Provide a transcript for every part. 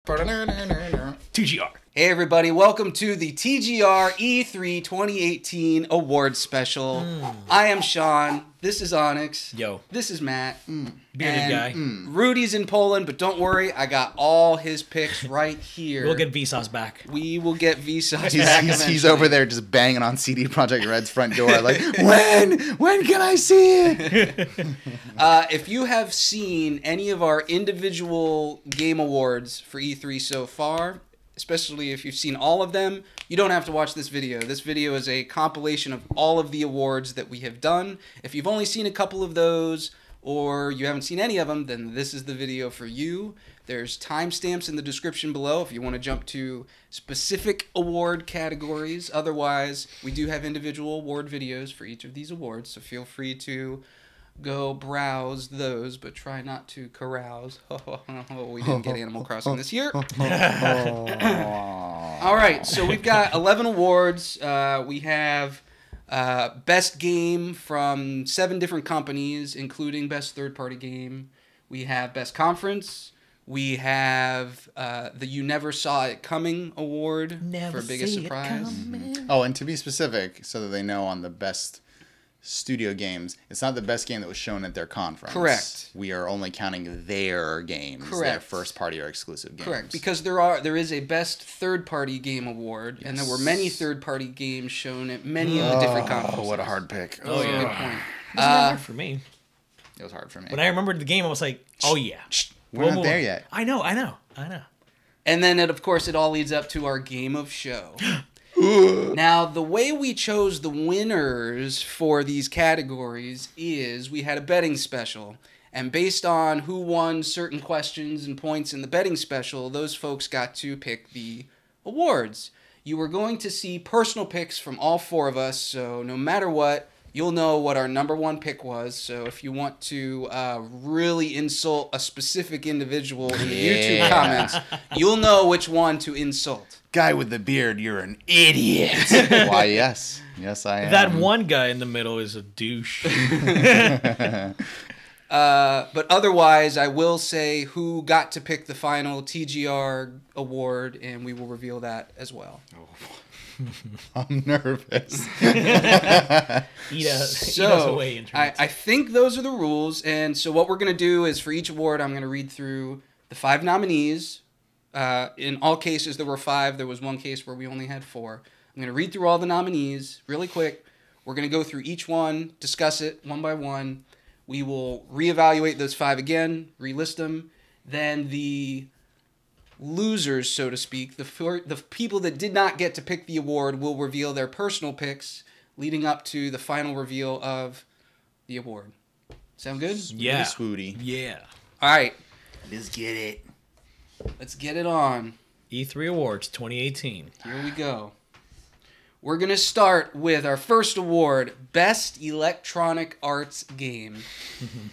TGR. Hey everybody, welcome to the TGR E3 2018 Awards Special. I am Sean, this is Onyx, Yo. This is Matt, Bearded guy. Rudy's in Poland, but don't worry, I got all his picks right here. We'll get Vsauce back. We will get Vsauce back He's over there just banging on CD Projekt Red's front door like, when can I see it? If you have seen any of our individual game awards for E3 so far, especially if you've seen all of them, you don't have to watch this video. This video is a compilation of all of the awards that we have done. If you've only seen a couple of those, or you haven't seen any of them, then this is the video for you. There's timestamps in the description below if you want to jump to specific award categories. Otherwise, we do have individual award videos for each of these awards, so feel free to go browse those, but try not to carouse. We didn't get Animal Crossing this year. All right, so we've got 11 awards. We have Best Game from 7 different companies, including Best Third-Party Game. We have Best Conference. We have the You Never Saw It Coming Award for Biggest Surprise. Oh, and to be specific, so that they know on the Best Studio Games, it's not the best game that was shown at their conference. Correct. We are only counting their games, Correct. their first party or exclusive games. Correct, because there is a Best Third-Party Game Award, and there were many third-party games shown at many of the different conferences. Oh, what a hard pick. Oh, yeah. Good point. It was hard for me. It was hard for me. When I remembered the game, I was like, oh, yeah. We're not there yet. I know. And then, of course, it all leads up to our Game of Show. Now, the way we chose the winners for these categories is we had a betting special. And based on who won certain questions and points in the betting special, those folks got to pick the awards. You were going to see personal picks from all 4 of us, so no matter what, you'll know what our number 1 pick was. So if you want to really insult a specific individual in the YouTube comments, you'll know which one to insult. Guy with the beard, you're an idiot. Why, yes. Yes, I am. That one guy in the middle is a douche. But otherwise, I will say who got to pick the final TGR award, and we will reveal that as well. I'm nervous. Eat us away, internet. I think those are the rules, and so what we're going to do is for each award, I'm going to read through the 5 nominees. In all cases, there were 5. There was one case where we only had 4. I'm going to read through all the nominees really quick. We're going to go through each one, discuss it one by one. We will reevaluate those 5 again, relist them. Then the losers, so to speak, the people that did not get to pick the award will reveal their personal picks leading up to the final reveal of the award. Sound good? Yeah. Swooty. Yeah. All right. Let's get it. Let's get it on. E3 Awards 2018. Here we go. We're going to start with our first award, Best Electronic Arts Game.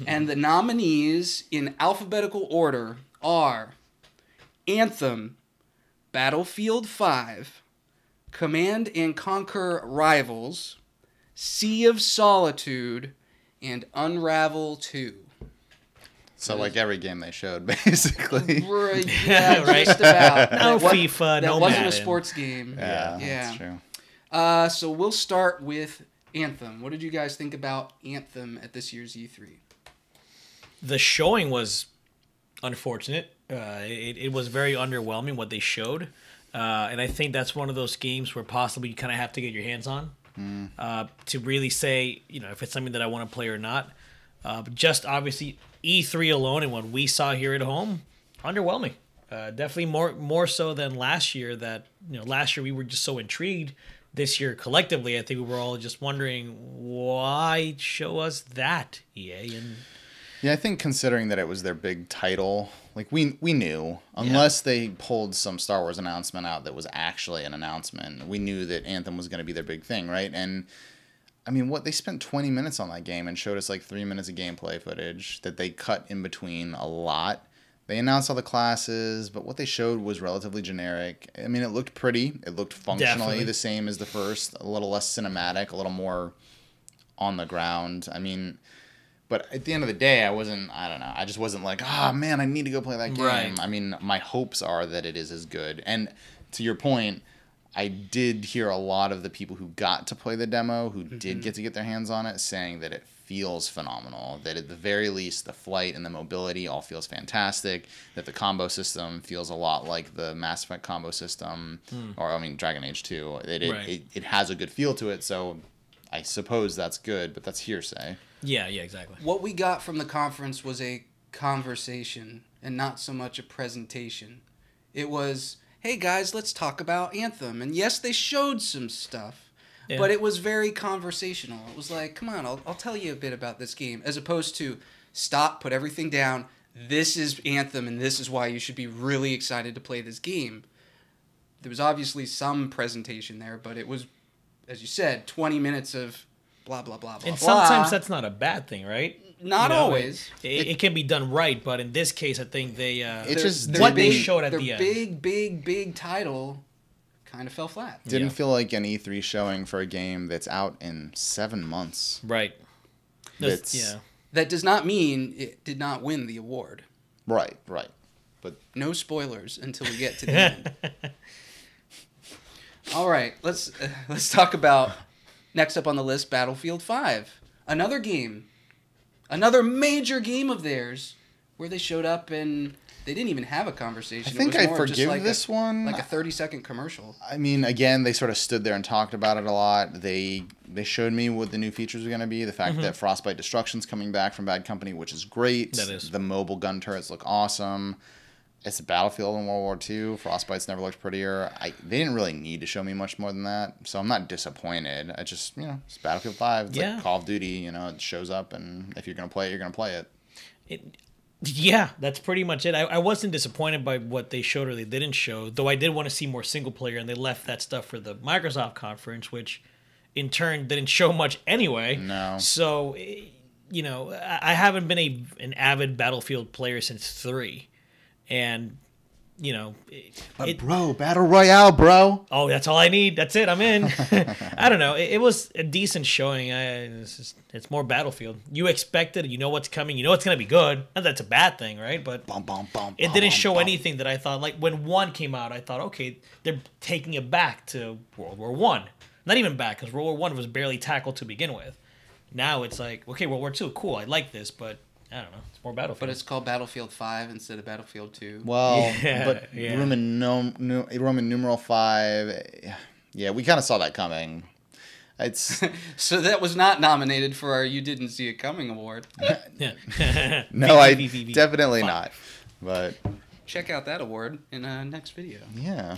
And the nominees in alphabetical order are Anthem, Battlefield 5, Command and Conquer Rivals, Sea of Solitude, and Unravel 2. So like every game they showed, basically. Right, yeah, right. Just about. No FIFA, no That wasn't Madden. a sports game. Yeah, Yeah. that's true. So we'll start with Anthem. What did you guys think about Anthem at this year's E3? The showing was unfortunate. It was very underwhelming what they showed. And I think that's one of those games where possibly you kind of have to get your hands on to really say, if it's something that I want to play or not. But just obviously E3 alone and what we saw here at home, underwhelming. Definitely more so than last year. That last year we were just so intrigued. This year collectively, I think we were all just wondering why show us that EA. And yeah, I think considering that it was their big title, like we knew, unless they pulled some Star Wars announcement out that was actually an announcement, we knew that Anthem was going to be their big thing, right? And I mean, they spent 20 minutes on that game and showed us like 3 minutes of gameplay footage that they cut in between a lot. They announced all the classes, but what they showed was relatively generic. I mean, it looked pretty. It looked functionally the same as the first, a little less cinematic, a little more on the ground. I mean, But at the end of the day, I don't know. I just wasn't like, man, I need to go play that game. Right. I mean, my hopes are that it is as good. And to your point, I did hear a lot of the people who got to play the demo, who did get to get their hands on it, saying that it feels phenomenal. That at the very least, the flight and the mobility all feels fantastic. That the combo system feels a lot like the Mass Effect combo system, or I mean, Dragon Age 2. It has a good feel to it, so I suppose that's good, but that's hearsay. Yeah, exactly. What we got from the conference was a conversation and not so much a presentation. It was, hey guys, let's talk about Anthem. And yes, they showed some stuff, but it was very conversational. It was like, come on, I'll tell you a bit about this game, as opposed to stop, put everything down. This is Anthem, and this is why you should be really excited to play this game. There was obviously some presentation there, but it was, as you said, 20 minutes of blah, blah, blah, blah, and blah. sometimes that's not a bad thing, right? Not always. It can be done right, but in this case, I think they they showed at the end. big title kind of fell flat. Didn't feel like an E3 showing for a game that's out in 7 months. Right. That does not mean it did not win the award. Right. But no spoilers until we get to the end. All right, let's talk about next up on the list, Battlefield 5. Another game. Another major game of theirs where they showed up and they didn't even have a conversation. I think I forgive this one. Like a 30-second commercial. I mean, again, they sort of stood there and talked about it a lot. They showed me what the new features were going to be. The fact that Frostbite Destruction's coming back from Bad Company, which is great. That is. The mobile gun turrets look awesome. It's a Battlefield in World War II. Frostbite's never looked prettier. They didn't really need to show me much more than that, so I'm not disappointed. I just, it's Battlefield 5. It's like Call of Duty, it shows up, and if you're going to play it, you're going to play it. Yeah, that's pretty much it. I wasn't disappointed by what they showed or they didn't show, though I did want to see more single player, and they left that stuff for the Microsoft conference, which in turn didn't show much anyway. No. So, I haven't been an avid Battlefield player since 3. And, But bro, Battle Royale, bro. Oh, that's all I need. That's it. I'm in. I don't know. It was a decent showing. It's more Battlefield. You expect it. You know what's coming. You know it's going to be good. Not that that's a bad thing, right? But it didn't show anything that I thought, like when 1 came out, I thought, okay, they're taking it back to World War I. Not even back, because World War I was barely tackled to begin with. Now it's like, okay, World War II, cool. I like this, but I don't know. It's more Battlefield. But it's called Battlefield 5 instead of Battlefield 2. Well, Roman numeral 5. Yeah, we kind of saw that coming. It's So that was not nominated for our You Didn't See It Coming award. No, I definitely not. But check out that award in next video. Yeah.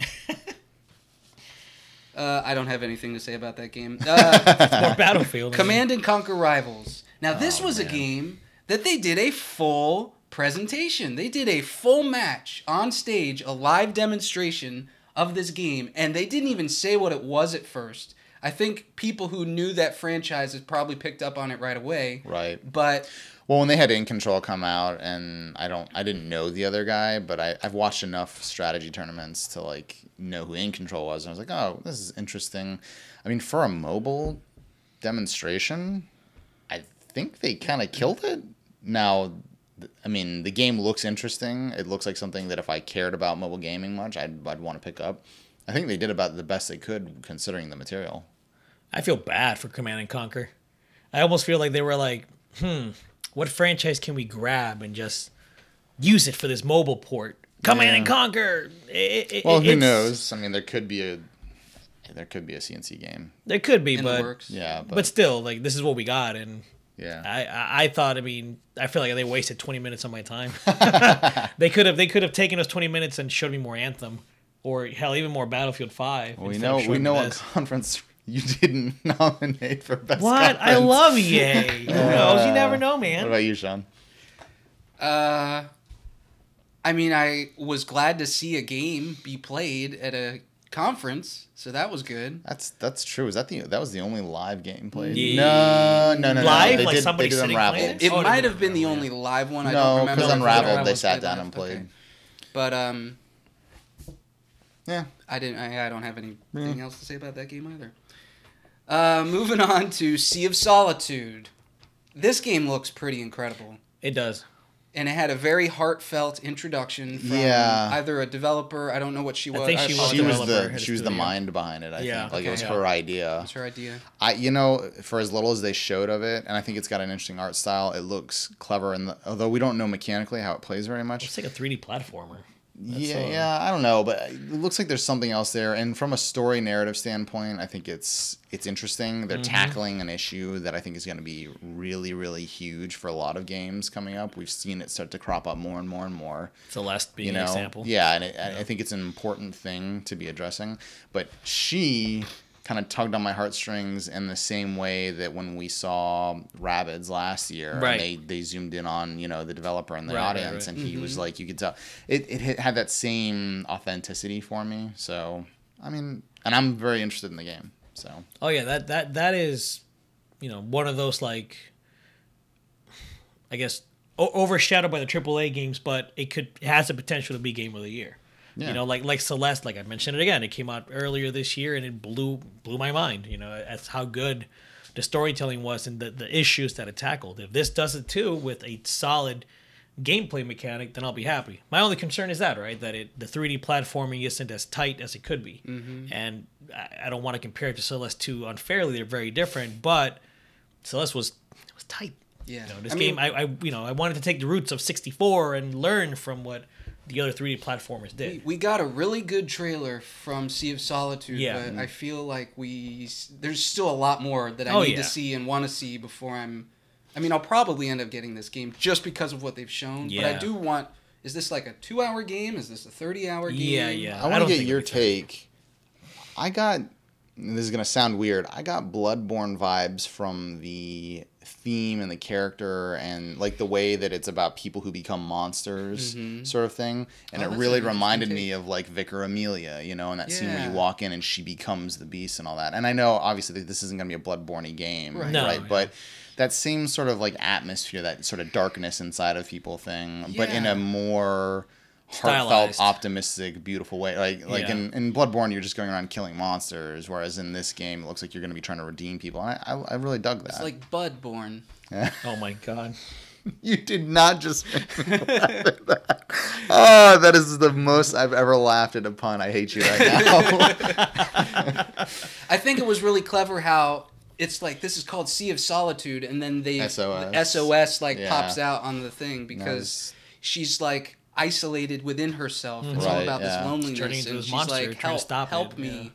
I don't have anything to say about that game. It's more Battlefield. Command and Conquer Rivals. Now, this was a game that they did a full presentation. They did a full match on stage, a live demonstration of this game, and they didn't even say what it was at first. I think people who knew that franchise had probably picked up on it right away. Right. But well, when they had In Control come out, and I didn't know the other guy, but I've watched enough strategy tournaments to like know who In Control was, and I was like, oh, this is interesting. I mean, for a mobile demonstration, I think they kind of killed it. Now, I mean, the game looks interesting. It looks like something that if I cared about mobile gaming much, I'd want to pick up. I think they did about the best they could considering the material. I feel bad for Command and Conquer. I almost feel like they were like, what franchise can we grab and just use it for this mobile port? Command and Conquer. Who knows? I mean, there could be a CNC game. There could be, in but the works. Yeah, but still, like this is what we got, and yeah, I thought. I mean, I feel like they wasted 20 minutes of my time. They could have taken us 20 minutes and showed me more Anthem, or hell, even more Battlefield 5. Well, we know what conference you didn't nominate for best. What? Conference. I love EA. Who knows? You never know, man. What about you, Sean? I mean, I was glad to see a game be played at a conference, so that was good. That's true. That was the only live game played? Yeah. No. Live? They like did, somebody they did sitting Unraveled. playing It might have been the only live one. I don't remember. No, because Unraveled, they sat down and played. Okay. But yeah, I don't have anything else to say about that game either. Moving on to Sea of Solitude. This game looks pretty incredible. It does. And it had a very heartfelt introduction from either a developer. I don't know what she was. I think she was the mind behind it. I think like it was her idea. It was her idea. For as little as they showed of it, and I think it's got an interesting art style. It looks clever, and although we don't know mechanically how it plays very much, it's like a 3D platformer. I don't know, but it looks like there's something else there. And from a story narrative standpoint, I think it's interesting. They're tackling an issue that I think is going to be really, really huge for a lot of games coming up. We've seen it start to crop up more and more and more. Celeste being an example. Yeah, and I think it's an important thing to be addressing. But she kind of tugged on my heartstrings in the same way that when we saw Rabbids last year, and they zoomed in on the developer and the audience, and he was like, you could tell it had that same authenticity for me. So I mean, and I'm very interested in the game. So that is one of those, like, I guess overshadowed by the AAA games, but it has the potential to be Game of the Year. Yeah. Like Celeste, like I mentioned it again, it came out earlier this year and it blew my mind. That's how good the storytelling was and the issues that it tackled. If this does it too with a solid gameplay mechanic, then I'll be happy. My only concern is that the 3D platforming isn't as tight as it could be. And I don't want to compare it to Celeste 2 unfairly. They're very different, but Celeste was tight. Yeah. This game, I wanted to take the roots of 64 and learn from what the other 3D platformers did. We got a really good trailer from Sea of Solitude, but I feel like there's still a lot more that I need to see and want to see before I'll probably end up getting this game just because of what they've shown. Yeah. But I do want... Is this like a 2-hour game? Is this a 30-hour game? Yeah. I want to get your take. This is going to sound weird. I got Bloodborne vibes from the theme and the character and like the way that it's about people who become monsters sort of thing. And it really reminded me of like Vicar Amelia, and that scene where you walk in and she becomes the beast and all that. And I know obviously this isn't going to be a Bloodborne-y game, right? But that same sort of like atmosphere, that sort of darkness inside of people thing, but in a more heartfelt, optimistic, beautiful way. Like in Bloodborne, you're just going around killing monsters, whereas in this game, it looks like you're going to be trying to redeem people. And I really dug that. It's like Budborn. Oh my god. You did not just make me laugh at that. Oh, that is the most I've ever laughed at a pun. I hate you right now. I think it was really clever how it's like, this is called Sea of Solitude, and then SOS pops out on the thing because she's like isolated within herself. It's all about this loneliness, and she's like, help me.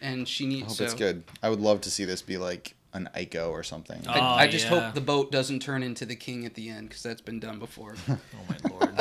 And she needs... I hope it's good. I would love to see this be like an Ico or something. I just hope the boat doesn't turn into the king at the end, because that's been done before. Oh my lord.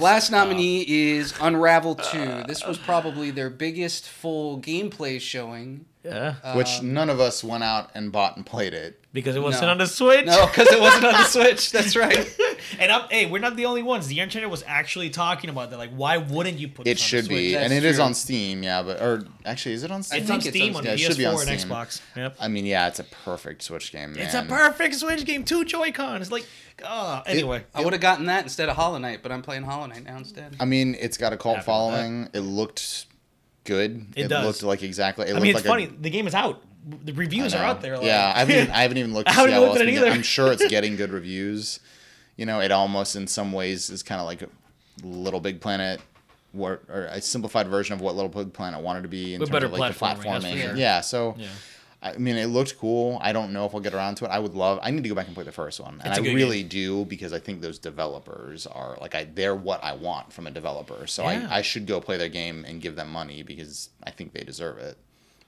Last nominee is Unravel 2. This was probably their biggest full gameplay showing. Yeah. Which none of us went out and bought and played it. Because it wasn't on the Switch? No, because it wasn't on the Switch. That's right. And we're not the only ones. The internet was actually talking about that. Like, why wouldn't you put this on the Switch? It should be. And it is on Steam, or actually, is it on Steam? It's on Steam on PS4 and Xbox. Yep. I mean, yeah, it's a perfect Switch game, man. It's a perfect Switch game. 2 Joy-Cons. Like, anyway. I would have gotten that instead of Hollow Knight, but I'm playing Hollow Knight now instead. I mean, it's got a cult following. It looked good. It does. Looked like exactly... It's funny. The game is out. The reviews are out there. Like, yeah, I haven't even looked to see how else I'm sure it's getting good reviews. It almost in some ways is kind of like a Little Big Planet, or a simplified version of what Little Big Planet wanted to be in terms of like the platforming. Sure. Yeah, so I mean, it looked cool. I don't know if I'll get around to it. I need to go back and play the first one, and I really do, because I think those developers are like they're what I want from a developer. So I should go play their game and give them money because I think they deserve it.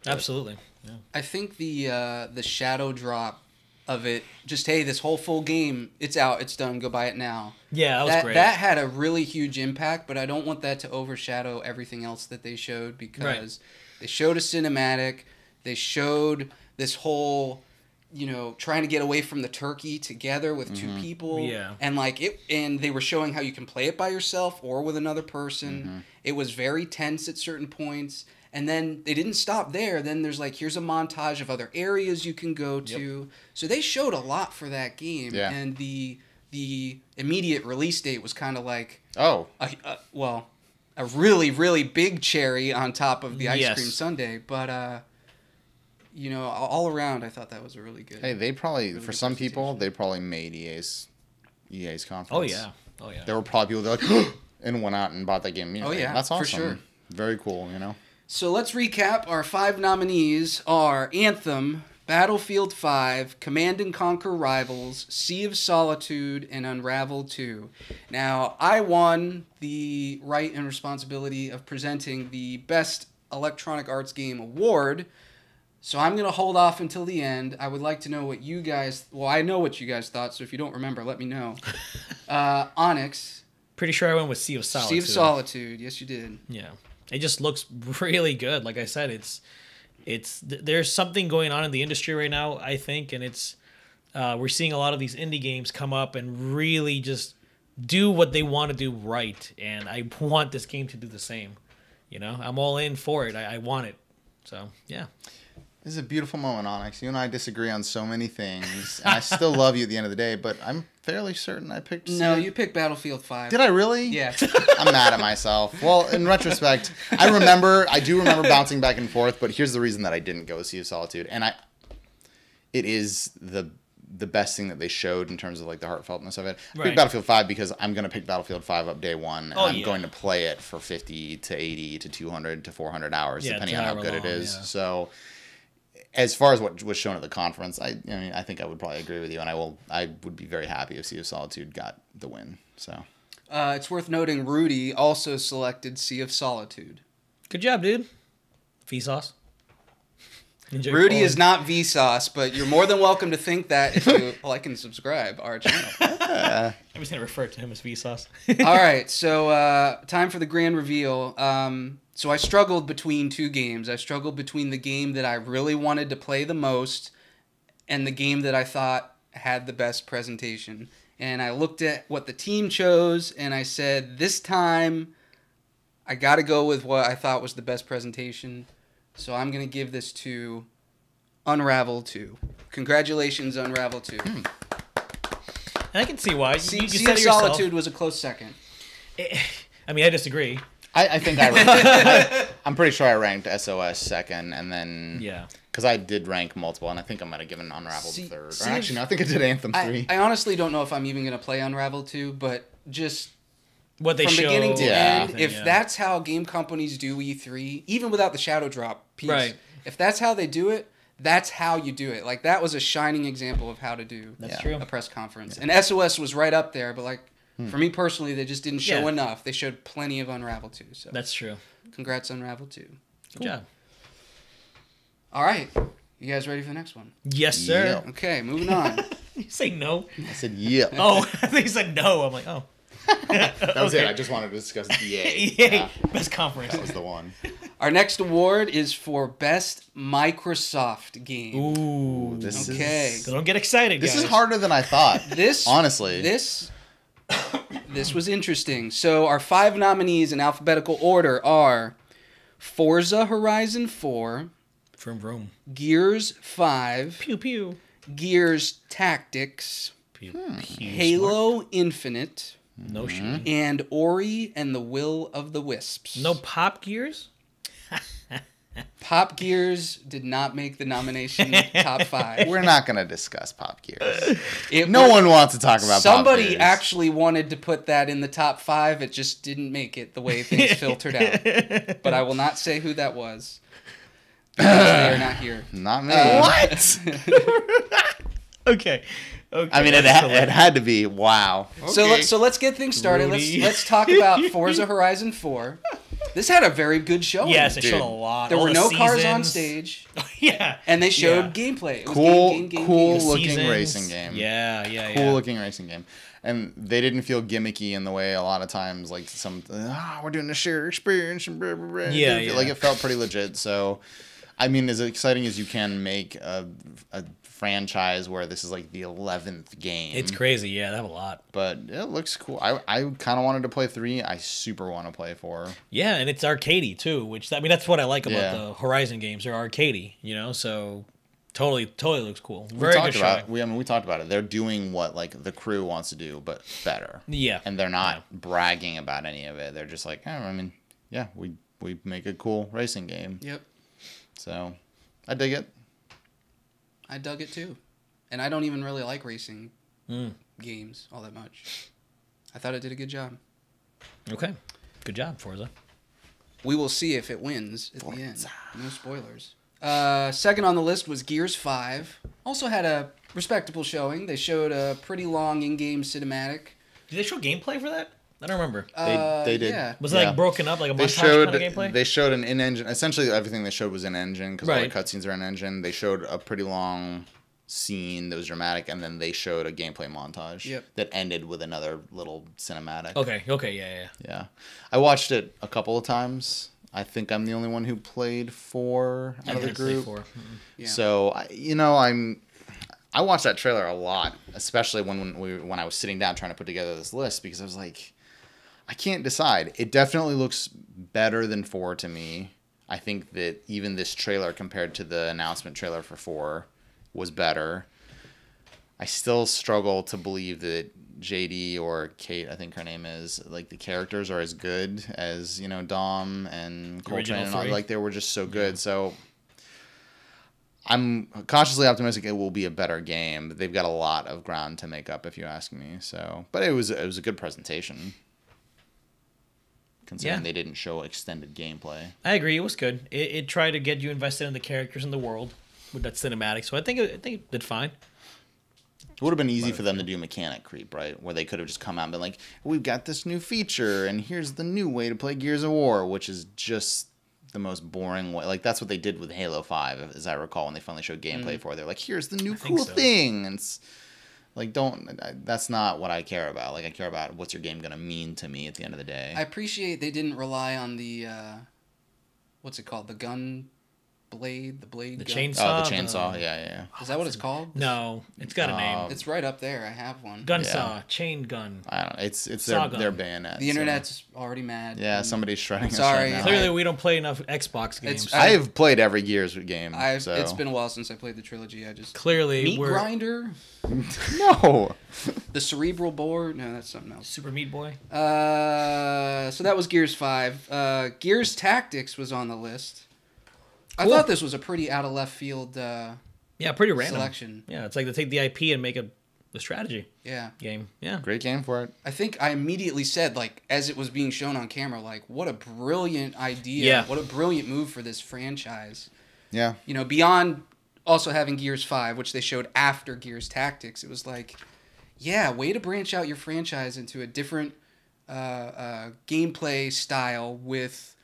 Absolutely. Yeah. I think the shadow drop of it, just, hey, this whole full game, it's out, it's done, go buy it now. Yeah, that was great. That had a really huge impact, but I don't want that to overshadow everything else that they showed, because they showed a cinematic, they showed this whole, trying to get away from the turkey together with two people. Yeah. And they were showing how you can play it by yourself or with another person. It was very tense at certain points. And then they didn't stop there. Then there's here's a montage of other areas you can go to. So they showed a lot for that game. Yeah. And the immediate release date was kind of like... Oh. A really, really big cherry on top of the ice cream sundae. But, you know, all around, I thought that was a really good. Hey, they probably really for good some people presentation. they probably made EA's conference. Oh yeah. Oh yeah. There were probably people that were like and went out and bought that game immediately. Oh, yeah, That's for awesome. sure. Very cool. You know. So let's recap. Our 5 nominees are Anthem, Battlefield 5, Command and Conquer Rivals, Sea of Solitude, and Unravel 2. Now, I won the right and responsibility of presenting the Best Electronic Arts Game Award, so I'm going to hold off until the end. I would like to know what you guys... Well, I know what you guys thought, so if you don't remember, let me know. Onyx. Pretty sure I went with Sea of Solitude. Sea of Solitude. Yes, you did. Yeah. It just looks really good. Like I said, there's something going on in the industry right now, I think, and we're seeing a lot of these indie games come up and really just do what they want to do right, and I want this game to do the same. You know, I'm all in for it. I want it. So, yeah. This is a beautiful moment, Onyx. You and I disagree on so many things, and I still love you at the end of the day, but I'm fairly certain I picked... No, you picked Battlefield 5. Did I really? Yeah. I'm mad at myself. Well, in retrospect, I do remember bouncing back and forth, but here's the reason that I didn't go with Sea of Solitude, and it is the best thing that they showed in terms of like the heartfeltness of it. I picked Battlefield 5 because I'm going to pick Battlefield 5 up day one, and I'm going to play it for 50 to 80 to 200 to 400 hours, depending on how good it is. Yeah. So... As far as what was shown at the conference, I mean, I think I would probably agree with you, and I would be very happy if Sea of Solitude got the win. So, it's worth noting Rudy also selected Sea of Solitude. Good job, dude. Vsauce. Rudy is not Vsauce, but you're more than welcome to think that if you like and subscribe our channel. I'm just gonna refer to him as Vsauce. All right, so time for the grand reveal. So I struggled between 2 games. I struggled between the game that I really wanted to play the most and the game that I thought had the best presentation. And I looked at what the team chose, and I said, this time I got to go with what I thought was the best presentation. So I'm going to give this to Unravel 2. Congratulations, Unravel 2. I can see why. Sea of Solitude was a close second. I mean, I disagree. I think I'm pretty sure I ranked SOS second, and then because I did rank multiple, and I think I might have given Unravel third. Or actually, no, I think I did Anthem 3. I honestly don't know if I'm even going to play Unravel 2, but just what they from show, beginning to end, if that's how game companies do E3, even without the shadow drop piece, if that's how they do it, that's how you do it. Like, that was a shining example of how to do a press conference. And SOS was right up there, but like, for me personally, they just didn't show enough. They showed plenty of Unravel 2. So that's true. Congrats, Unravel 2. Good job. All right. You guys ready for the next one? Yes, sir. Yeah. Okay, moving on. You say no? I said yeah. Oh, I think you said no. I'm like, oh. That was it. I just wanted to discuss EA. EA. Best conference. That was the one. Our next award is for Best Microsoft Game. Ooh. This is... Don't get excited, guys. This is harder than I thought. Honestly. This was interesting. So our 5 nominees in alphabetical order are Forza Horizon 4, Vroom vroom, Gears 5, pew pew, Gears Tactics, pew, Halo smart. Infinite, no shit, and Ori and the Will of the Wisps. No Pop Gears? Pop Gears did not make the nomination top 5. We're not going to discuss Pop Gears. No one wants to talk about Pop Gears. Somebody actually wanted to put that in the top 5. It just didn't make it the way things filtered out. But I will not say who that was. Because they are not here. Not me. What? Okay. I mean, it had to be. Wow. Okay. So let's get things started. Let's talk about Forza Horizon 4. This had a very good showing. Yes, it showed a lot. There were no cars on stage. Yeah. And they showed gameplay. It was cool looking racing game. Yeah. Cool looking racing game. And they didn't feel gimmicky in the way a lot of times, like we're doing a shared experience. And blah, blah, blah. Yeah. Like, it felt pretty legit. So, I mean, as exciting as you can make a franchise where this is like the 11th game. It's crazy. Yeah, they have a lot. But it looks cool. I kind of wanted to play 3. I super want to play 4. Yeah, and it's arcadey too, which that's what I like about the Horizon games. They're arcadey, so totally looks cool. Very good show. We talked about it. They're doing what like the crew wants to do, but better. Yeah. And they're not bragging about any of it. They're just like, we make a cool racing game. Yep. So, I dig it. I dug it too. And I don't even really like racing games all that much. I thought it did a good job. Okay. Good job, Forza. We will see if it wins at the end. No spoilers. Second on the list was Gears 5. Also had a respectable showing. They showed a pretty long in-game cinematic. Did they show gameplay for that? I don't remember. They did. Yeah. Was it like broken up, like a They montage showed kind of gameplay? they showed an in-engine. Essentially, everything they showed was in-engine because all the Right. cutscenes are in-engine. They showed a pretty long scene that was dramatic, and then they showed a gameplay montage that ended with another little cinematic. Okay, yeah. Yeah, I watched it a couple of times. I think I'm the only one who played 4 out of the group. Yeah. So I watched that trailer a lot, especially when I was sitting down trying to put together this list, because I was like, I can't decide. It definitely looks better than 4 to me. I think that even this trailer compared to the announcement trailer for 4 was better. I still struggle to believe that JD or Kate, I think her name is, like the characters are as good as, Dom and Coltrane and all. Like they were just so good. Yeah. So I'm cautiously optimistic it will be a better game. They've got a lot of ground to make up, if you ask me. So, but it was a good presentation. Considering they didn't show extended gameplay. I agree. It was good. It tried to get you invested in the characters in the world with that cinematic. So I think it did fine. It would have been easy for them to do mechanic creep, right? Where they could have just come out and been like, we've got this new feature, and here's the new way to play Gears of War, which is just the most boring way. Like, that's what they did with Halo 5, as I recall, when they finally showed gameplay for it. They're like, here's the new cool thing. And it's like, that's not what I care about. Like, I care about what's your game going to mean to me at the end of the day. I appreciate they didn't rely on the, what's it called? The gun blade? The gun? chainsaw? Oh, the chainsaw, yeah. Is that what it's called? No, it's got a name. It's right up there. I have one. Gun saw, chain gun. I don't know. It's their bayonet. The internet's already mad. Yeah, somebody's shredding us sorry. right now. Clearly, we don't play enough Xbox games. I've played every Gears game. It's been a while since I played the trilogy. Clearly, Meat Grinder? No. The Cerebral Board? No, that's something else. Super Meat Boy? So that was Gears 5. Gears Tactics was on the list. Cool. I thought this was a pretty out of left field pretty random selection. Yeah, it's like they take the IP and make the strategy game. Yeah. Great game for it. I think I immediately said, like, as it was being shown on camera, like, what a brilliant idea. Yeah. What a brilliant move for this franchise. Yeah. Beyond also having Gears 5, which they showed after Gears Tactics, it was like, yeah, way to branch out your franchise into a different gameplay style with,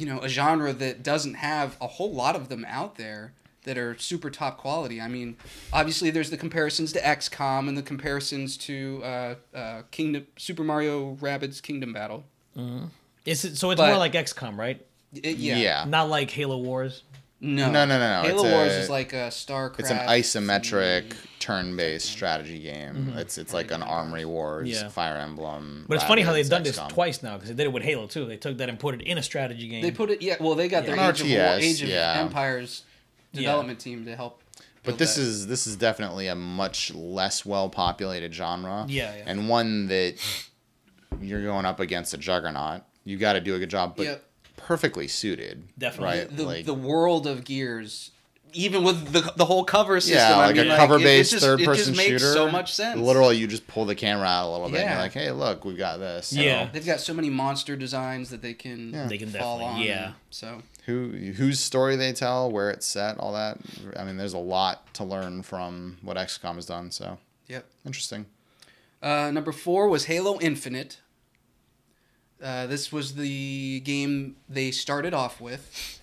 a genre that doesn't have a whole lot of them out there that are super top quality. I mean, obviously there's the comparisons to XCOM and the comparisons to Super Mario Rabbids Kingdom Battle. Mm-hmm. It's more like XCOM, right? Yeah. Not like Halo Wars. No. Halo Wars is like a StarCraft. It's an isometric turn-based strategy game. Mm-hmm. It's like an Armory Wars, Fire Emblem. But it's funny how they've done this twice now, because they did it with Halo too. They took that and put it in a strategy game. They put it, they got their Age of Empires development team to help. But this is definitely a much less well-populated genre. Yeah. And one that you're going up against a juggernaut. You got to do a good job, but perfectly suited. Definitely. Right? The world of Gears, even with the whole cover system. Yeah, like a cover-based third-person shooter. It just makes so much sense. Literally, you just pull the camera out a little bit and you're like, hey, look, we got this. So, they've got so many monster designs that they can fall on. Yeah. So whose story they tell, where it's set, all that. I mean, there's a lot to learn from what XCOM has done. So interesting. Number 4 was Halo Infinite. This was the game they started off with.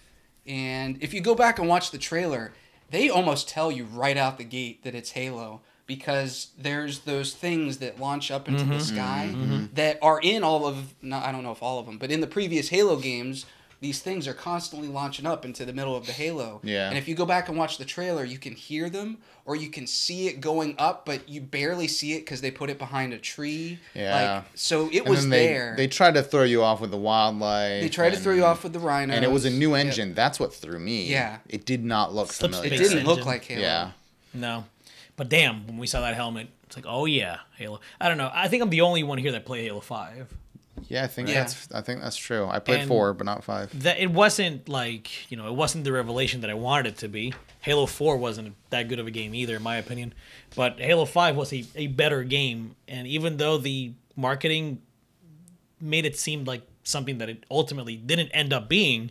And if you go back and watch the trailer, they almost tell you right out the gate that it's Halo, because there's those things that launch up into the sky that are in I don't know if all of them, but in the previous Halo games, these things are constantly launching up into the middle of the Halo. Yeah. And if you go back and watch the trailer, you can hear them, or you can see it going up, but you barely see it because they put it behind a tree. Yeah. So it was there. They tried to throw you off with the wildlife. They tried to throw you off with the rhinos. And it was a new engine. That's what threw me. Yeah. It did not look familiar. It didn't look like Halo. Yeah. No. But damn, when we saw that helmet, it's like, oh yeah, Halo. I don't know. I think I'm the only one here that played Halo 5. Yeah, I think Yeah. that's true. I played And 4, but not 5. That it wasn't like, it wasn't the revelation that I wanted it to be. Halo 4 wasn't that good of a game either, in my opinion. But Halo 5 was a better game, and even though the marketing made it seem like something that it ultimately didn't end up being,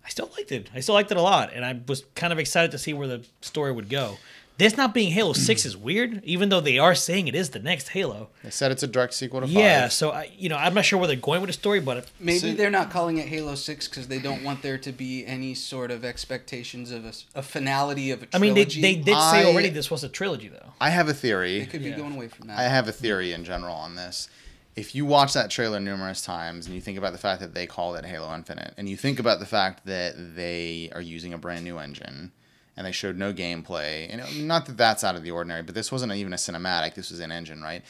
I still liked it. I still liked it a lot, and I was kind of excited to see where the story would go. This not being Halo 6 is weird, even though they are saying it is the next Halo. They said it's a direct sequel to 5. Yeah, so I'm not sure where they're going with the story, but Maybe they're not calling it Halo 6 because they don't want there to be any sort of expectations of a finality of a I mean, trilogy. they did say already this was a trilogy, though. I have a theory. They could be going away from that. I have a theory in general on this. If you watch that trailer numerous times and you think about the fact that they called it Halo Infinite, and you think about the fact that they are using a brand new engine, and they showed no gameplay, and not that that's out of the ordinary, but this wasn't even a cinematic, this was an engine, right?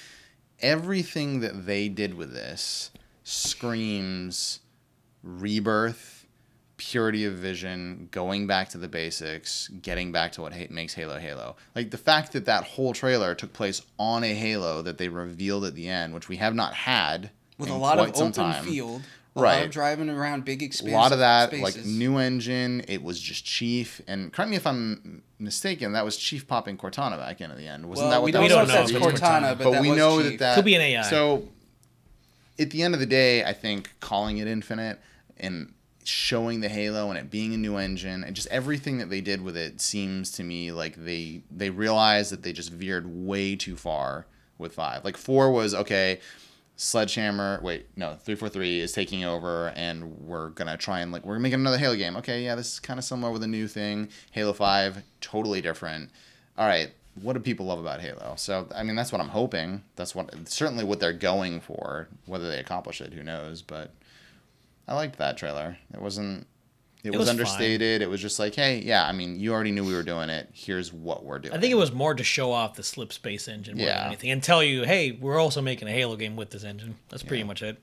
Everything that they did with this screams rebirth, purity of vision, going back to the basics, getting back to what makes Halo Halo. Like, the fact that that whole trailer took place on a Halo that they revealed at the end, which we have not had with in a lot of quite some open time. field. A Right. lot of driving around big expanses. A lot of that, spaces. like, new engine. It was just Chief, and correct me if I'm mistaken, that was Chief popping Cortana back in at the end. Wasn't that what we that don't was know if supposed that's to be? Cortana, but that we was know Chief. that Could be an AI. So, at the end of the day, I think calling it Infinite and showing the Halo and it being a new engine and just everything that they did with it seems to me like they realized that they just veered way too far with 5. Like, 4 was, okay, Sledgehammer, 343 is taking over, and we're gonna try and we're making another Halo game. Okay, yeah, this is kind of similar with a new thing. Halo 5, totally different. All right, what do people love about Halo? So, I mean, that's what I'm hoping. That's certainly what they're going for. Whether they accomplish it, who knows? But I liked that trailer. It was understated. Fine. It was just like, hey, yeah, I mean, you already knew we were doing it. Here's what we're doing. I think it was more to show off the slip space engine more than anything, and tell you, hey, we're also making a Halo game with this engine. That's pretty much it.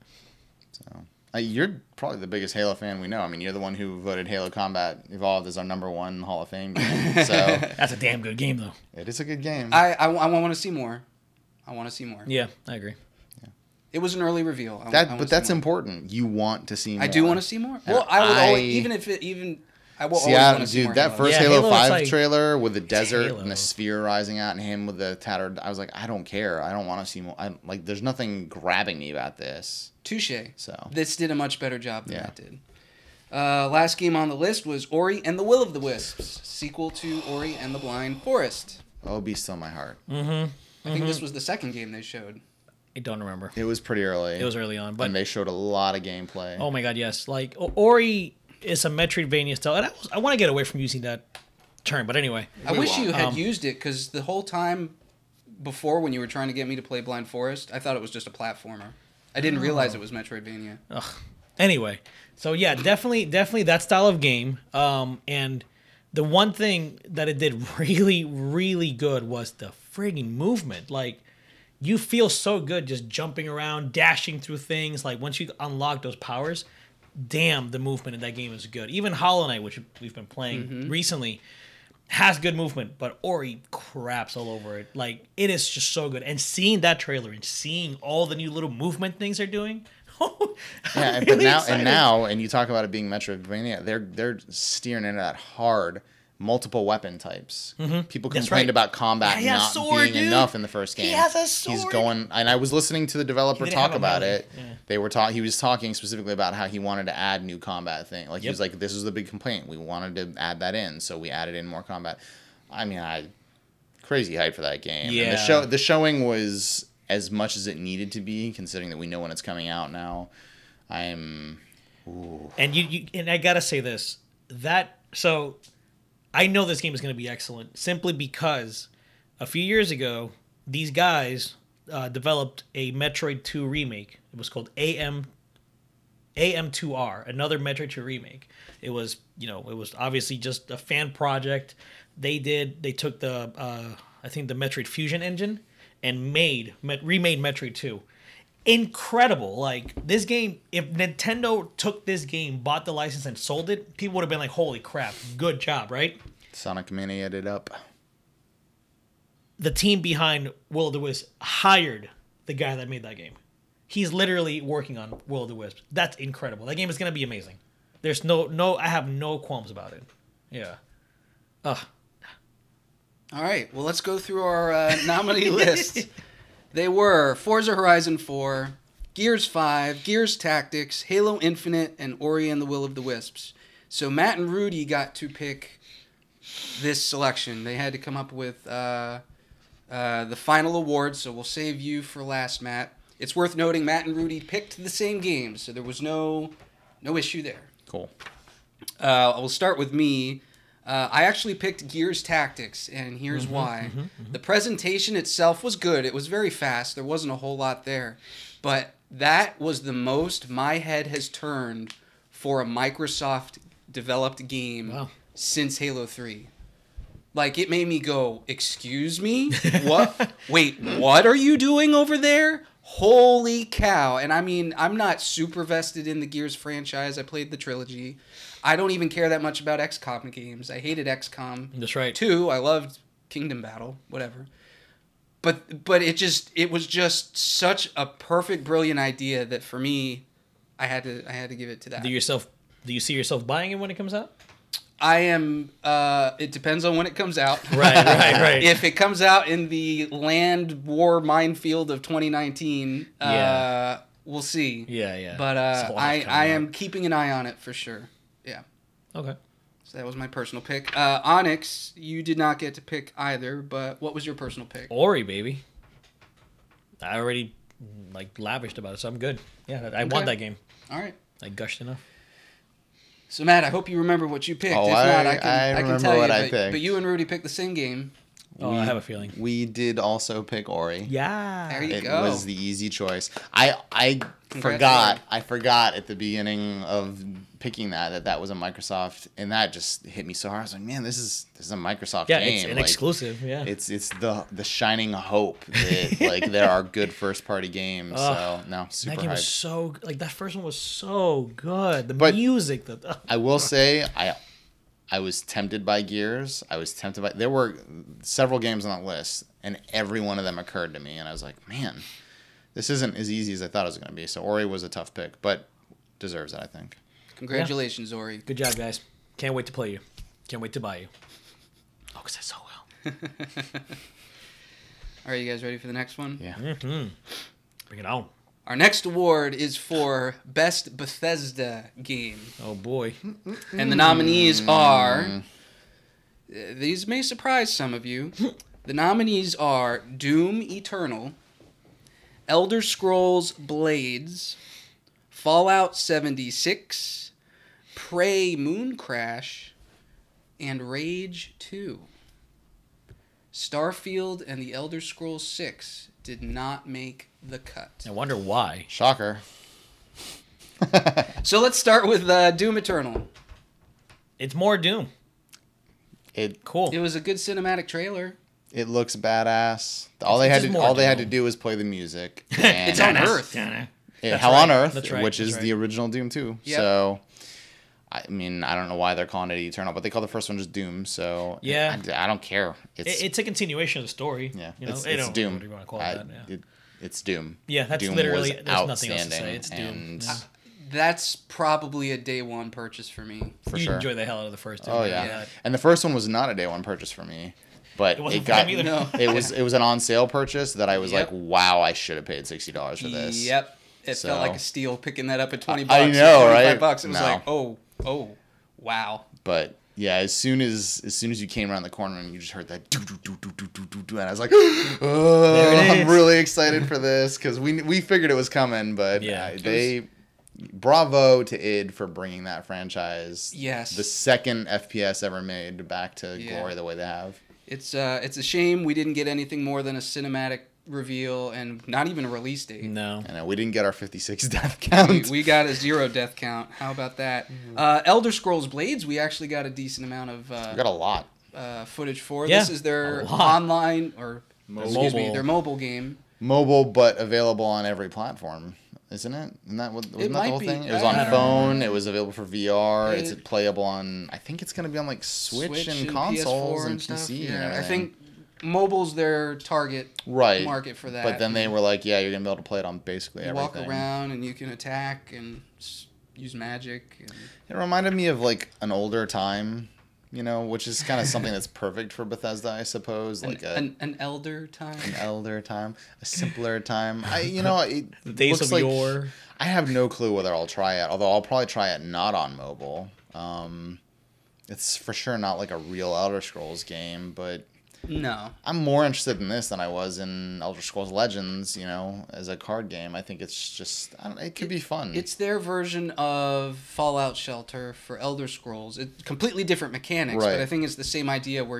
So, you're probably the biggest Halo fan we know. I mean, you're the one who voted Halo Combat Evolved as our #1 Hall of Fame game. So that's a damn good game, though. It is a good game. I want to see more. I want to see more. Yeah, I agree. It was an early reveal. But that's important. You want to see more. I do want to see more. Well, I would always, I will always want to see more. That first Halo 5 trailer with the desert and the sphere rising out and him with the tattered, I was like, I don't care. I don't want to see more. There's nothing grabbing me about this. Touche. So this did a much better job than that did. Last game on the list was Ori and the Will of the Wisps, sequel to Ori and the Blind Forest. Oh, be still my heart. I think this was the second game they showed. I don't remember. It was pretty early. It was early on, but and they showed a lot of gameplay. Oh my god, yes! Like Ori is a Metroidvania style, and I want to get away from using that term, but anyway. I wish you had used it because the whole time before, when you were trying to get me to play Blind Forest, I thought it was just a platformer. I didn't realize it was Metroidvania. Ugh. Anyway, so yeah, definitely that style of game. And the one thing that it did really, really good was the frigging movement. Like, you feel so good just jumping around, dashing through things. Like, once you unlock those powers, damn, the movement in that game is good. Even Hollow Knight, which we've been playing recently, has good movement, but Ori craps all over it. Like, it is just so good. And seeing that trailer and seeing all the new little movement things they're doing, yeah, really but excited. now, you talk about it being Metroidvania, they're steering into that hard multiple weapon types. People complained about combat not being enough in the first game. He has a sword. He's going, and I was listening to the developer talk about it. Yeah. He was talking specifically about how he wanted to add new combat thing. Like, he was like, this is the big complaint. We wanted to add that in, so we added in more combat. I mean, crazy hype for that game. Yeah. And the showing was as much as it needed to be, considering that we know when it's coming out now. And and I gotta say this, so I know this game is going to be excellent simply because a few years ago, these guys developed a Metroid 2 remake. It was called AM2R, another Metroid 2 remake. It was obviously just a fan project. They took the I think the Metroid Fusion engine and remade Metroid 2. Incredible. Like, this game, if Nintendo took this game, bought the license and sold it, people would have been like, holy crap, good job, right? Sonic Mini it up. The team behind Will of the Wisp hired the guy that made that game. He's literally working on Will of the Wisps. That's incredible. That game is gonna be amazing. There's no. I have no qualms about it. Yeah. Ugh. All right, well, let's go through our nominee list. They were Forza Horizon 4, Gears 5, Gears Tactics, Halo Infinite, and Ori and the Will of the Wisps. So Matt and Rudy got to pick this selection. They had to come up with the final award, so we'll save you for last, Matt. It's worth noting Matt and Rudy picked the same games, so there was no issue there. Cool. We'll start with me. I actually picked Gears Tactics, and here's why. The presentation itself was good. It was very fast. There wasn't a whole lot there. But that was the most my head has turned for a Microsoft-developed game since Halo 3. Like, it made me go, excuse me? What? Wait, what are you doing over there? Holy cow. And I mean, I'm not super vested in the Gears franchise. I played the trilogy. I don't even care that much about XCOM games. I hated XCOM. That's right. 2. I loved Kingdom Battle, whatever. But it was just such a perfect, brilliant idea that for me, I had to give it to that. Do you see yourself buying it when it comes out? I am. It depends on when it comes out. Right. If it comes out in the land war minefield of 2019, we'll see. Yeah. But I am keeping an eye on it for sure. Yeah. Okay. So that was my personal pick. Onyx, you did not get to pick either, but what was your personal pick? Ori, baby. I already lavished about it, so I'm good. Yeah, I want that game. All right. I gushed enough. So Matt, I hope you remember what you picked. Oh, if not, I remember can tell what you. I picked. But you and Rudy picked the same game. I have a feeling. We did also pick Ori. Yeah. There you It go. was the easy choice. I forgot at the beginning of picking that was a Microsoft, and that just hit me so hard. I was like, man, this is a Microsoft game. Yeah, it's an exclusive. Yeah. It's the shining hope that there are good first party games. So no, super that game was hyped. so that first one was so good. The music, I will say I was tempted by Gears. There were several games on that list, and every one of them occurred to me, and I was like, man, this isn't as easy as I thought it was going to be. So Ori was a tough pick, but deserves it, I think. Congratulations, Ori. Good job, guys. Can't wait to play you. Can't wait to buy you. Oh, because I so will. All right, you guys ready for the next one? Yeah. Mm-hmm. Bring it on. Our next award is for Best Bethesda Game. Oh, boy. And the nominees are... These may surprise some of you. The nominees are Doom Eternal, Elder Scrolls Blades, Fallout 76, Prey Mooncrash, and Rage 2. Starfield and the Elder Scrolls 6 did not make the cut. I wonder why. Shocker. So let's start with Doom Eternal. It's more Doom. Cool. It was a good cinematic trailer. It looks badass. All they had to do was play the music. And It's on Earth. Hell on Earth, That's right. which is That's the original Doom 2. Yep. So, I mean, I don't know why they're calling it Eternal, but they call the first one just Doom. So, Yeah. I don't care. It's a continuation of the story. Yeah, You know, it's Doom. What you want to call it, yeah. It's Doom. Yeah, that's Doom literally. was There's nothing else to say. outstanding, It's Doom. and Yeah. That's probably a day one purchase for me. for You sure. enjoy the hell out of the first. Oh Doom, yeah. And the first one was not a day one purchase for me, but It wasn't it for got them either. No. it was an on sale purchase that I was Yep. like, wow, I should have paid $60 for this. Yep. It So- felt like a steal picking that up at $20. I know, or right? $25. It was No. like, oh, wow. But yeah, as soon as you came around the corner and you just heard that do do do do do do do, and I was like, There it I'm is. really excited for this because we figured it was coming, but Yeah. they bravo to id for bringing that franchise, Yes. the second FPS ever made, back to Yeah. glory the way they have. It's a shame we didn't get anything more than a cinematic reveal and not even a release date. No. And we didn't get our 56 death count. We got a 0 death count. How about that? Elder Scrolls Blades, we actually got a decent amount of We got a lot. footage for. Yeah, This is their a lot. online, or excuse me, Mobile. their mobile game. Mobile, but available on every platform, isn't it? Isn't that wasn't that might the whole be. thing? It was I on don't phone. It was available for VR. It's It- playable on. I think it's going to be on like Switch and consoles PS4 and stuff. PC Yeah, and I everything. think mobile's their target market for that. But then they were like, yeah, you're going to be able to play it on basically everything. Walk around and you can attack and use magic. And... It reminded me of like an older time, you know, which is kind of something that's perfect for Bethesda, I suppose. Like an elder time. An elder time. A simpler time. It the days looks of like yore. I have no clue whether I'll try it, although I'll probably try it not on mobile. It's for sure not like a real Elder Scrolls game, but no, I'm more interested in this than I was in Elder Scrolls Legends, you know, as a card game. I think it's just, it could be fun. It's their version of Fallout Shelter for Elder Scrolls. It's completely different mechanics, but I think it's the same idea where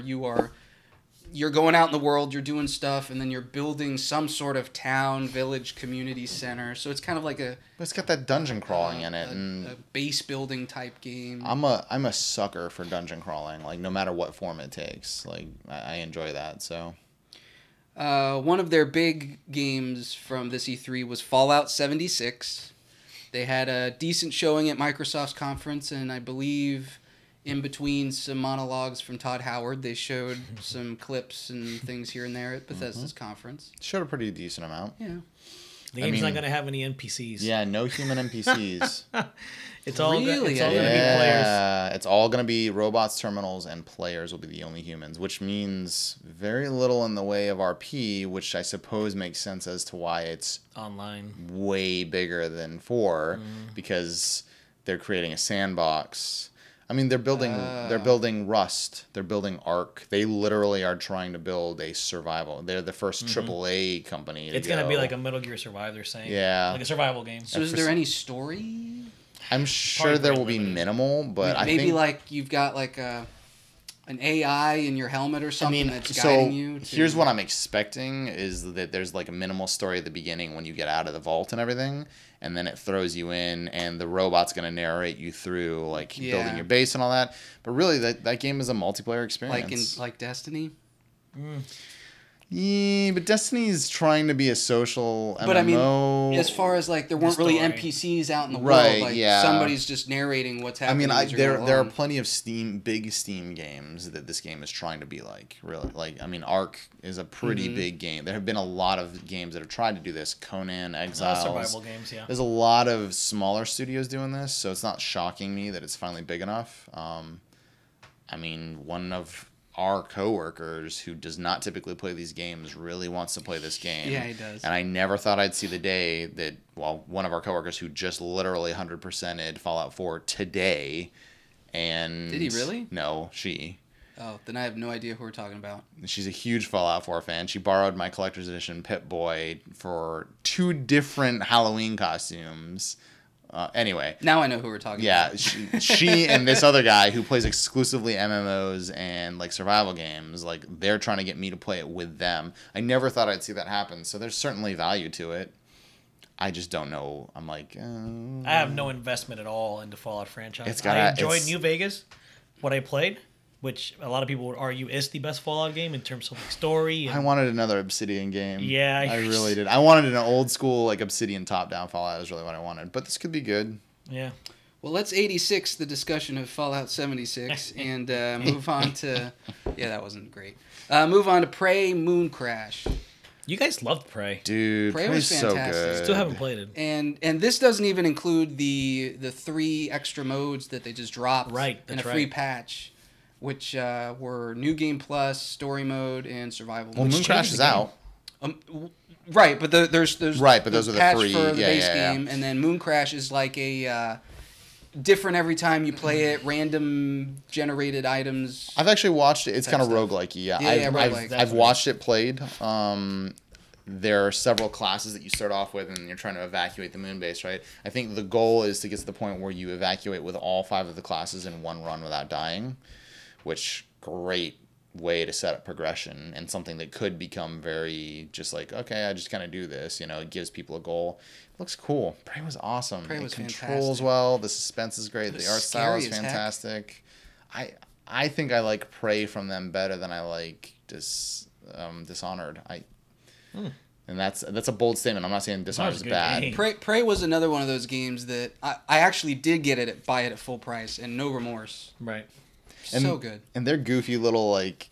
you're going out in the world, you're doing stuff, and then you're building some sort of town, village, community center. So it's kind of like it's got that dungeon crawling in it, and a base building type game. I'm a sucker for dungeon crawling, like no matter what form it takes. Like I enjoy that. So one of their big games from this E3 was Fallout 76. They had a decent showing at Microsoft's conference, and I believe in between some monologues from Todd Howard, they showed some clips and things here and there at Bethesda's conference. Showed a pretty decent amount. Yeah. The game's not going to have any NPCs. Yeah, no human NPCs. It's all going to be players. Yeah, it's all going to be robots, terminals, and players will be the only humans, which means very little in the way of RP, which I suppose makes sense as to why it's online way bigger than 4, because they're creating a sandbox. I mean, they're building Rust. They're building Ark. They literally are trying to build a survival. They're the first AAA company. It's going to be like a Metal Gear Survive, they're saying. Yeah. Like a survival game. So is there any story? I'm sure there will be minimal, but I think... Maybe like you've got like an AI in your helmet or something that's guiding you. Here's what I'm expecting is that there's like a minimal story at the beginning when you get out of the vault and everything, and then it throws you in, and the robot's going to narrate you through like building your base and all that. But really, that game is a multiplayer experience. Like Destiny? Yeah, but Destiny's trying to be a social MMO. But I mean, as far as like there weren't really NPCs out in the world, like somebody's just narrating what's happening. I mean, there are plenty of big Steam games that this game is trying to be like. Really, like I mean, Ark is a pretty big game. There have been a lot of games that have tried to do this. Conan, Exiles, survival games. Yeah, there's a lot of smaller studios doing this, so it's not shocking me that it's finally big enough. I mean, one of our coworkers who does not typically play these games really wants to play this game. Yeah, he does. And I never thought I'd see the day that, one of our coworkers who just literally 100%ed Fallout 4 today, and... Did he really? No, she. Oh, then I have no idea who we're talking about. She's a huge Fallout 4 fan. She borrowed my collector's edition Pip-Boy for 2 different Halloween costumes. Anyway. Now I know who we're talking about. Yeah, she and this other guy who plays exclusively MMOs and like survival games, like they're trying to get me to play it with them. I never thought I'd see that happen, so there's certainly value to it. I just don't know. I'm like... I have no investment at all into Fallout franchise. I enjoyed New Vegas, what I played, which a lot of people would argue is the best Fallout game in terms of like story. And... I wanted another Obsidian game. Yeah. I really did. I wanted an old school like Obsidian top-down Fallout is really what I wanted. But this could be good. Yeah. Well, let's 86 the discussion of Fallout 76 and move on to... Yeah, that wasn't great. Move on to Prey Moon Crash. You guys loved Prey. Dude, Prey was fantastic. So good. Still haven't played it. And this doesn't even include the 3 extra modes that they just dropped in a free patch, which were New Game Plus, Story Mode, and Survival Mode. Well, Moon Crash is out. Right, but there's right, but those are the patch 3 for the base game, and then Moon Crash is like a different every time you play it, random generated items. I've actually watched it. It's kind of roguelike-y. Yeah, I've watched it played. There are several classes that you start off with, and you're trying to evacuate the moon base, right? I think the goal is to get to the point where you evacuate with all 5 of the classes in one run without dying, which great way to set up progression and something that could become very just like, okay, I just kind of do this, you know, it gives people a goal. It looks cool. Prey was awesome. Prey was controls well. The suspense is great. The art style is fantastic. I think I like Prey from them better than I like Dishonored. And that's a bold statement. I'm not saying Dishonored is bad. Prey was another one of those games that I actually did buy it at full price and no remorse. Right. So good. And their goofy little like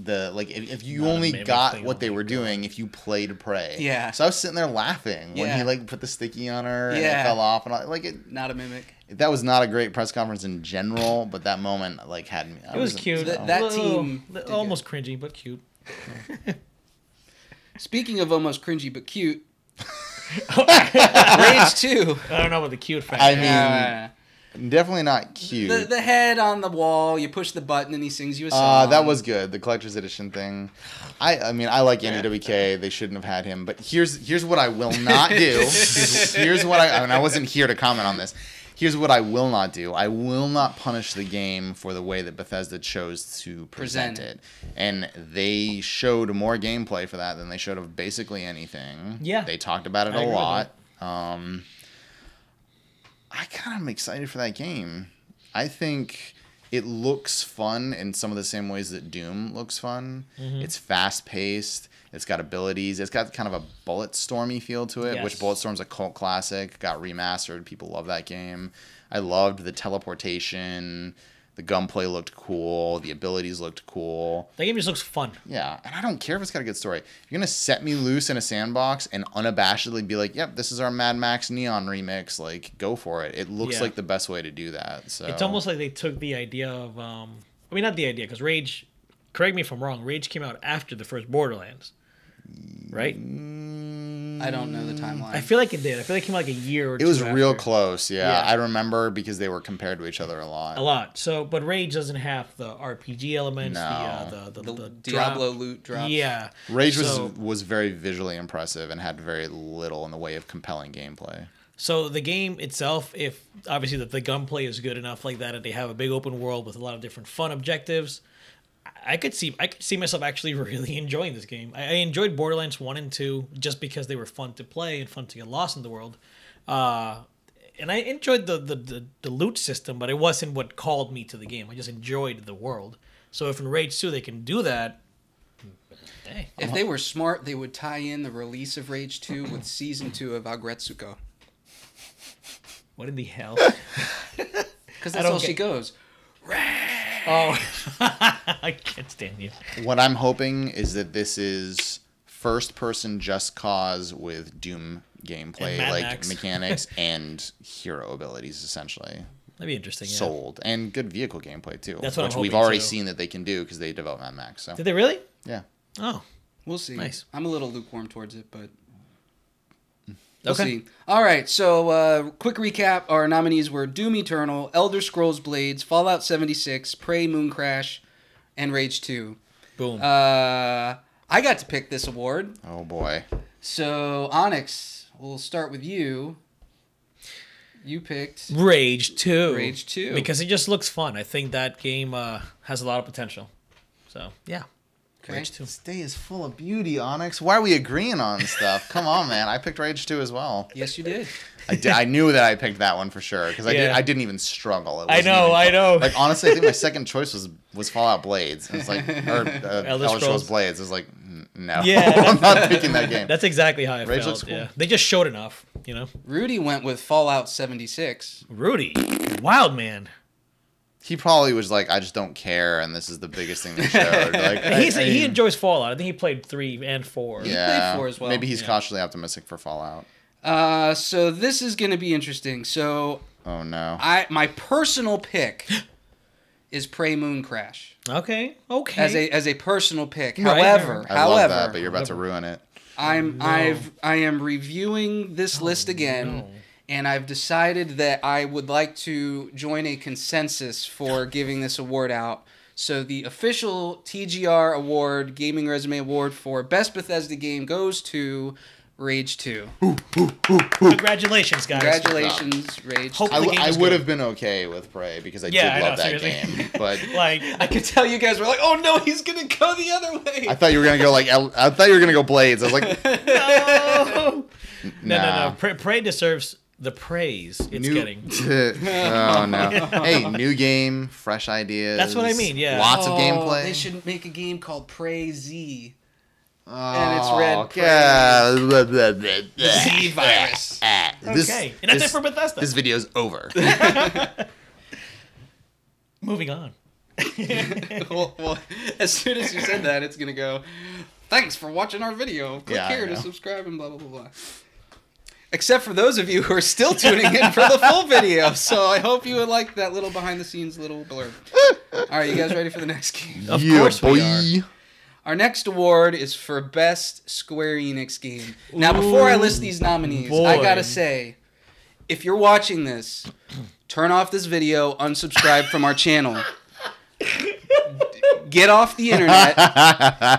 if you Not a only mimic got thing, what oh they my were God. doing if you played Prey. Yeah. So I was sitting there laughing when Yeah. he like put the sticky on her and Yeah. it fell off and all, like it. Not a mimic. That was not a great press conference in general, but that moment like had me. It was cute. That team did almost cringy, but cute. Speaking of almost cringy but cute, Rage 2. I don't know about the cute fact. I mean, definitely not cute. The head on the wall, you push the button and he sings you a song. That was good. The collector's edition thing. I mean, I like Andy WK. They shouldn't have had him. But here's what I will not do. Here's what I mean, I wasn't here to comment on this. Here's what I will not do. I will not punish the game for the way that Bethesda chose to present it. And they showed more gameplay for that than they showed of basically anything. Yeah. They talked about it I a agree with lot. I kind of am excited for that game. I think it looks fun in some of the same ways that Doom looks fun. Mm-hmm. It's fast-paced. It's got abilities. It's got kind of a Bulletstormy feel to it, Yes. which Bulletstorm's a cult classic. Got remastered. People love that game. I loved the teleportation. The gunplay looked cool. The abilities looked cool. That game just looks fun. Yeah, and I don't care if it's got a good story. If you're going to set me loose in a sandbox and unabashedly be like, yep, this is our Mad Max Neon remix, like, go for it. It looks Yeah. like the best way to do that. So It's almost like they took the idea of, I mean, not the idea, because Rage, correct me if I'm wrong, Rage came out after the first Borderlands, right? I don't know the timeline. I feel like it did. I feel like it came like a year or two It was real after. close, yeah. Yeah. I remember because they were compared to each other a lot. A lot. So, but Rage doesn't have the RPG elements, No. the drop. Diablo loot drops. Yeah. Rage So- was very visually impressive and had very little in the way of compelling gameplay. So the game itself, if obviously the gunplay is good enough like that, and they have a big open world with a lot of different fun objectives, I could see myself actually really enjoying this game. I enjoyed Borderlands 1 and 2 just because they were fun to play and fun to get lost in the world. And I enjoyed the loot system, but it wasn't what called me to the game. I just enjoyed the world. So if in Rage 2 they can do that, hey. If they were smart, they would tie in the release of Rage 2 with Season 2 of Agretsuko. What in the hell? Because that's don't all she get- goes. Oh, I can't stand you. What I'm hoping is that this is first-person Just Cause with Doom gameplay, And Mad like Max. mechanics and hero abilities, essentially. That'd be interesting. Yeah. Sold. And good vehicle gameplay, too. That's what I'm which we've hoping, already too. seen that they can do because they develop Mad Max. So, Did they really? yeah. Oh, We'll see. Nice. I'm a little lukewarm towards it, but we'll okay. see. All right, so quick recap. Our nominees were Doom Eternal, Elder Scrolls Blades, Fallout 76, Prey Mooncrash, and Rage 2. Boom. I got to pick this award. Oh, boy. So, Onyx, we'll start with you. You picked Rage 2. Rage 2. Because it just looks fun. I think that game has a lot of potential. So, yeah. Okay. Rage 2. This day is full of beauty, Onyx. Why are we agreeing on stuff? Come on, man. I picked Rage 2 as well. Yes, you did. I knew that I picked that one for sure because Yeah. I didn't even struggle. It I wasn't know, even I know. Like honestly, I think my second choice was Fallout Blades. It's like or Elder Scrolls. Scrolls Blades. It's like no, Yeah. I'm not picking that game. That's exactly how I Rage felt. looks cool. Yeah. They just showed enough, you know? Rudy went with Fallout 76. Rudy. Wild man. He probably was like, I just don't care, and this is the biggest thing they showed. Like He enjoys Fallout. I think he played 3 and 4. yeah, played 4 as well. Maybe he's Yeah. cautiously optimistic for Fallout. So this is going to be interesting. So Oh no. my personal pick is Prey Mooncrash Okay. Okay. as a personal pick. Right. However, I love that, but you're about to ruin it. I am reviewing this list again, no. and I've decided that I would like to join a consensus for giving this award out. So the official TGR award, Gaming Resume Award for Best Bethesda Game goes to Rage 2. Congratulations, guys. Congratulations, Rage 2. Hope the game I is would good. have been okay with Prey because I Yeah, I did know, love that seriously. game, but Like, I could tell you guys were like, "Oh no, he's gonna go the other way." I thought you were gonna go I thought you were gonna go Blades. I was like, no. nah. No. Prey deserves the praise it's getting. Oh no! Hey, new game, fresh ideas. That's what I mean, yeah. Lots of gameplay. They should make a game called Prey Z. Oh, and it's red God. Z virus. Okay. And that's it for Bethesda. This video's over. Moving on. well, as soon as you said that, it's gonna go. Thanks for watching our video. Click Yeah, here I to know. subscribe and blah blah blah blah. Except for those of you who are still tuning in for the full video. So I hope you would like that little behind the scenes little blurb. All right, you guys ready for the next game? Of course we are. Our next award is for Best Square Enix Game. Now, before I list these nominees, I gotta say, if you're watching this, turn off this video, unsubscribe from our channel. Get off the internet.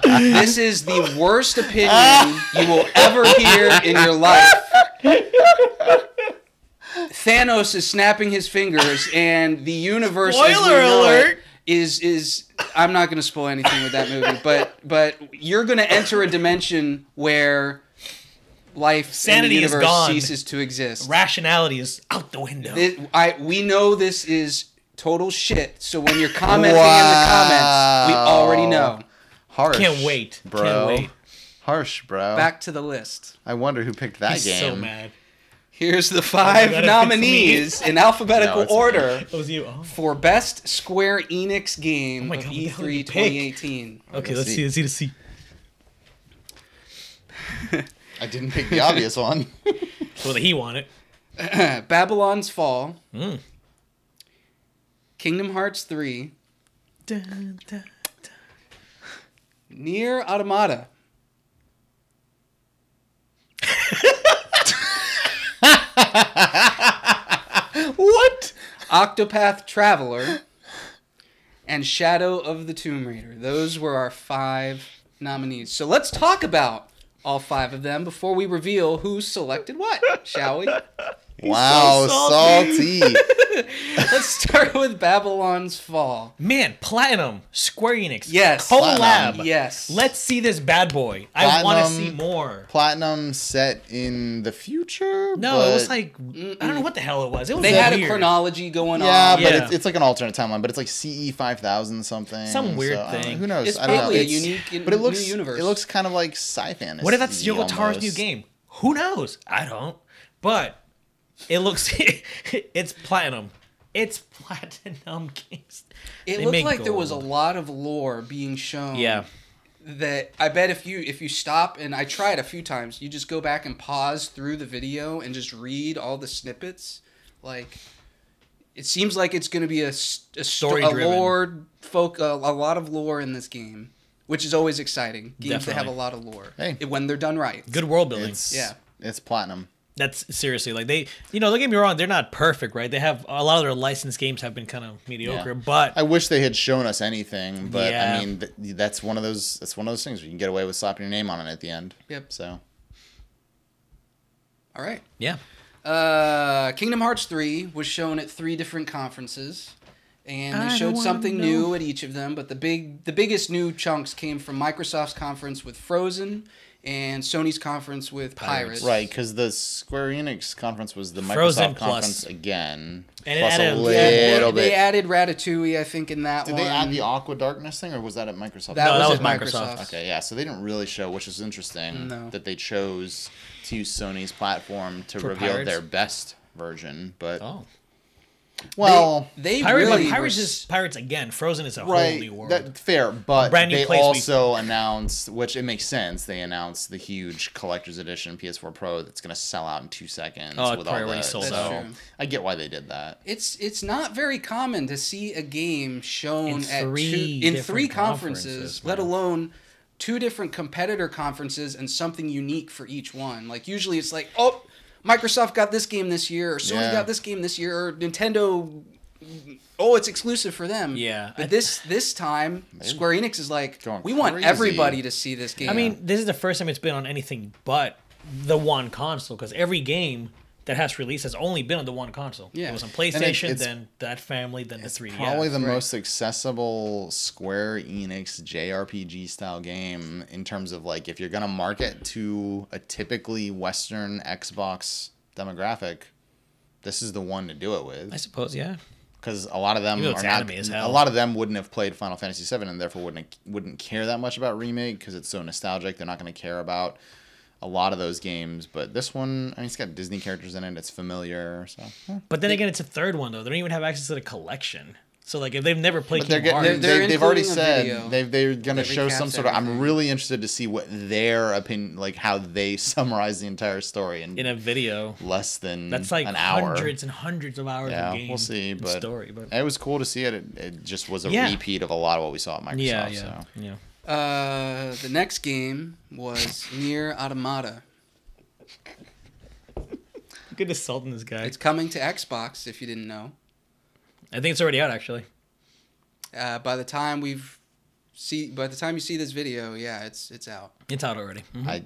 This is the worst opinion you will ever hear in your life. Thanos is snapping his fingers, and the universe as we Spoiler know alert! it is I'm not going to spoil anything with that movie, but you're going to enter a dimension where life Sanity in the is universe gone. ceases to exist. Rationality is out the window. We know this is total shit, so when you're commenting in the comments, we already know. Harsh. Can't wait. bro. Can't wait. Harsh, bro. Back to the list. I wonder who picked that He's game. so mad. Here's the God, 5 if it's nominees in alphabetical No, it's me. order That was you. Oh. for Best Square Enix Game Oh my of God, what the hell did E3 you pick? 2018. Okay, Let's let's see. Let's see. I didn't pick the obvious one. So that he wanted. Babylon's Fall, Mm. Kingdom Hearts 3, Dun, dun. Nier Automata, What? Octopath Traveler, and Shadow of the Tomb Raider. Those were our 5 nominees. So let's talk about all 5 of them before we reveal who selected what, shall we? Wow, so salty. Let's start with Babylon's Fall. Man, Platinum, Square Enix, Yes. collab. Platinum. Yes. Let's see this bad boy. I want to Platinum. see more. Platinum set in the future? No, but... it was like I don't know what the hell it was. It was They had a weird. chronology going Yeah, on. but Yeah. it's like an alternate timeline, but it's like CE 5000 something. Some weird so, I don't know, thing. Who knows? It's I don't know. probably a It's- unique but it looks, new universe. It looks kind of like sci-fantasy. What if that's Yoko Taro's new almost. game? Who knows? I don't. But it looks it's Platinum. It's Platinum Games. It They looked make like there was a gold. lot of lore being shown. Yeah. That I bet if you stop, and I tried a few times, you just go back and pause through the video and just read all the snippets. Like, it seems like it's going to be a Story-driven. lore a lot of lore in this game, which is always exciting. Games that have a Definitely. lot of lore Hey. when they're done right. Good world building. Yeah. It's Platinum. That's seriously like they, don't get me wrong, they're not perfect, right? They have a lot of their licensed games have been kind of mediocre, Yeah. but I wish they had shown us anything, but Yeah. I mean that's one of those things where you can get away with slapping your name on it at the end. Yep. So All right. yeah. Kingdom Hearts 3 was shown at 3 different conferences, and they I showed don't something wanna know. new at each of them. But the biggest new chunks came from Microsoft's conference with Frozen and Sony's conference with Pirates. right, because the Square Enix conference was the Frozen Microsoft plus. conference again, And it plus added- a yeah, little They bit. added Ratatouille, I think, in that Did one. they add the Aqua Darkness thing, or was that at Microsoft? That No, was that at was Microsoft. Microsoft. Okay, yeah. So they didn't really show, which is interesting, No. that they chose to use Sony's platform to For reveal Pirates? their best version. But Oh. well, They Pirates, really but Pirates were is Pirates again. Frozen is a whole right, new world. that fair. But Brand new they place also announced, which it makes sense. They announced the huge collector's edition PS4 Pro that's going to sell out in 2 seconds. Oh, it's with probably all already that. sold So out. I get why they did that. It's not very common to see a game shown In at three three different conferences, conferences, let man. alone 2 different competitor conferences and something unique for each one. Like usually it's like, oh, Microsoft got this game this year, or Sony Yeah. got this game this year, or Nintendo, oh, it's exclusive for them. Yeah. But this time, Square Enix is like, going we want crazy. everybody to see this game. I mean, this is the first time it's been on anything but the one console, because every game that has released has only been on the one console. Yeah. It was on And PlayStation, it's- then that family, then the 3DS. Probably the right. most accessible Square Enix JRPG style game in terms of like if you're gonna market to a typically Western Xbox demographic, this is the one to do it with. I suppose, yeah. Because a lot of them Even though are it's not. anime as hell. A lot of them wouldn't have played Final Fantasy VII and therefore wouldn't care that much about remake because it's so nostalgic. They're not going to care about a lot of those games. But this one, I mean, it's got Disney characters in it. It's familiar. So But then again, it's a third one, though. They don't even have access to the collection. So like if they've never played But Kingdom Hearts, they've already including a said video they're going to that show some recaps sort of. I'm everything. really interested to see what their opinion, like how they summarize the entire story in a video, less than that's like an hour. hundreds and hundreds of hours Yeah, of game. we'll see, and but story, but it was cool to see it. It just was a Yeah. repeat of a lot of what we saw at Microsoft. yeah. The next game was Nier Automata. Good assaulting this guy. It's coming to Xbox, if you didn't know. I think it's already out actually. By the time you see this video, yeah, it's out. It's out already. Mhm.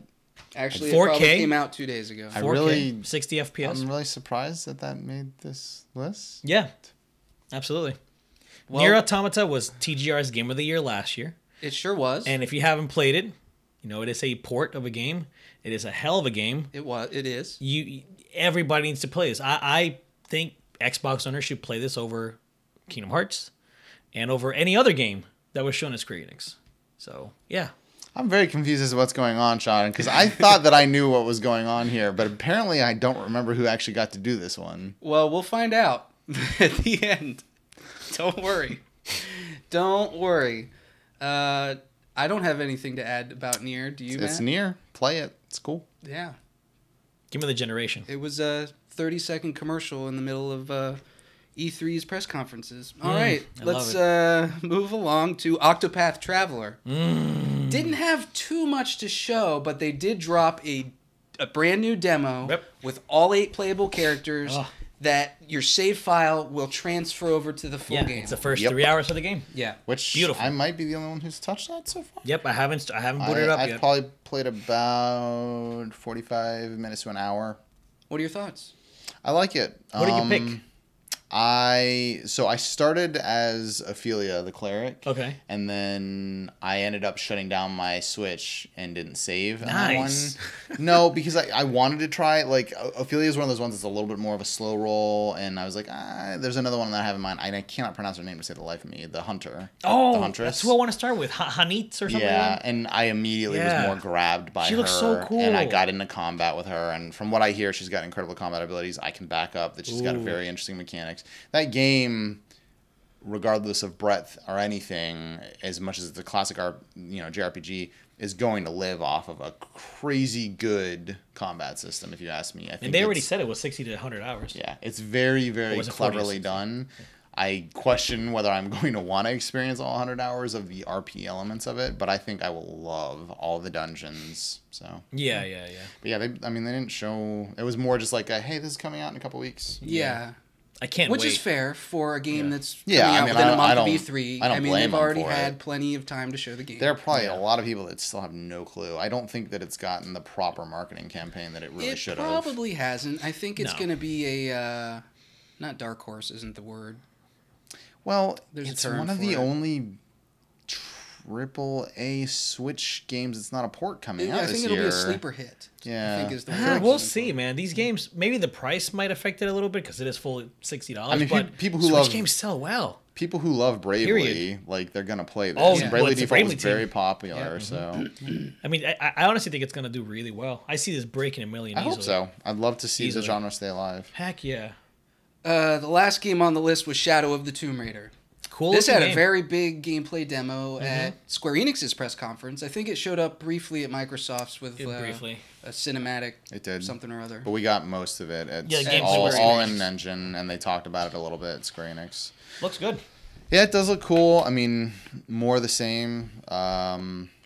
Actually, 4K? it probably came out 2 days ago. 4K, really- 60 FPS. I'm really surprised that made this list. Yeah, absolutely. Well- Nier Automata was TGR's Game of the Year last year, It sure was. and if you haven't played it, you know it is a port of a game. It is a hell of a game. It is. Everybody needs to play this. I think Xbox owners should play this over Kingdom Hearts and over any other game that was shown at Square Enix. So yeah, I'm very confused as to what's going on, Sean, because I thought that I knew what was going on here, but apparently I don't remember who actually got to do this one. Well, we'll find out at the end. Don't worry. Don't worry. I don't have anything to add about Nier. Do you, It's Matt? Nier. Play it. It's cool. Yeah. Game of the Generation. It was a 30-second commercial in the middle of E3's press conferences. All right, I let's love move along to Octopath Traveler. Mm. Didn't have too much to show, but they did drop a brand new demo Yep. with all 8 playable characters Oh. that your save file will transfer over to the full Yeah, game. it's the first Yep. 3 hours of the game. Yeah. Which Beautiful. I might be the only one who's touched that so far. Yep, I haven't booted it up I've yet. probably played about 45 minutes to an hour. What are your thoughts? I like it. What did you pick? I started as Ophelia the cleric. Okay. And then I ended up shutting down my Switch and didn't save on Nice. that one. No, because I wanted to try, like, Ophelia is one of those ones that's a little bit more of a slow roll, and I was like, there's another one that I have in mind. I cannot pronounce her name to save the life of me. The Hunter. Oh, the Huntress. that's who I want to start with. Hanit or something Yeah, like that? and I immediately Yeah. was more grabbed by her. She looks so cool. And I got into combat with her, and from what I hear, she's got incredible combat abilities. I can back up that she's got Ooh. very interesting mechanics. That game, regardless of breadth or anything, as much as the classic JRPG, is going to live off of a crazy good combat system, if you ask me. I think And they already it's- said it was 60 to 100 hours. yeah, it's very, very was it 40 or cleverly 60? done. I question whether I'm going to want to experience all 100 hours of the RP elements of it, but I think I will love all the dungeons. So Yeah. but yeah, they didn't show. It was more just like, hey, this is coming out in a couple weeks. Yeah. I can't Which wait. is fair for a game that's coming Yeah, I out mean, within I a month of don't- E3. I don't blame they've them already for had it. plenty of time to show the game. There are probably Yeah. a lot of people that still have no clue. I don't think that it's gotten the proper marketing campaign that it really should have. Probably hasn't. I think it's No. going to be a not dark horse isn't the word. Well, There's a it's term one of for the it. only AAA Switch games that's not a port coming out I this think it'll year. be a sleeper hit. Yeah. I think is the I word feel I'm We'll looking see, for. man. These games, maybe the price might affect it a little bit because it is full $60. I mean, but people who Switch love- games sell well. People who love Bravely, Period. like, they're gonna play this. Oh, And yeah. Bravely Well, it's the Default was Bravely team. very popular, Yeah. so I mean, I honestly think it's going to do really well. I see this breaking a million I easily. hope so. I'd love to see Easily. the genre stay alive. Heck yeah. The last game on the list was Shadow of the Tomb Raider. Cool. This had looking a game. very big gameplay demo at Square Enix's press conference. I think it showed up briefly at Microsoft's with briefly. a cinematic It did. something or other. But we got most of it. It's Yeah, game's all Square in Enix. an engine, and they talked about it a little bit at Square Enix. Looks good. Yeah, it does look cool. I mean, more of the same.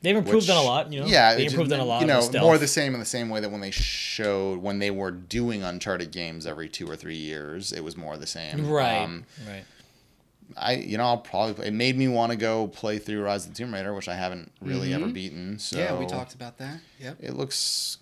They've improved on a lot, you know. Yeah, They it improved just- on a lot. You of know, the stealth. more of the same in the same way that when they were doing Uncharted games every 2 or 3 years, it was more of the same. Right. Right. I'll probably. It made me want to go play through Rise of the Tomb Raider, which I haven't really ever beaten. So yeah, we talked about that. Yep. It looks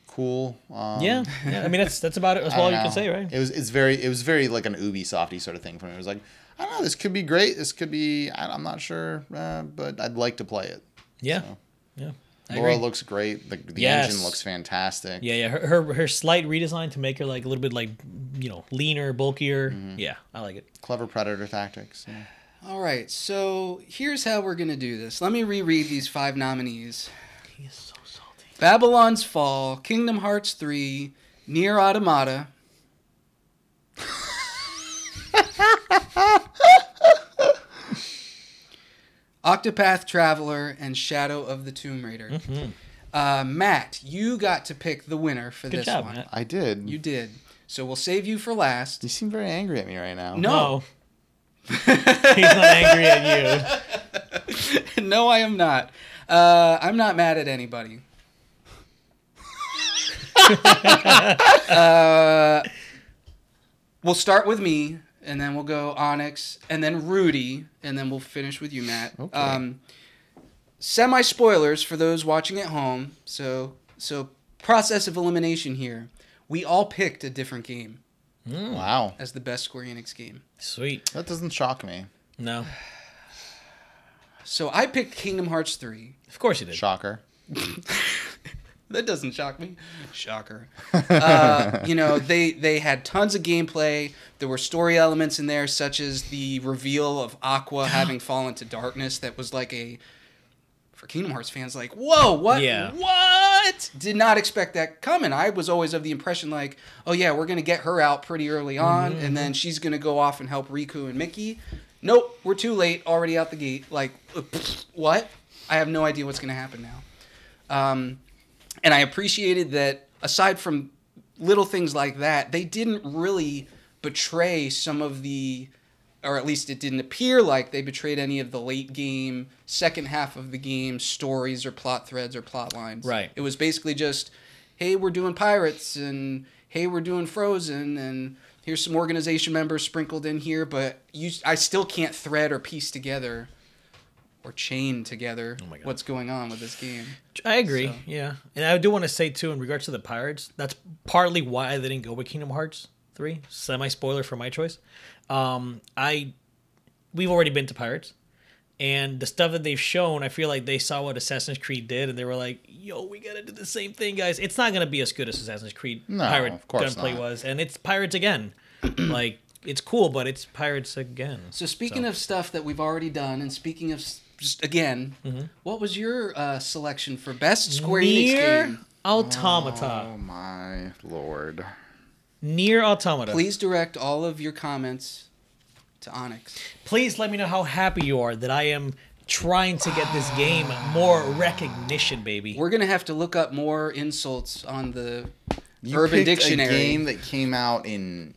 cool. Yeah. I mean, that's about it. That's I all don't you can know. say, right? It was very like an Ubisofty sort of thing for me. It was like, I don't know, this could be great. This could be. I'm not sure, but I'd like to play it. Yeah. So. Yeah. I Laura agree. looks great. The Yes. engine looks fantastic. Yeah. Her slight redesign to make her like a little bit like, leaner, bulkier. Yeah, I like it. Clever predator tactics. Yeah. All right, so here's how we're going to do this. Let me reread these 5 nominees. He is so salty. Babylon's Fall, Kingdom Hearts 3, Nier Automata, Octopath Traveler and Shadow of the Tomb Raider. Matt, you got to pick the winner for Good this job, one. Matt. I did. You did. So we'll save you for last. You seem very angry at me right now. No. He's not angry at you. No, I am not. I'm not mad at anybody. We'll start with me, and then we'll go Onyx, and then Rudy, and then we'll finish with you, Matt. Okay. Semi-spoilers for those watching at home. So process of elimination here. We all picked a different game Wow. as the best Square Enix game. Sweet. That doesn't shock me. No. So I picked Kingdom Hearts 3. Of course you did. Shocker. That doesn't shock me. Shocker. They had tons of gameplay. There were story elements in there, such as the reveal of Aqua having fallen to darkness. That was like for Kingdom Hearts fans, like, whoa, what? Yeah. What? Did not expect that coming. I was always of the impression, like, oh yeah, we're going to get her out pretty early on, and then she's going to go off and help Riku and Mickey. Nope, we're too late, already out the gate. Like, what? I have no idea what's going to happen now. And I appreciated that, aside from little things like that, they didn't really betray some of the, or at least it didn't appear like they betrayed any of the late game, second half of the game stories or plot threads or plot lines. Right. It was basically just, hey, we're doing pirates, and hey, we're doing Frozen, and here's some organization members sprinkled in here, but I still can't thread or piece together or chain together what's going on with this game. I agree, So. yeah. And I do want to say, too, in regards to the Pirates, that's partly why I didn't go with Kingdom Hearts 3. Semi-spoiler for my choice. We've already been to Pirates. And the stuff that they've shown, I feel like they saw what Assassin's Creed did, and they were like, yo, we got to do the same thing, guys. It's not going to be as good as Assassin's Creed Pirate of course gunplay not. was. And it's Pirates again. Like, it's cool, but it's Pirates again. So speaking of stuff that we've already done, and speaking of just again, what was your selection for best Square Enix Nier game? Automata. Oh my lord. Nier Automata. Please direct all of your comments to Onyx. Please let me know how happy you are that I am trying to get this game more recognition, baby. We're gonna have to look up more insults on the You Urban picked Dictionary. a game that came out in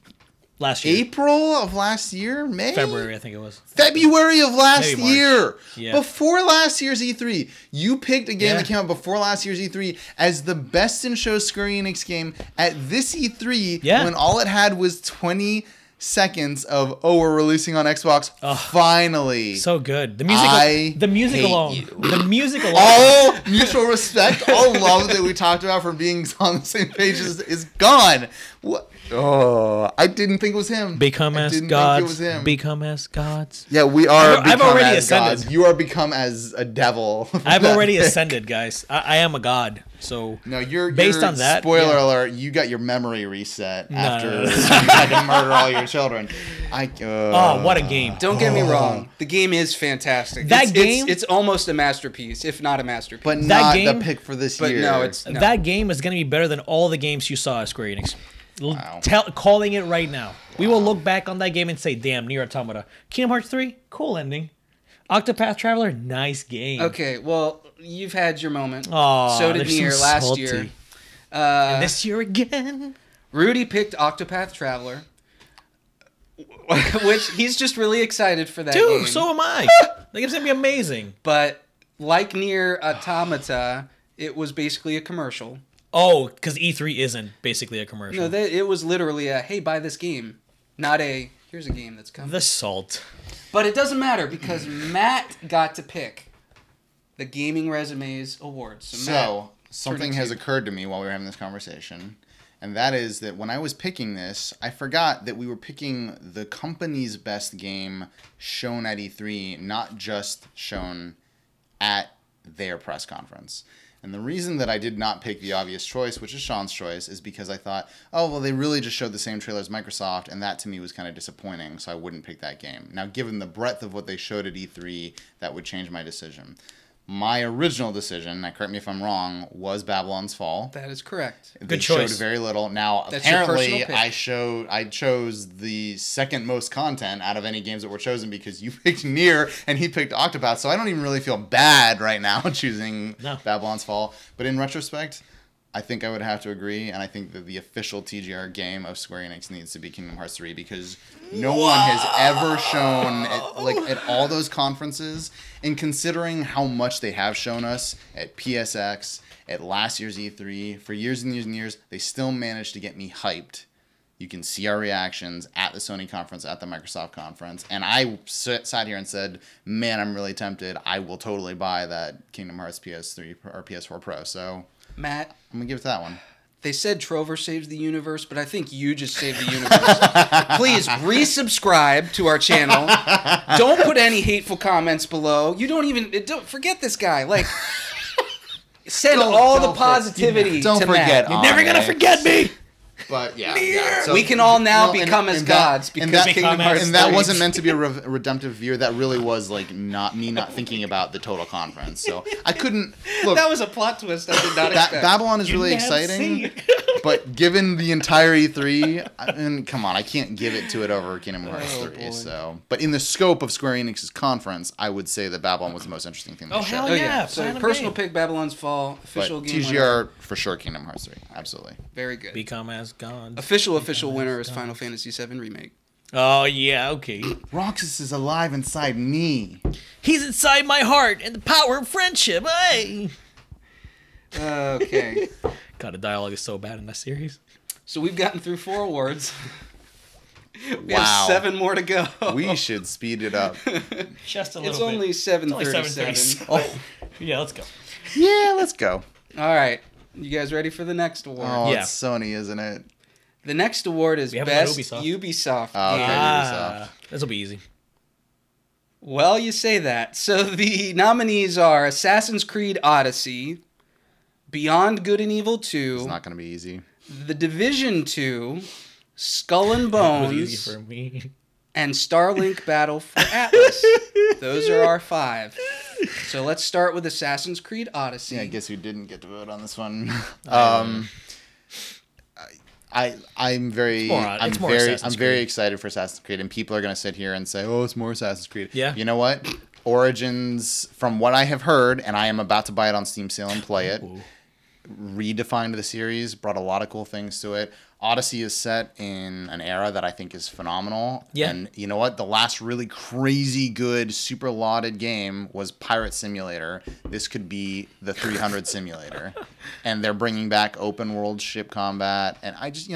Last year. April of last year? May? February, I think it was. February of last Maybe March. year. Yeah. Before last year's E3. You picked a game Yeah. that came out before last year's E3 as the best in show Square Enix game at this E3 Yeah. when all it had was 20 seconds of, oh, we're releasing on Xbox. Finally. So good. The I music hate alone. you. The music alone. All mutual respect, all love that we talked about for being on the same page is gone. What? Oh, I didn't think it was him. Become I as didn't gods. think it was him. Become as gods. Yeah, we are. I've become already as ascended. gods. You are become as a devil. I've already ascended, guys. I am a god. So No, you're based you're- on that. Spoiler yeah. alert! You got your memory reset No, after no, no. you had to murder all your children. Oh, what a game! Don't get me wrong. The game is fantastic. That It's- game- it's almost a masterpiece, if not a masterpiece. But That not game- the pick for this But year. no, it's no. That game is going to be better than all the games you saw at Square Enix. Wow. Calling it right now. We will look back on that game and say, "Damn, Nier Automata." Kingdom Hearts 3, cool ending. Octopath Traveler, nice game. Okay, well, you've had your moment. Aw, So did they're so Nier last salty. year. And this year again. Rudy picked Octopath Traveler, which he's just really excited for that Dude, game. so am I. That game's gonna be amazing. But like Nier Automata, it was basically a commercial. Oh, because E3 isn't basically a commercial. No, it was literally a, hey, buy this game. Not a, here's a game that's coming. The salt. But it doesn't matter because Matt got to pick the Gaming Resumes Awards. So Matt, something turn it has to you. occurred to me while we were having this conversation, and that is that when I was picking this, I forgot that we were picking the company's best game shown at E3, not just shown at their press conference. And the reason that I did not pick the obvious choice, which is Sean's choice, is because I thought, oh, well, they really just showed the same trailer as Microsoft, and that to me was kind of disappointing, so I wouldn't pick that game. Now, given the breadth of what they showed at E3, that would change my decision. My original decision, now correct me if I'm wrong, was Babylon's Fall. That is correct. They Good choice. showed very little. Now, That's your apparently, personal pick. I chose the second most content out of any games that were chosen because you picked Nier and he picked Octopath. So I don't even really feel bad right now choosing Babylon's Fall. But in retrospect, I think I would have to agree, and I think that the official TGR game of Square Enix needs to be Kingdom Hearts 3 because no one has ever shown, at all those conferences, and considering how much they have shown us at PSX, at last year's E3, for years and years and years, they still managed to get me hyped. You can see our reactions at the Sony conference, at the Microsoft conference, and I sat here and said, man, I'm really tempted. I will totally buy that Kingdom Hearts PS3 or PS4 Pro, so... Matt, I'm going to give it to that one. they said Trover saves the universe, but I think you just saved the universe. Please resubscribe to our channel. Don't put any hateful comments below. You don't forget this guy. Like, send all the positivity Don't to forget Matt. You're never going to forget me. But yeah, we can all now become as gods because Kingdom Hearts and that 3. wasn't meant to be a redemptive view. That really was like not thinking about the total conference. So I couldn't look. That was a plot twist I did not expect. Babylon is really exciting, but given the entire E3, and come on, I can't give it to it over Kingdom Hearts 3. Boy. So, but in the scope of Square Enix's conference, I would say that Babylon was the most interesting thing. Oh, they hell showed. yeah. So Platinum personal game. pick, Babylon's Fall. Official But game TGR winner. for sure, Kingdom Hearts 3, absolutely. Very good. Become as gods. Official winner is Final Fantasy VII Remake. Oh, yeah, okay. Roxas is alive inside me. He's inside my heart and the power of friendship. Hey! Okay. God, the dialogue is so bad in that series. So we've gotten through 4 awards. We Wow. have 7 more to go. We should speed it up. Just a little It's bit. only It's only 7:37. 7:37. Oh, Yeah, let's go. yeah, let's go. All right. You guys ready for the next award? Oh, Yeah. it's Sony, isn't it? The next award is We haven't done Best Ubisoft. Ubisoft Oh, okay. Game. This will be easy. Well, you say that. So the nominees are Assassin's Creed Odyssey, Beyond Good and Evil 2, It's not going to be easy. The Division 2, Skull and It was Bones, easy for me. and Starlink Battle for Atlas. Those are our 5. So let's start with Assassin's Creed Odyssey. Yeah, I guess we didn't get to vote on this one. I'm very excited for Assassin's Creed, and people are going to sit here and say, "Oh, it's more Assassin's Creed." Yeah. You know what? Origins, from what I have heard, and I am about to buy it on Steam sale and play it, redefined the series, brought a lot of cool things to it. Odyssey is set in an era that I think is phenomenal. Yeah. And you know what? The last really crazy good, super lauded game was Pirate Simulator. This could be the 300 Simulator. And they're bringing back open world ship combat. And I just,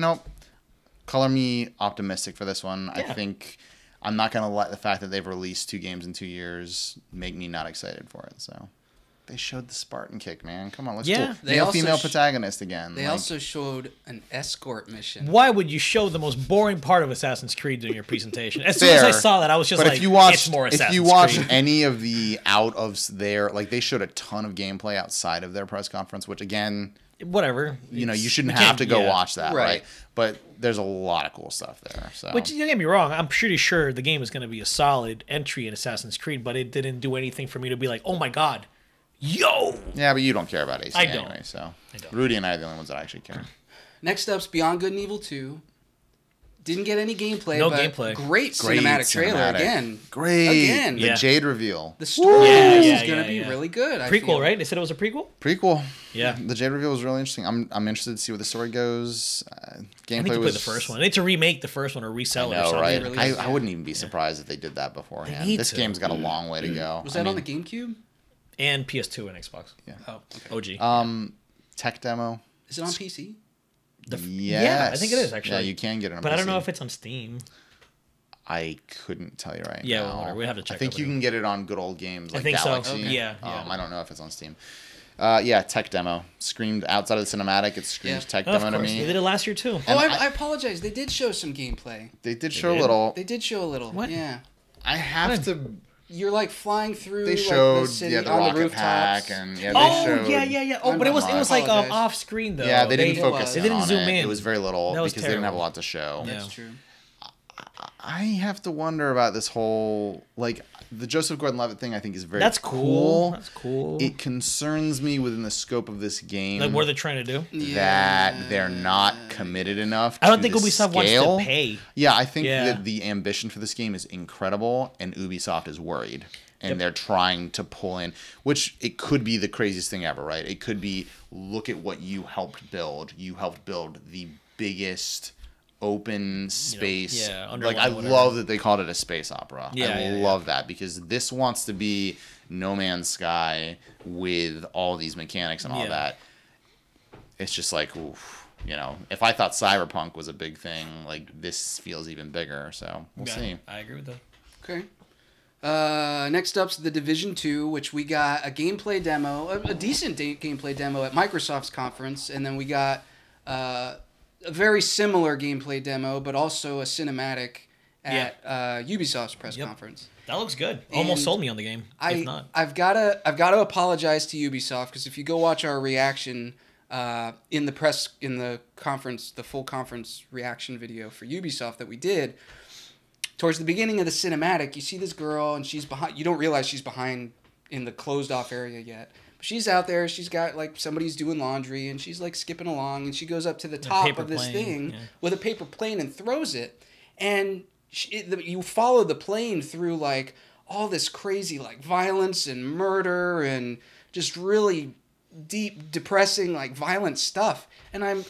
color me optimistic for this one. Yeah. I think I'm not going to let the fact that they've released 2 games in 2 years make me not excited for it. So they showed the Spartan kick, man. Come on, let's Yeah. do male female protagonist again. They also showed an escort mission. Why would you show the most boring part of Assassin's Creed during your presentation? As soon as I saw that, I was just but like, if you watch, it's more Assassin's if you watch Creed. any of the out of their, like they showed a ton of gameplay outside of their press conference, which again, Whatever. you shouldn't have to go watch that, Right. right? But there's a lot of cool stuff there. So Which, don't get me wrong, I'm pretty sure the game is going to be a solid entry in Assassin's Creed, but it didn't do anything for me to be like, oh my god, yo! yeah, but you don't care about AC I don't. anyway. So I don't. Rudy and I are the only ones that actually care. Next up's Beyond Good and Evil 2. Didn't get any gameplay. No but gameplay. Great cinematic trailer again. Great. Again. The Yeah. Jade reveal. The story Yeah, is yeah, going to yeah, be yeah. really good. I Prequel, feel. right? They said it was a prequel? Prequel. Yeah. The Jade reveal was really interesting. I'm interested to see where the story goes. I Gameplay need to play was the first one. I need to remake the first one or resell it or No, something. right? really is, I yeah. wouldn't even be surprised if they did that They beforehand. need This to. game's got a long way to go. Was that on the GameCube? And PS2 and Xbox. Yeah. Oh, okay. OG. Tech demo? Is it on PC? Yes. Yes. Yeah, I think it is, actually. Yeah, you can get it on But I don't PC. know if it's on Steam. I couldn't tell you right Yeah, now. well, we'd have to check I think that you with can get it on good old games like think so. Galaxy. Okay. Yeah, yeah. I don't know if it's on Steam. Yeah, tech demo. Screamed outside of the cinematic. It screams Yeah. tech Oh, of demo to course. They me. did it last year, too. Oh, And I apologize. They did show some gameplay. They did show did? a little. They did show a little. What? Yeah. I have to. You're like flying through They like, showed the city the on rocket the rooftops. pack and yeah, they Oh, showed. yeah. Oh, but it was like apologize. off screen, though. Yeah, they didn't They focus was. in They didn't on zoom it. in. It was very little That was because they didn't have a terrible. lot to show. Yeah. That's true. I have to wonder about this whole, like, the Joseph Gordon-Levitt thing I think is very That's cool. That's cool. It concerns me within the scope of this game. Like, what they're trying to do? That they're not committed enough I don't to think the Ubisoft scale. wants to pay. Yeah, I think that the ambition for this game is incredible, and Ubisoft is worried. And they're trying to pull in, which it could be the craziest thing ever, right? It could be, look at what you helped build. You helped build the biggest open space. Like, I love that they called it a space opera. I love that, because this wants to be No Man's Sky with all these mechanics and all that. It's just like, oof, you know, if I thought Cyberpunk was a big thing, like, this feels even bigger. So we'll see. I agree with that. Okay. Next up's The Division 2, which we got a gameplay demo, a decent gameplay demo at Microsoft's conference, and then we got a very similar gameplay demo, but also a cinematic at Ubisoft's press conference. That looks good. Almost sold me on the game. If not, I've gotta apologize to Ubisoft, because if you go watch our reaction in the full conference reaction video for Ubisoft that we did. Towards the beginning of the cinematic, you see this girl, and she's behind. You don't realize she's behind in the closed-off area yet. But she's out there. She's got, like, somebody's doing laundry, and she's, like, skipping along. And she goes up to the top of this thing with a paper plane and throws it. And you follow the plane through, like, all this crazy, like, violence and murder and just really deep, depressing, like, violent stuff. And I'm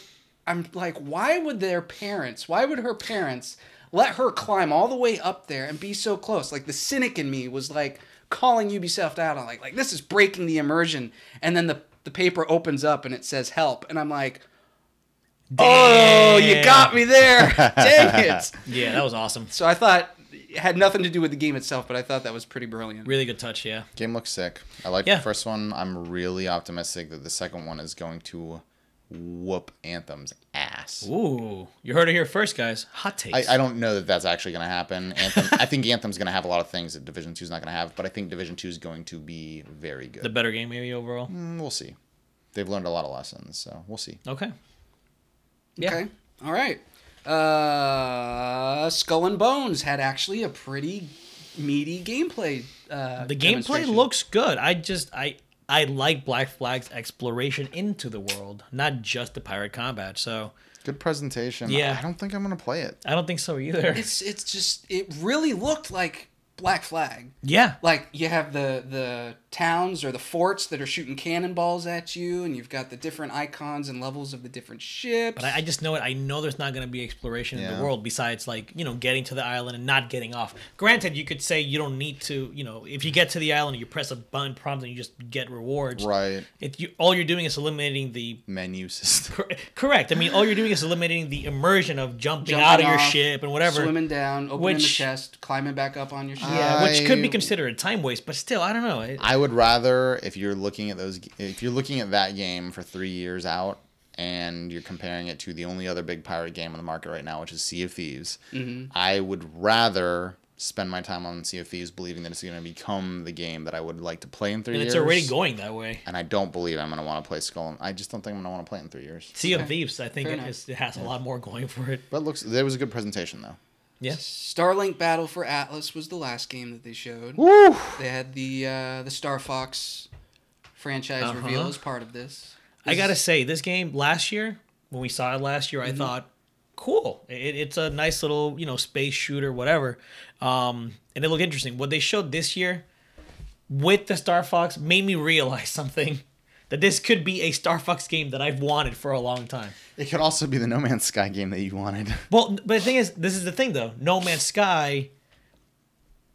like, why would her parents let her climb all the way up there and be so close? Like, the cynic in me was like calling Ubisoft out on like this is breaking the immersion. And then the paper opens up and it says help, and I'm like, oh, you got me there. Dang it. Yeah, that was awesome. So I thought it had nothing to do with the game itself, but I thought that was pretty brilliant. Really good touch, yeah. Game looks sick. I like the first one. I'm really optimistic that the second one is going to whoop Anthem's ass. Ooh, you heard it here first, guys. Hot takes. I don't know that that's actually going to happen. I think Anthem's going to have a lot of things that Division 2 is not going to have, but I think Division 2 is going to be very good. The better game, maybe, overall? We'll see. They've learned a lot of lessons, so we'll see. Okay. Yeah. Okay. All right. Skull and Bones had actually a pretty meaty gameplay. The gameplay looks good. I like Black Flag's exploration into the world, not just the pirate combat. So good presentation. Yeah, I don't think I'm gonna play it. I don't think so either. It really looked like Black Flag. Yeah, like you have the towns or the forts that are shooting cannonballs at you, and you've got the different icons and levels of the different ships. But I just know it. I know there's not going to be exploration in the world besides, like, you know, getting to the island and not getting off. Granted, you could say you don't need to, you know, if you get to the island and you press a button prompt and you just get rewards. Right. All you're doing is eliminating the menu system. Correct. I mean, all you're doing is eliminating the immersion of jumping out of your ship and whatever. Swimming down, opening the chest, climbing back up on your ship. Yeah, which could be considered a time waste, but still, I don't know. I would rather, if you're looking at that game for 3 years out and you're comparing it to the only other big pirate game on the market right now, which is Sea of Thieves, I would rather spend my time on Sea of Thieves believing that it's going to become the game that I would like to play in 3 years. And it's already going that way. And I don't believe I'm going to want to play Skull. I just don't think I'm going to want to play it in 3 years. Sea of Thieves, I think it has a lot more going for it. But there was a good presentation, though. Yes. Starlink Battle for Atlas was the last game that they showed. Woo! They had the Star Fox franchise reveal as part of this. I gotta say, this game last year, when we saw it last year, I thought, cool. It's a nice little, you know, space shooter, whatever. And it looked interesting. What they showed this year with the Star Fox made me realize something. That this could be a Star Fox game that I've wanted for a long time. It could also be the No Man's Sky game that you wanted. Well, but the thing is, this is the thing though. No Man's Sky,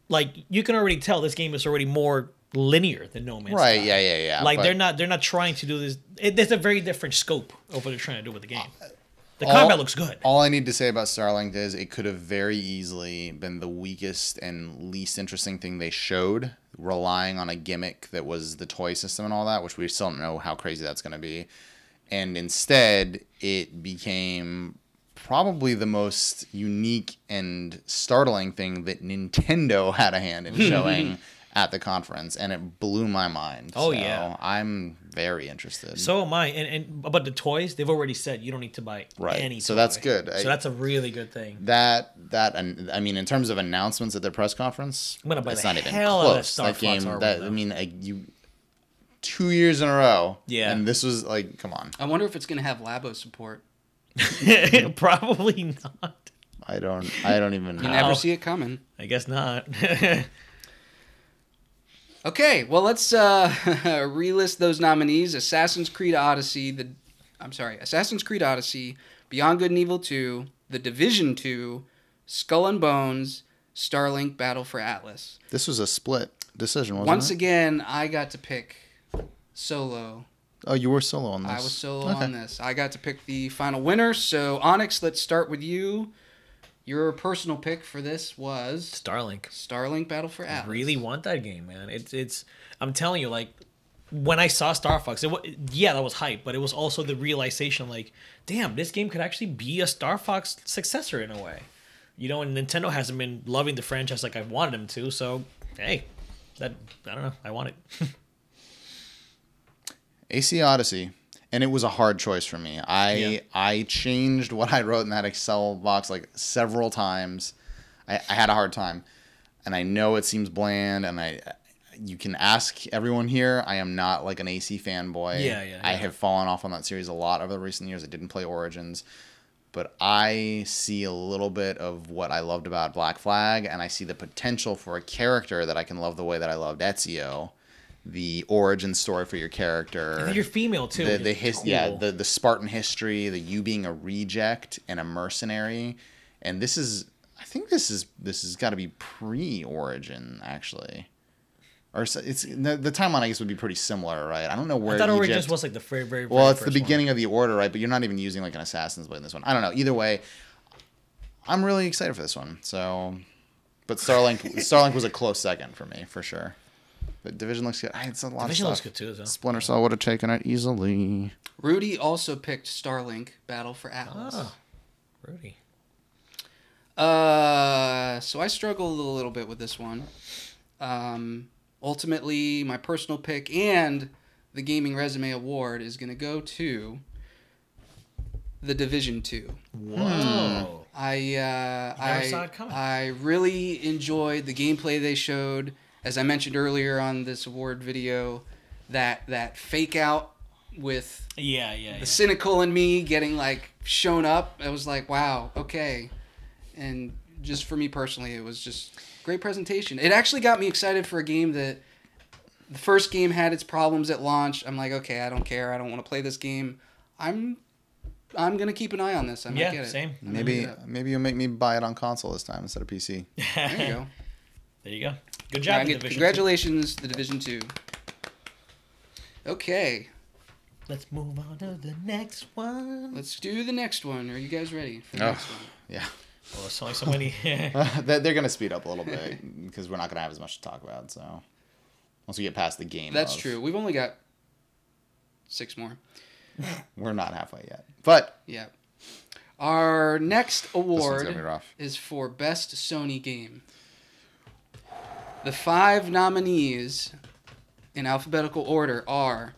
like, you can already tell this game is already more linear than No Man's Sky. Right? Yeah. Like, they're not trying to do this. There's a very different scope of what they're trying to do with the game. The combat looks good. All I need to say about Starlink is it could have very easily been the weakest and least interesting thing they showed, relying on a gimmick that was the toy system and all that, which we still don't know how crazy that's going to be. And instead, it became probably the most unique and startling thing that Nintendo had a hand in showing at the conference, and it blew my mind. Oh, so yeah. I'm very interested. So am I. But the toys, they've already said you don't need to buy any So toy. that's good. So that's a really good thing. And I mean, in terms of announcements at their press conference, I'm gonna buy it's the not even hell out of close. Star That Fox game, hardware, though. I mean, you 2 years in a row. Yeah. And this was like, come on. I wonder if it's going to have Labo support. Probably not. I don't even know. You never see it coming. I guess not. Okay, well, let's relist those nominees. Assassin's Creed Odyssey, Beyond Good and Evil 2, The Division 2, Skull and Bones, Starlink Battle for Atlas. This was a split decision, wasn't Once it? again, I got to pick solo. Oh, you were solo on this. I was solo on this. I got to pick the final winner. So, Onyx, let's start with you. Your personal pick for this was Starlink Battle for Atlas. I really want that game, man. It's I'm telling you, like, when I saw Star Fox, that was hype, but it was also the realization, like, damn, this game could actually be a Star Fox successor in a way. You know, and Nintendo hasn't been loving the franchise like I wanted them to, so, hey, I don't know, I want it. AC Odyssey, and it was a hard choice for me. I changed what I wrote in that Excel box like several times. I had a hard time, and I know it seems bland, and you can ask everyone here. I am not like an AC fanboy. Yeah. I have fallen off on that series a lot over the recent years. I didn't play Origins, but I see a little bit of what I loved about Black Flag, and I see the potential for a character that I can love the way that I loved Ezio. The origin story for your character. And you're female too. The Spartan history, you being a reject and a mercenary, and I think this has got to be pre-Origin actually, or it's the timeline I guess would be pretty similar, right? I don't know where. I thought Origins was like the very very. Well, it's the first beginning of the Order, right? But you're not even using like an Assassin's Blade in this one. I don't know. Either way, I'm really excited for this one. So, but Starlink was a close second for me for sure. But Division looks good. It's a lot Division of stuff. looks good too, though. Splinter Cell would have taken it easily. Rudy also picked Starlink Battle for Atlas. Oh, Rudy. So I struggled a little bit with this one. Ultimately, my personal pick and the Gaming Resume Award is going to go to The Division 2. Whoa. I saw it coming. I really enjoyed the gameplay they showed. As I mentioned earlier on this award video, that fake out with the cynical in me getting like shown up. I was like, wow, okay. And just for me personally, it was just great presentation. It actually got me excited for a game that the first game had its problems at launch. I'm like, okay, I don't care. I don't want to play this game. I'm gonna keep an eye on this. I might get it. Same. Maybe you'll make me buy it on console this time instead of PC. There you go. There you go. Good job, Division 2. Congratulations, The Division 2. Okay. Let's move on to the next one. Let's do the next one. Are you guys ready for the next one? Yeah. Oh, there's only so many. They're going to speed up a little bit because we're not going to have as much to talk about. So once we get past the game, That's true. We've only got 6 more. We're not halfway yet. But yeah. Our next gonna be award rough. is for Best Sony Game. The 5 nominees in alphabetical order are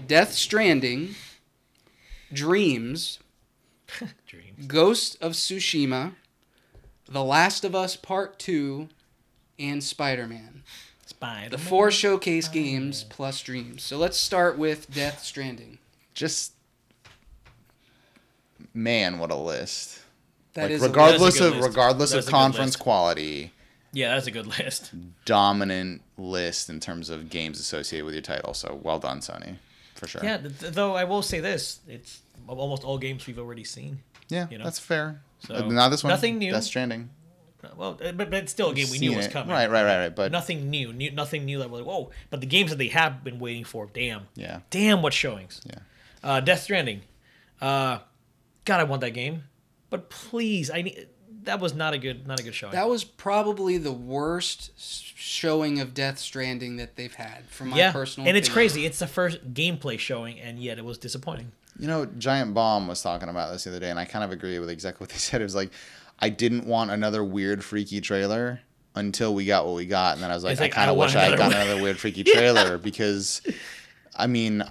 Death Stranding, Dreams, Ghost of Tsushima, The Last of Us Part 2, and Spider-Man. The 4 showcase games plus Dreams. So let's start with Death Stranding. Just, man, what a list. That is regardless a good list. regardless That's of a good conference list. quality. Yeah, that's a good list. Dominant list in terms of games associated with your title. So well done, Sony, for sure. Yeah, though I will say this, it's almost all games we've already seen. Yeah, you know? that's fair. So, now this one, nothing new. Death Stranding. Well, but it's still a game we knew was coming. Right. But nothing new. Nothing new that was like, whoa. But the games that they have been waiting for, damn. Yeah. Damn, what showings. Yeah. Death Stranding. God, I want that game. But please, that was not a good showing. That was probably the worst showing of Death Stranding that they've had, from my personal opinion. And it's crazy. It's the first gameplay showing, and yet it was disappointing. You know, Giant Bomb was talking about this the other day, and I kind of agree with exactly what they said. It was like, I didn't want another weird, freaky trailer. until we got what we got, and then I was like, It's I like, kind I of want wish I had another gotten another weird freaky trailer because, I mean,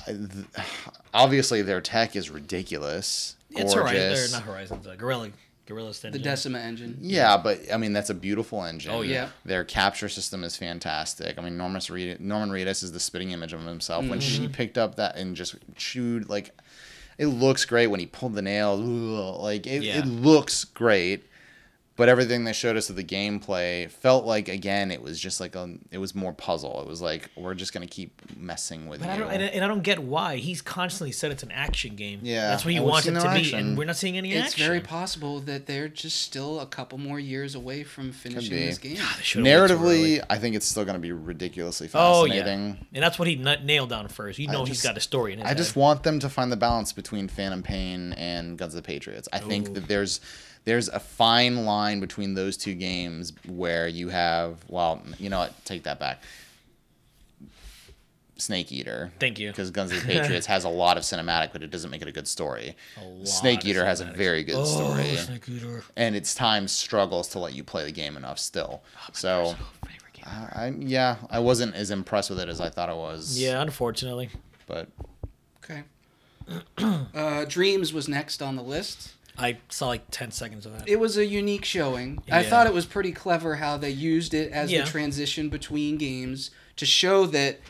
obviously their tech is ridiculous. It's Horizon. Gorgeous. They're not Horizons. Guerrilla's The Decima engine. Yeah, but I mean that's a beautiful engine. Oh, yeah. Their capture system is fantastic. I mean Norman Reedus is the spitting image of himself. When she picked up that and just chewed, like, it looks great when he pulled the nails. Like it looks great. But everything they showed us of the gameplay felt like, again, it was just like it was more puzzle. It was like, we're just gonna keep messing with you. I don't get why. He's constantly said it's an action game. Yeah, that's what he and we've wants it seen to no be, action. and we're not seeing any It's action. very possible that they're just still a couple more years away from finishing be. this game. God, they should've waited too early. Narratively, I think it's still gonna be ridiculously Oh yeah, fascinating. and that's what he nailed down first. You know, he's got a story in his I just want them to find the balance between Phantom Pain and Guns of the Patriots. I think that there's a fine line between those two games where you have, well, you know what, take that back. Snake Eater. Thank you. Because Guns of the Patriots has a lot of cinematic, but it doesn't make it a good story. Snake Eater has a very good story. Snake Eater. And its time struggles to let you play the game enough still. So, I wasn't as impressed with it as I thought I was. Yeah, unfortunately. But Okay. Dreams was next on the list. I saw like 10 seconds of that. It was a unique showing. I Yeah. thought it was pretty clever how they used it as the transition between games to show that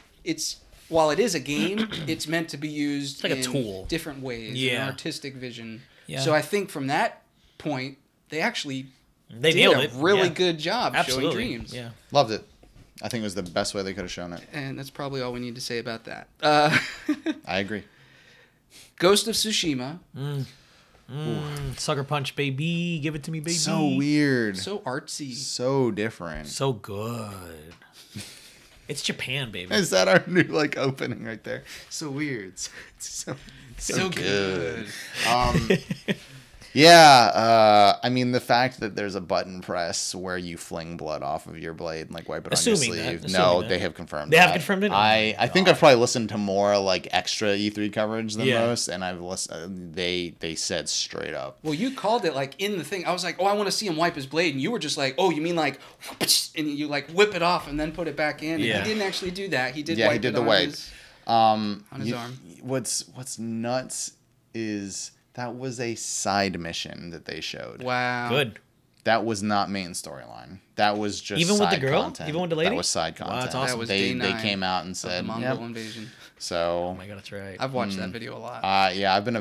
while it is a game, it's meant to be used like a in tool. different ways, Yeah. an artistic vision. Yeah. So I think from that point, they actually They did nailed a it. really Yeah. good job Absolutely. showing Dreams. Yeah. loved it. I think it was the best way they could have shown it. And that's probably all we need to say about that. I agree. Ghost of Tsushima, Sucker Punch, baby. Give it to me, baby. So weird. so artsy. So different. So good. It's Japan, baby. Is that our new opening right there? So weird. So good. Yeah, I mean the fact that there's a button press where you fling blood off of your blade and wipe it on your sleeve. No, they have confirmed. They have confirmed it? I think I've probably listened to more extra E3 coverage than most, and I've listened. They said straight up. Well, you called it in the thing. I was like, oh, I want to see him wipe his blade, and you were just like, oh, you mean and you whip it off and then put it back in. Yeah. And he didn't actually do that. He did. Yeah, wipe he did it the on wipe. On his arm. What's nuts is that was a side mission that they showed. Wow. Good. That was not main storyline. That was just Even with the side girl? content. Even with the lady? That was side content. that's awesome. That was they day 9 came out and of said, the Mongol yep. invasion. So Oh my god, that's right. I've watched that video a lot. yeah, I've been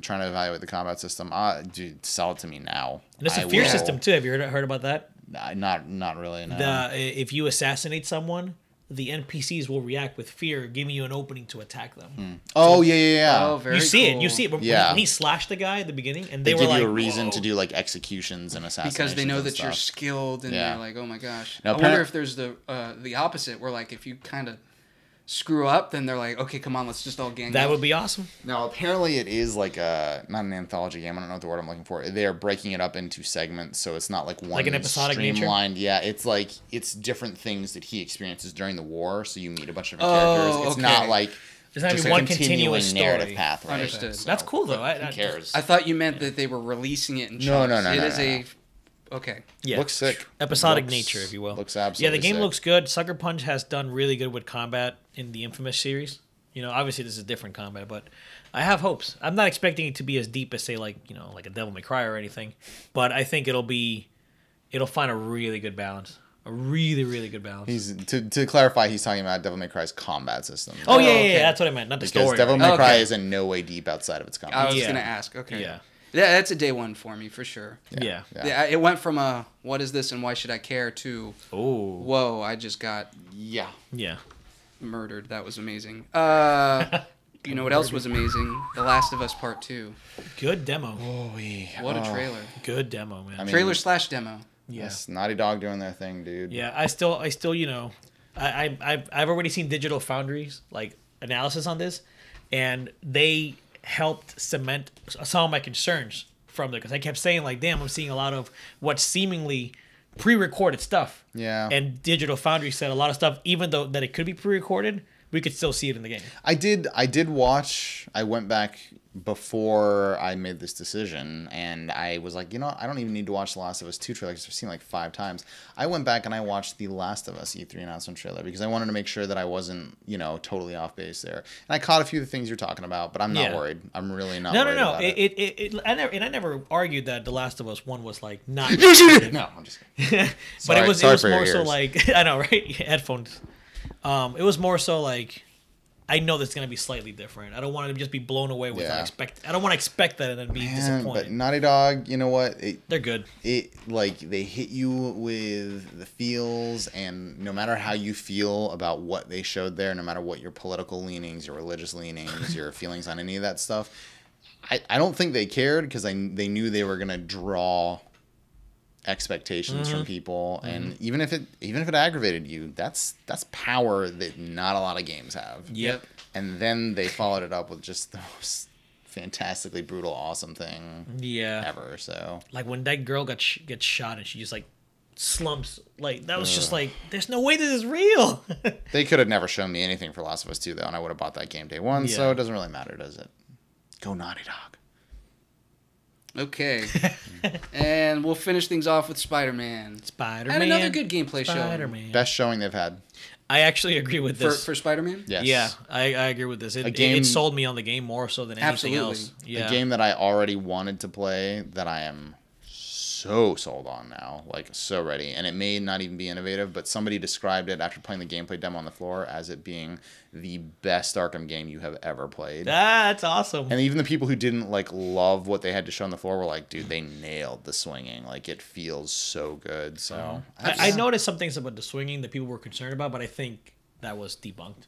trying to evaluate the combat system. Dude, sell it to me now. And there's a I fear will. system too. Have you heard about that? Not really. No. If you assassinate someone, the NPCs will react with fear, giving you an opening to attack them. Oh yeah. Oh, very You see it. cool. You see it. When he slashed the guy at the beginning, and They they were give like, you a reason "Whoa." to do executions and assassinations Because they know and that you're stuff. skilled, and Yeah. they're like, "Oh my gosh!" Now, I wonder if there's the opposite, where if you kind of screw up, then they're like, "Okay, come on, let's just all gang That up." would be awesome. Now, apparently, it is not an anthology game. I don't know what the word I'm looking for. They are breaking it up into segments, so it's not one Like an episodic nature? streamlined. Yeah, it's different things that he experiences during the war. So you meet a bunch of different characters. It's okay. not There's not just even a one continuous continuing narrative story. path. Right? Understood. That's cool though. Who cares? I thought you meant that they were releasing it in No, chunks. no, It no, is no, a no. Okay. Yeah. Looks sick. Episodic Looks- nature, if you will. Looks Yeah, absolutely. the game sick. looks good. Sucker Punch has done really good with combat in the Infamous series. Obviously this is different combat, but I have hopes. I'm not expecting it to be as deep as say like a Devil May Cry or anything, but I think it'll find a really good balance. A really, really good balance. He's to clarify. He's talking about Devil May Cry's combat system. Oh, yeah, okay. that's what I meant. Not the Because story. Devil May Okay. Cry is in no way deep outside of its combat. I was Yeah. gonna ask. Okay. Yeah. Yeah, that's a day one for me for sure. Yeah. Yeah, it went from a what is this and why should I care to Oh. whoa, I just got Yeah. Yeah. murdered. That was amazing. You know what else was amazing? The Last of Us Part 2. Good demo. What a trailer. Good demo, man. I mean, Trailer / demo. Yeah. Yes, Naughty Dog doing their thing, dude. Yeah, I still, I've already seen Digital Foundry's analysis on this, and they helped cement some of my concerns from there because I kept saying damn, I'm seeing a lot of what's seemingly pre-recorded stuff. Yeah. And Digital Foundry said a lot of stuff, even though that it could be pre-recorded, we could still see it in the game. I did watch. I went back before I made this decision, and I was like, I don't even need to watch The Last of Us 2 trailer because I've seen it like 5 times. I went back and I watched The Last of Us E3 announcement trailer because I wanted to make sure that I wasn't, totally off base there. And I caught a few of the things you're talking about, but I'm not worried. I'm really not worried about it. I never argued that The Last of Us 1 was like not. No, I'm just kidding. But it was more so ears. like I know, right? Headphones. It was more so like I know that's gonna be slightly different. I don't want to just be blown away with I don't want to expect that and then be disappointed. But Naughty Dog, you know what? They're good. They hit you with the feels, and no matter how you feel about what they showed there, no matter what your political leanings, your religious leanings, your feelings on any of that stuff, I don't think they cared because they knew they were gonna draw expectations from people, and even if it aggravated you, that's power that not a lot of games have. Yep. And then they followed it up with just the most fantastically brutal, awesome thing ever. So like when that girl gets shot and she just like slumps, like that was just like there's no way this is real. They could have never shown me anything for Last of Us 2 though, and I would have bought that game day one. So it doesn't really matter, does it? Go Naughty Dog. Okay. And we'll finish things off with Spider-Man. Spider-Man. And another good gameplay show. Best showing they've had. I actually agree with this. For Spider-Man? Yes. Yeah, I agree with this. It sold me on the game more so than anything else. Yeah. A game that I already wanted to play that I am so sold on now, like so ready. And it may not even be innovative, but somebody described it after playing the gameplay demo on the floor as it being the best Arkham game you have ever played. That's awesome. And even the people who didn't love what they had to show on the floor were like, dude, they nailed the swinging. Like, it feels so good. So I noticed some things about the swinging that people were concerned about, but I think that was debunked.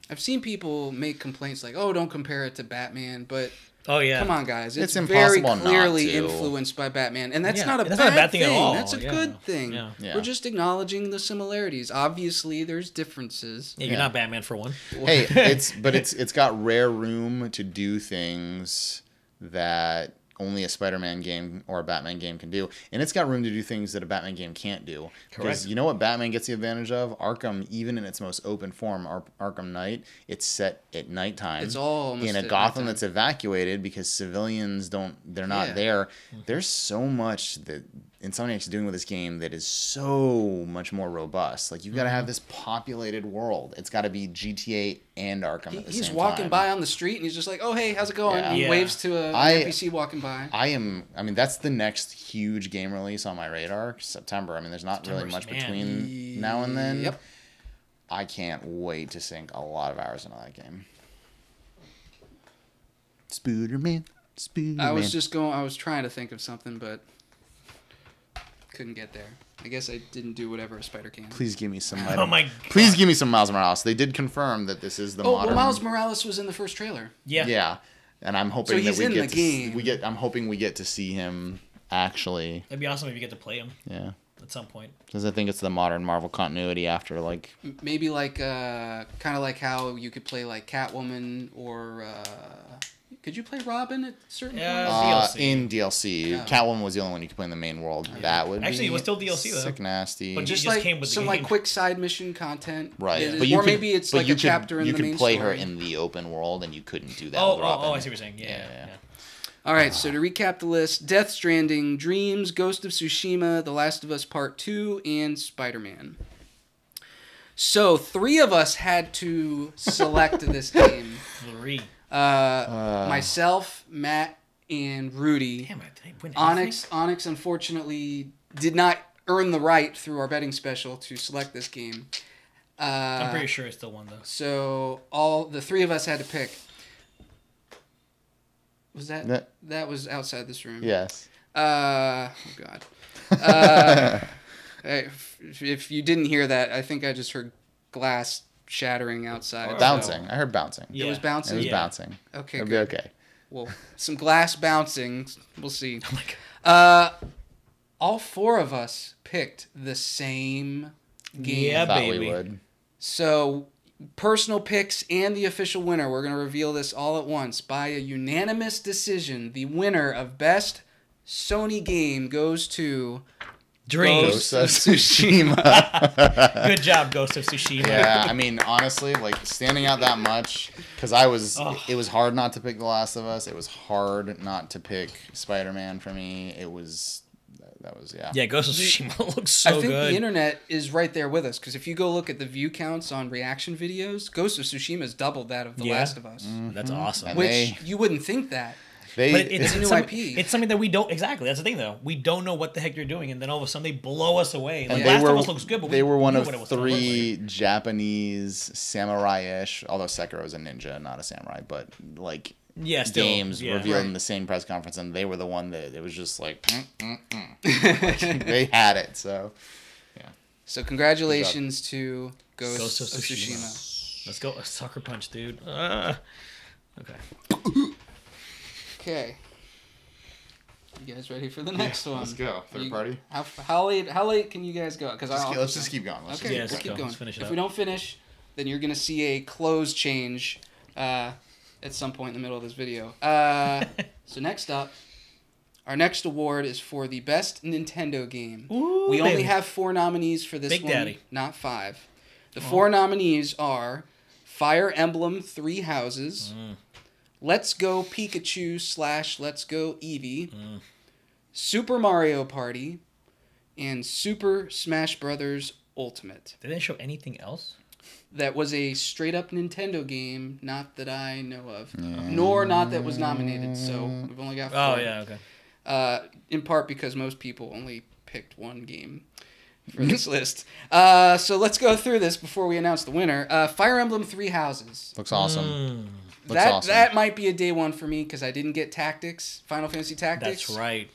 I've seen people make complaints like, "Oh, don't compare it to Batman," but oh yeah, come on, guys, it's impossible very clearly not to. Influenced by Batman, and that's not a not bad a bad thing at all. That's a good thing. Yeah. Yeah. We're just acknowledging the similarities. Obviously, there's differences. Yeah, you're not Batman for one. Hey, it's got rare room to do things that only a Spider-Man game or a Batman game can do, and it's got room to do things that a Batman game can't do. Because you know what Batman gets the advantage of? Arkham, even in its most open form, Arkham Knight, it's set at nighttime. It's all in a Gotham that's evacuated because civilians they're not there. There's so much that Insomniac's doing with this game that is so much more robust. Like, you've got to have this populated world. It's got to be GTA and Arkham at the same time. He's walking by on the street and he's just like, "Oh, hey, how's it going?" Yeah. He waves to an NPC walking by. That's the next huge game release on my radar, September. I mean, there's not really much between now and then. Yep. I can't wait to sink a lot of hours into that game. Spooderman. I was trying to think of something, but couldn't get there. I guess I didn't do whatever a spider can. Please give me some. Oh my God. Please give me some Miles Morales. They did confirm that this is the modern. Well, Miles Morales was in the first trailer. Yeah. Yeah, and I'm hoping So he's that in the game. I'm hoping we get to see him actually. It'd be awesome if you get to play him. Yeah. At some point. Because I think it's the modern Marvel continuity after Maybe kind of like how you could play like Catwoman or. Could you play Robin at certain points? DLC. In DLC. Yeah. Catwoman was the only one you could play in the main world. Yeah. That would Actually, be it was still DLC though. sick nasty. But Just just like came with the some game. quick side mission content. Right. Or maybe it's like a chapter in the main You could play story. her in the open world, and you couldn't do that Oh, with Robin. I see what you're saying. Yeah. All right, so to recap the list, Death Stranding, Dreams, Ghost of Tsushima, The Last of Us Part 2, and Spider-Man. So 3 of us had to select this game. 3. Myself, Matt, and Rudy. Damn it! Did I win anything? Onyx unfortunately did not earn the right through our betting special to select this game. I'm pretty sure it's still won though. So the 3 of us had to pick. Was that was outside this room? Yes. Oh God. If you didn't hear that, I think I just heard glass shattering outside. Bouncing. I heard bouncing. It was bouncing? It was Yeah. bouncing. Okay, It'll good. be okay. Well, some glass bouncing. We'll see. Oh my God. All 4 of us picked the same game. Yeah, Thought baby. we would. So, personal picks and the official winner. We're going to reveal this all at once. By a unanimous decision, the winner of Best Sony Game goes to Dreams. Ghost of Tsushima. Good job, Ghost of Tsushima. Yeah, I mean, honestly, like standing out that much, because it was hard not to pick The Last of Us. It was hard not to pick Spider-Man for me. Yeah, Ghost of Tsushima looks so good. I think the internet is right there with us, because if you go look at the view counts on reaction videos, Ghost of Tsushima has doubled that of The Last of Us. That's awesome. And Which you wouldn't think that. But it's a new some- IP. It's something that we don't exactly. That's the thing, though. We don't know what the heck they're doing, and then all of a sudden they blow us away. Like, And Last of Us looks good, but they were one knew of what it was gonna look 3 like. Japanese samurai-ish, although Sekiro is a ninja, not a samurai, but like Still, games revealed in the same press conference, and they were the one that it was just like, like, they had it. So yeah. So congratulations to Ghost of Tsushima. Tsushima. Let's go. A sucker punch, dude. Okay. Okay. You guys ready for the next one? Let's go. Third party. How late can you guys go? Because Let's just keep going. Okay, let's we'll keep go. going. Let's finish it If up. we don't finish, then you're gonna see a close change at some point in the middle of this video. So next up, our next award is for the best Nintendo game. Ooh, we only baby. have 4 nominees for this Big one, Daddy. not 5. The 4 nominees are Fire Emblem 3 Houses, Let's Go Pikachu / Let's Go Eevee, Super Mario Party, and Super Smash Bros. Ultimate. They didn't show anything else? That was a straight up Nintendo game, not that I know of, nor not that was nominated. So we've only got 4. Oh, yeah, okay. In part because most people only picked 1 game for this list. So let's go through this before we announce the winner. Fire Emblem 3 Houses. Looks awesome. That might be a day 1 for me because I didn't get Tactics, Final Fantasy Tactics. That's right.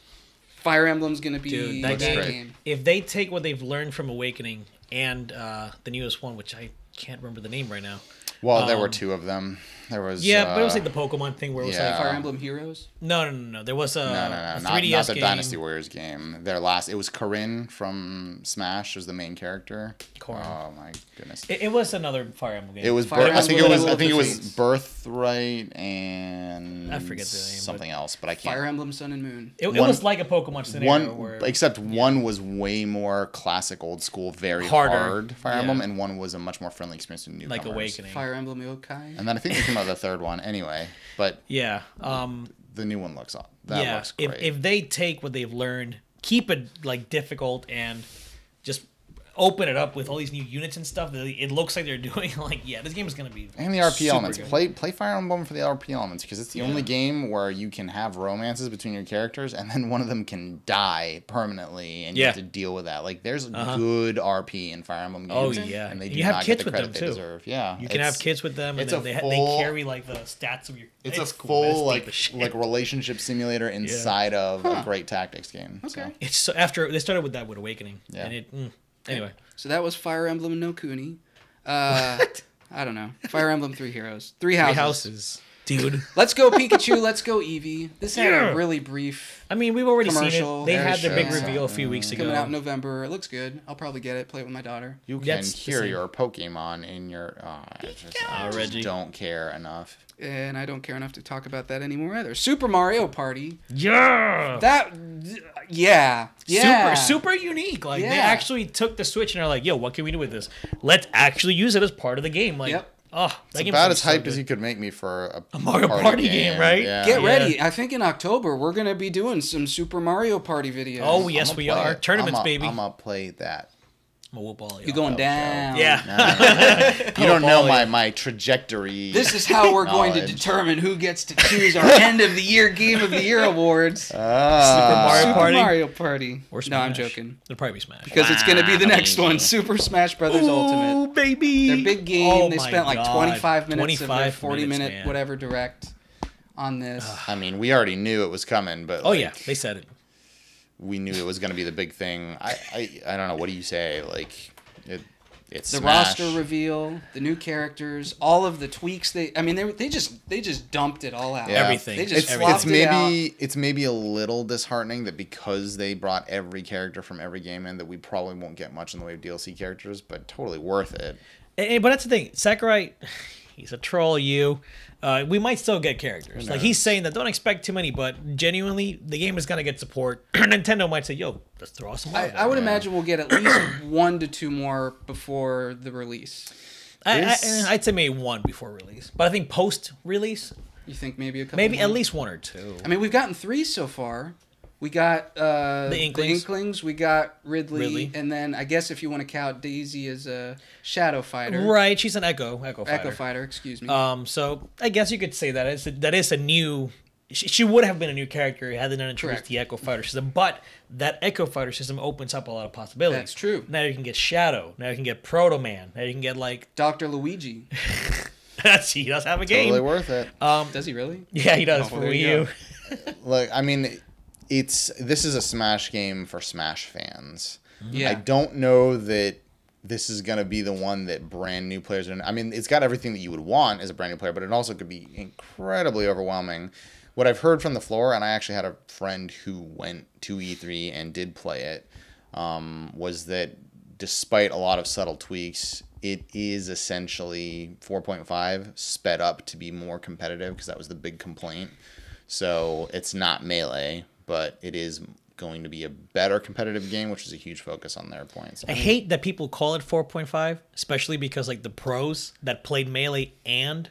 Fire Emblem's gonna be Dude, a that game. If they take what they've learned from Awakening and the newest one, which I can't remember the name right now. Well, there were 2 of them. There was But it was like the Pokemon thing where it was like Fire Emblem Heroes. No. There was a no, a not 3DS the game. Dynasty Warriors game. It was Corinne from Smash was the main character. Corinne. Oh my goodness. It was another Fire Emblem game. It was. Fire I think Emblem it was Fates. Birthright and I forget the name, something else, but I can't. Fire Emblem Sun and Moon. It was like a Pokemon scenario where one was way more classic, old school, very Harder. hard Fire Yeah. Emblem, and one was a much more friendly experience to newcomers. like Awakening. Fire Emblem Yokai. And then I think they came out with the third one anyway, but Yeah. the new one looks looks great. If they take what they've learned, keep it like difficult and just open it up with all these new units and stuff, it looks like they're doing this game is gonna be And the RP super elements. good. Play Fire Emblem for the RP elements because it's the only game where you can have romances between your characters and then one of them can die permanently and you have to deal with that. Like there's good RP in Fire Emblem games. Oh yeah, and they and do you have not kids get the with credit them they too. deserve. Yeah, You can have kids with them, and it's then a they full- carry like the stats of your. It's a cool. full That's deep as shit. like relationship simulator inside of a great tactics game. Okay. So. It's so after they started with that with Awakening, Yeah. and it anyway. So that was Fire Emblem no Kuni. I don't know. Fire Emblem 3 Heroes. 3 Houses. Dude. Let's Go Pikachu, Let's Go Eevee. This had Yeah. a really brief I mean, we've already seen Commercial, it. They very had their big short. reveal a few weeks ago. coming out in November. It looks good. I'll probably get it, play it with my daughter. You can That's the hear same. your Pokemon in your. I just Reggie. don't care enough. And I don't care enough to talk about that anymore either. Super Mario Party. Yeah. Yeah. Super unique. Like they Yeah. actually took the Switch and are like, "Yo, what can we do with this? Let's actually use it as part of the game." Like, Yep. that It's game's about gonna as be so hyped good. as you could make me for a Mario Party game, right? Yeah. Get Yeah. ready. I think in October we're going to be doing some Super Mario Party videos. Oh yes, I'ma we play are it. tournaments, baby. I'm gonna play that. I'm gonna whoop all You're going down. Yeah. You don't know Ball, yeah. my trajectory. This is how we're going to knowledge. determine who gets to choose our end of the year Game of the Year awards. Super Mario Super Party. Mario Party. Or No, I'm Smash. joking. It'll probably be Smash. Because it's going to be the next Wow. one, Super Smash Brothers Ultimate. Ooh, baby. Their big game. Oh They my spent like God. 25 minutes of their 25 40-minute minutes, man. whatever direct on this. I mean, we already knew it was coming, but Oh like, yeah, they said it. we knew it was going to be the big thing. I don't know. What do you say? Like, it's The Smash. roster reveal, the new characters, all of the tweaks. They just dumped it all out. Yeah. Everything. They just It's flopped it out. maybe a little disheartening that because they brought every character from every game in, that we probably won't get much in the way of DLC characters, but totally worth it. But that's the thing. Sakurai, he's a troll. We might still get characters. Like he's saying that don't expect too many, but genuinely the game is gonna get support. Nintendo might say, "Yo, let's throw some more." I would imagine we'll get at least 1 to 2 more before the release. I'd say maybe 1 before release, but I think post release, You think maybe a couple? maybe more? at least 1 or 2. I mean, we've gotten 3 so far. We got the Inklings. We got Ridley, and then I guess if you want to count Daisy as a Shadow Fighter, Right, she's an Echo Fighter. Echo Fighter, excuse me. So I guess you could say that is a new. She would have been a new character had they not introduced the Echo Fighter system, but that Echo Fighter system opens up a lot of possibilities. That's true. Now you can get Shadow. Now you can get Proto Man. Now you can get like Dr. Luigi. he does have a game. Totally worth it. Does he really? Yeah, he does Oh, for there Wii you U. Like, I mean, this is a Smash game for Smash fans. Yeah. I don't know that this is going to be the one that brand new players are. I mean, it's got everything that you would want as a brand new player, but it also could be incredibly overwhelming. What I've heard from the floor, and I actually had a friend who went to E3 and did play it, was that despite a lot of subtle tweaks, it is essentially 4.5 sped up to be more competitive, because that was the big complaint. So it's not Melee, but it is going to be a better competitive game, which is a huge focus on their points. I hate that people call it 4.5, especially because like the pros that played Melee and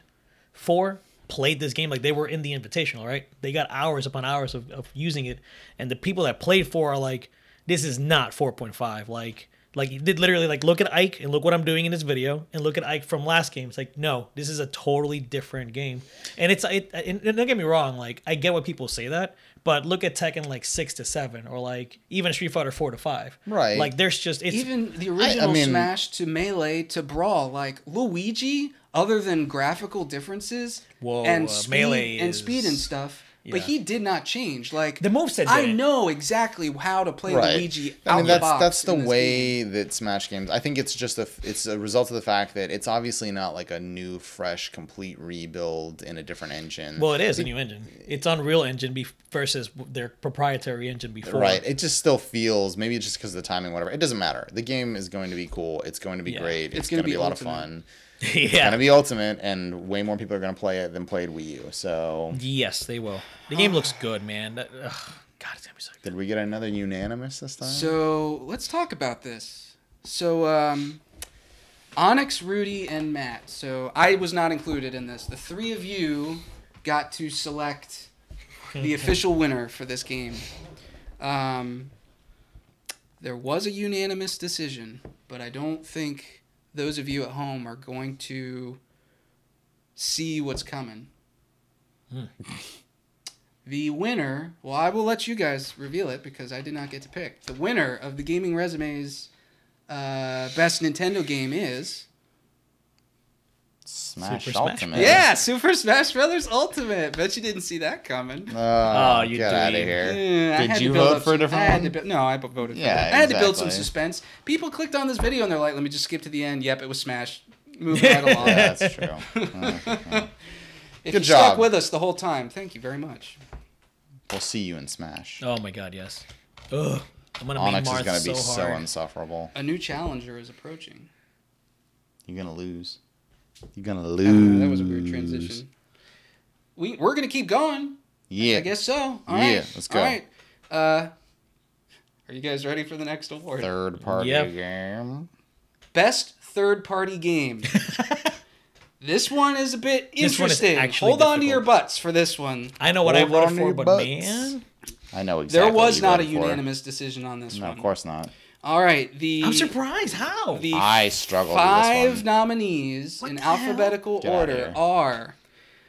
4 played this game, like they were in the Invitational, right? They got hours upon hours of using it, and the people that played 4 are like, this is not 4.5. Like you did literally like look at Ike and look what I'm doing in this video, and look at Ike from last game. It's like, no, this is a totally different game. And and don't get me wrong, like I get why people say that, but look at Tekken like 6 to 7, or like even Street Fighter 4 to 5. Right. Like there's just Even the original Smash to Melee to Brawl, like Luigi, other than graphical differences and speed Melee and speed and stuff. But he did not change. Like the moveset I didn't. know exactly how to play Luigi. I mean, out the box that's the in this way game. that Smash games. I think it's just it's a result of the fact that it's obviously not like a new, fresh, complete rebuild in a different engine. Well, it is a new engine. It's Unreal Engine versus their proprietary engine before. Right. It just still feels, maybe it's just because of the timing, whatever. It doesn't matter. The game is going to be cool. It's going to be great. It's going to be a lot of fun. It's going to be Ultimate, and way more people are going to play it than played Wii U. So yes, they will. The game looks good, man. God, it's gonna be so good. Did we get another unanimous this time? So let's talk about this. So Onyx, Rudy, and Matt. So I was not included in this. The 3 of you got to select the official winner for this game. There was a unanimous decision, but I don't think those of you at home are going to see what's coming. The winner, well, I will let you guys reveal it because I did not get to pick. The winner of the Gaming Resume's best Nintendo game is Smash Super Smash Ultimate. Bros. Yeah, Super Smash Brothers Ultimate. Bet you didn't see that coming. Oh, you get out of dweeb. here. I Did had you to build vote up for a some- different I had one? to no, I voted for Yeah, that. I had to build some exactly. suspense. People clicked on this video and they're like, let me just skip to the end. Yep, it was Smash. Move right along. Yeah, that's true. Okay. If Good you stuck job. with us the whole time, thank you very much. We'll see you in Smash. Oh my god, yes. Ugh, I'm gonna make Onyx is Marth going to be so hard. insufferable. A new challenger is approaching. You're going to lose. You're going to lose. That was a weird transition. We're going to keep going. Yeah. I guess so. All Yeah, right. let's go. All right. Are you guys ready for the next award? Third party Yep. game. Best third-party game. This one is a bit This one is interesting. actually Hold on to difficult. your butts for this one. I know what I Hold voted on to for, your but butts. man, I know exactly. There what was you not a voted for. unanimous decision on this No, one. of course not. All right. I'm surprised. How? The I struggled with this 5 one. nominees in the hell? alphabetical Get outta order here. are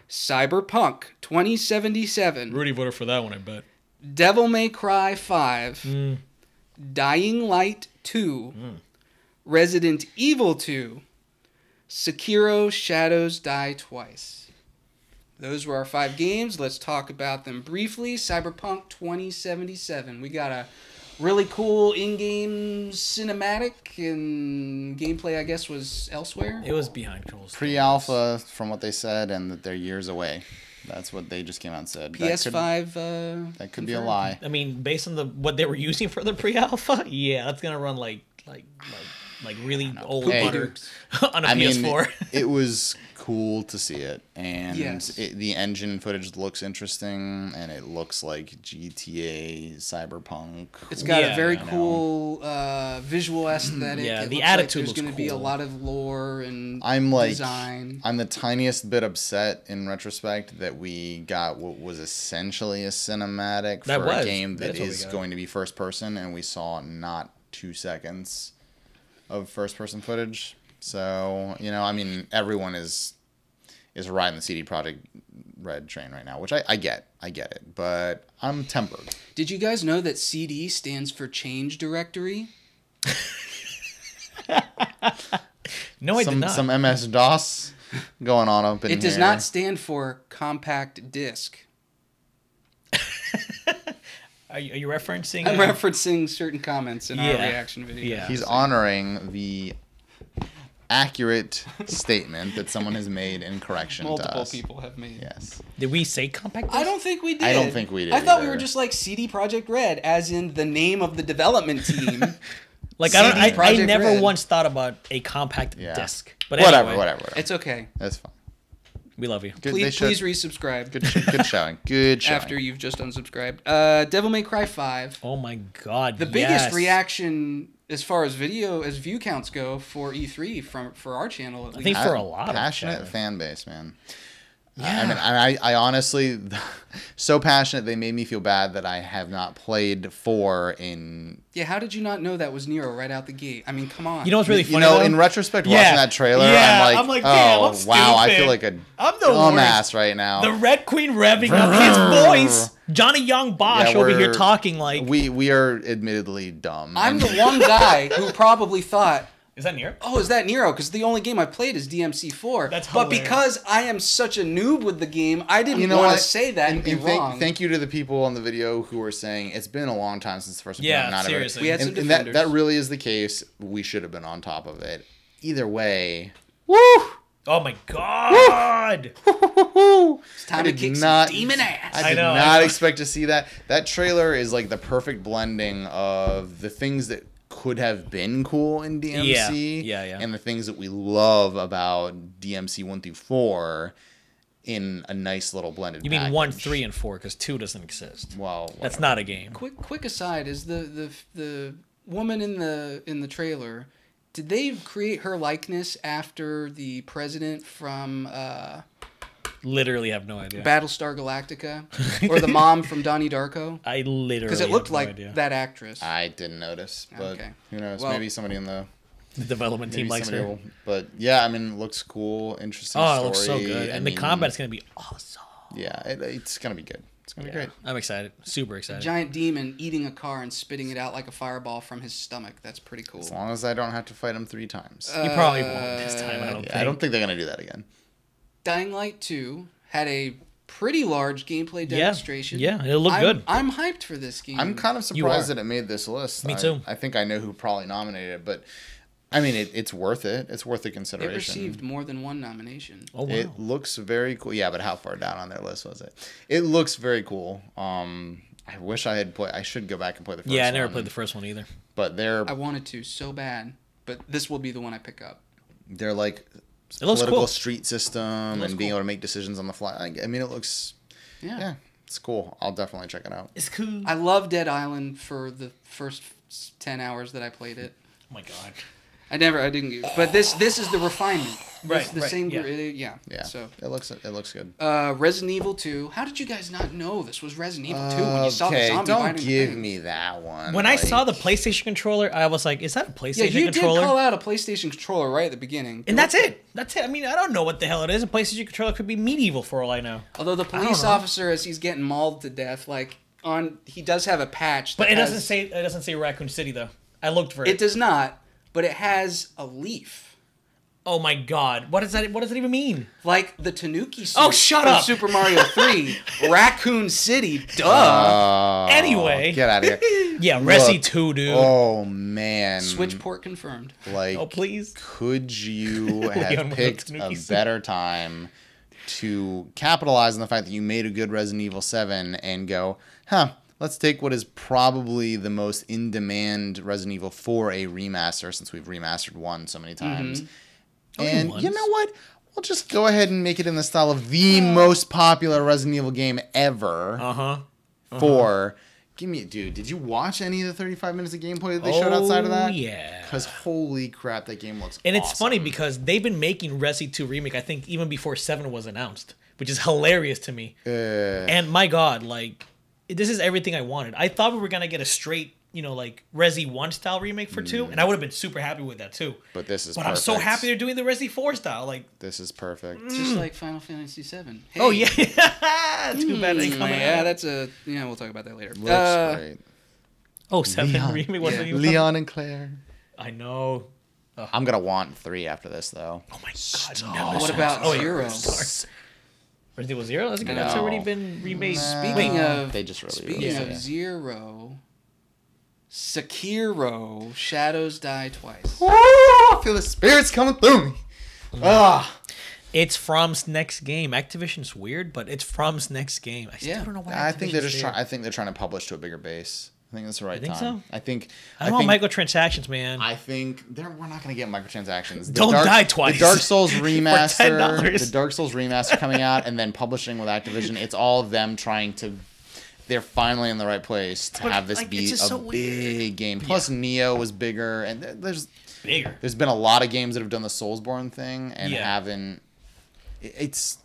Cyberpunk 2077, Rudy voted for that one, I bet. Devil May Cry 5, Mm. Dying Light 2, Resident Evil 2, Sekiro Shadows Die Twice. Those were our 5 games. Let's talk about them briefly. Cyberpunk 2077. We got a really cool in-game cinematic, and gameplay, I guess, was elsewhere. It was behind controls. Pre-alpha, from what they said, and that they're years away. That's what they just came out and said. PS5. That could be a confirmed. lie. I mean, based on what they were using for the pre-alpha, yeah, that's gonna run like really old Hey, butter on a I mean, PS4. it was cool to see it, and Yes. the engine footage looks interesting, and it looks like GTA Cyberpunk. It's got Yeah, a very I know. cool visual aesthetic. Yeah, It the looks attitude like looks there's going to be a cool. lot of lore and I'm like, design. I'm the tiniest bit upset in retrospect that we got what was essentially a cinematic That for was. a game that That's what we is got. going to be first person, and we saw not 2 seconds of first person footage. So, you know, I mean, everyone is riding the CD Projekt Red train right now, which I get it, but I'm tempered. Did you guys know that CD stands for Change Directory? No, I did not. Some MS DOS going on up in It does here. not stand for compact disc. Are you referencing? I'm referencing certain comments in our reaction video. Yeah. He's honoring the accurate statement that someone has made in correction to Multiple us. people have made. Yes. Did we say compact? I don't think we did. I don't think we did I thought we either. were just like CD Projekt Red, as in the name of the development team. Like CD I Projekt never Red. once thought about a compact Yeah. disc. But Whatever. anyway, It's okay. That's fine. we love you. Good, they Please should- resubscribe Good showing. Good showing. after you've just unsubscribed. Devil May Cry 5. Oh my god. The biggest reaction as far as view counts go for E3 for our channel at least. I think for a lot of passionate chat. fan base, man. Yeah. I mean, I honestly, so passionate they made me feel bad that I have not played 4 in. Yeah, how did you not know that was Nero right out the gate? I mean, come on. You know what's really funny? You know, though? in retrospect, Yeah. watching that trailer, Yeah, I'm like, damn, oh I'm wow, I feel stupid. like a I'm the dumbass worst. right now. The Red Queen revving up his voice. Johnny Young Bosch Yeah, over here we're- talking like. we are admittedly dumb. I'm And- the one guy who probably thought, Is that Nero? oh, is that Nero? Because the only game I played is DMC4. That's But hilarious. because I am such a noob with the game, I didn't You know want what? to say that and be wrong. Thank you to the people on the video who were saying it's been a long time since the first one. Yeah, not seriously. We had some and that defenders. really is the case. We should have been on top of it. Either way, Oh my god. It's time to did kick not- some demon ass. I did know, I not know. expect to see that. That trailer is like the perfect blending of the things that could have been cool in DMC Yeah. and the things that we love about DMC 1 through 4 in a nice little blended You mean package. 1, 3, and 4 because 2 doesn't exist. Well, That's whatever. not a game. Quick aside, is the woman in the trailer, did they create her likeness after the president from Literally have no idea. Battlestar Galactica or the mom from Donnie Darko? I literally Because it looked have no like idea. that actress. I didn't notice, but Okay. who knows? Well- Maybe somebody in the The development team maybe likes somebody her. will. But yeah, I mean, it looks cool, interesting. Oh, story. it looks so good. I And mean, the combat's going to be awesome. Yeah, it's gonna be good. It's gonna be great. I'm excited. Super excited. Giant demon eating a car and spitting it out like a fireball from his stomach. That's pretty cool. As long as I don't have to fight him 3 times. You probably won't this time, I don't Yeah, think. I don't think they're gonna do that again. Dying Light 2 had a pretty large gameplay demonstration. Yeah, it looked good. I'm hyped for this game. I'm kind of You are. surprised that it made this list. Me too. I think I know who probably nominated it, but I mean, it's worth it. It's worth the It consideration. received more than one nomination. Oh, wow. It looks very cool. Yeah, but how far down on their list was it? It looks very cool. I wish I had played. I should go back and play the first one. Yeah, I never played the first one either. But they're I wanted to so bad, but this will be the one I pick up. like It looks political cool. street system looks and being cool. able to make decisions on the fly. I mean, it looks Yeah. it's cool. I'll definitely check it out. It's cool. I love Dead Island for the first 10 hours that I played it. Oh my god. I didn't. But this is the refinement. Right, It's the right, same. yeah. Yeah, So, it looks good. Resident Evil 2. How did you guys not know this was Resident Evil 2 when you saw the zombie don't biting the give thing? me that one. When I like- saw the PlayStation controller, I was like, is that a Yeah, PlayStation you controller? did call out a PlayStation controller right at the beginning. And that's it. That's it. I mean, I don't know what the hell it is. A PlayStation controller could be medieval for all I know. Although the police officer, as he's getting mauled to death, he does have a patch. But that it doesn't has- say Raccoon City though. I looked for it. It does not, but it has a leaf. Oh my god. What does that even mean? Like the Tanuki suit Oh, shut from up. Super Mario 3. Raccoon City, duh. Anyway. Get out of here. Yeah, Resi Look, 2, dude. Oh man. Switch port confirmed. Like, Oh, please. could you Leon have with picked the a Tanuki suit. better time to capitalize on the fact that you made a good Resident Evil 7 and go, let's take what is probably the most in-demand Resident Evil 4 a remaster, since we've remastered 1 so many times. Only And once? you know what? we'll just go ahead and make it in the style of the most popular Resident Evil game ever. For give me, dude. Did you watch any of the 35 minutes of gameplay that they showed outside of that? Yeah. Because holy crap, that game looks. And it's awesome. funny because they've been making Resi 2 remake. I think even before 7 was announced, which is hilarious to me. And my God, like this is everything I wanted. I thought we were gonna get a straight, like Resi 1 style remake for 2, and I would have been super happy with that too. But this is. But perfect. I'm so happy they're doing the Resi 4 style. Like this is perfect. Just like Final Fantasy VII. Hey. Oh yeah, too bad they coming Yeah, out. that's a. Yeah, we'll talk about that later. Looks great. Oh, 7 Leon. remake wasn't even. Leon and Claire. I know. I'm gonna want 3 after this though. Oh my God. No. What about Zero? Resident Evil 0? That's good. No. That's already been remade. Speaking of they just released. Speaking of Zero, Sekiro: Shadows Die Twice. I feel the spirits coming through me. It's From's next game. Activision's weird, but it's From's next game. I still don't know why. I think they're Activision's just there. trying. I think they're trying to publish to a bigger base. I think that's the right think time. so? I think. I don't want microtransactions, man. I think we're not going to get microtransactions. Don't die twice. The Dark Souls For remaster, $10. the Dark Souls remaster coming out, and then publishing with Activision. It's all of them trying to. They're finally in the right place to But, have this like, be it's a just so big weird. game. Plus, Neo was bigger, and Bigger. there's been a lot of games that have done the Soulsborne thing and Yeah. haven't. It's.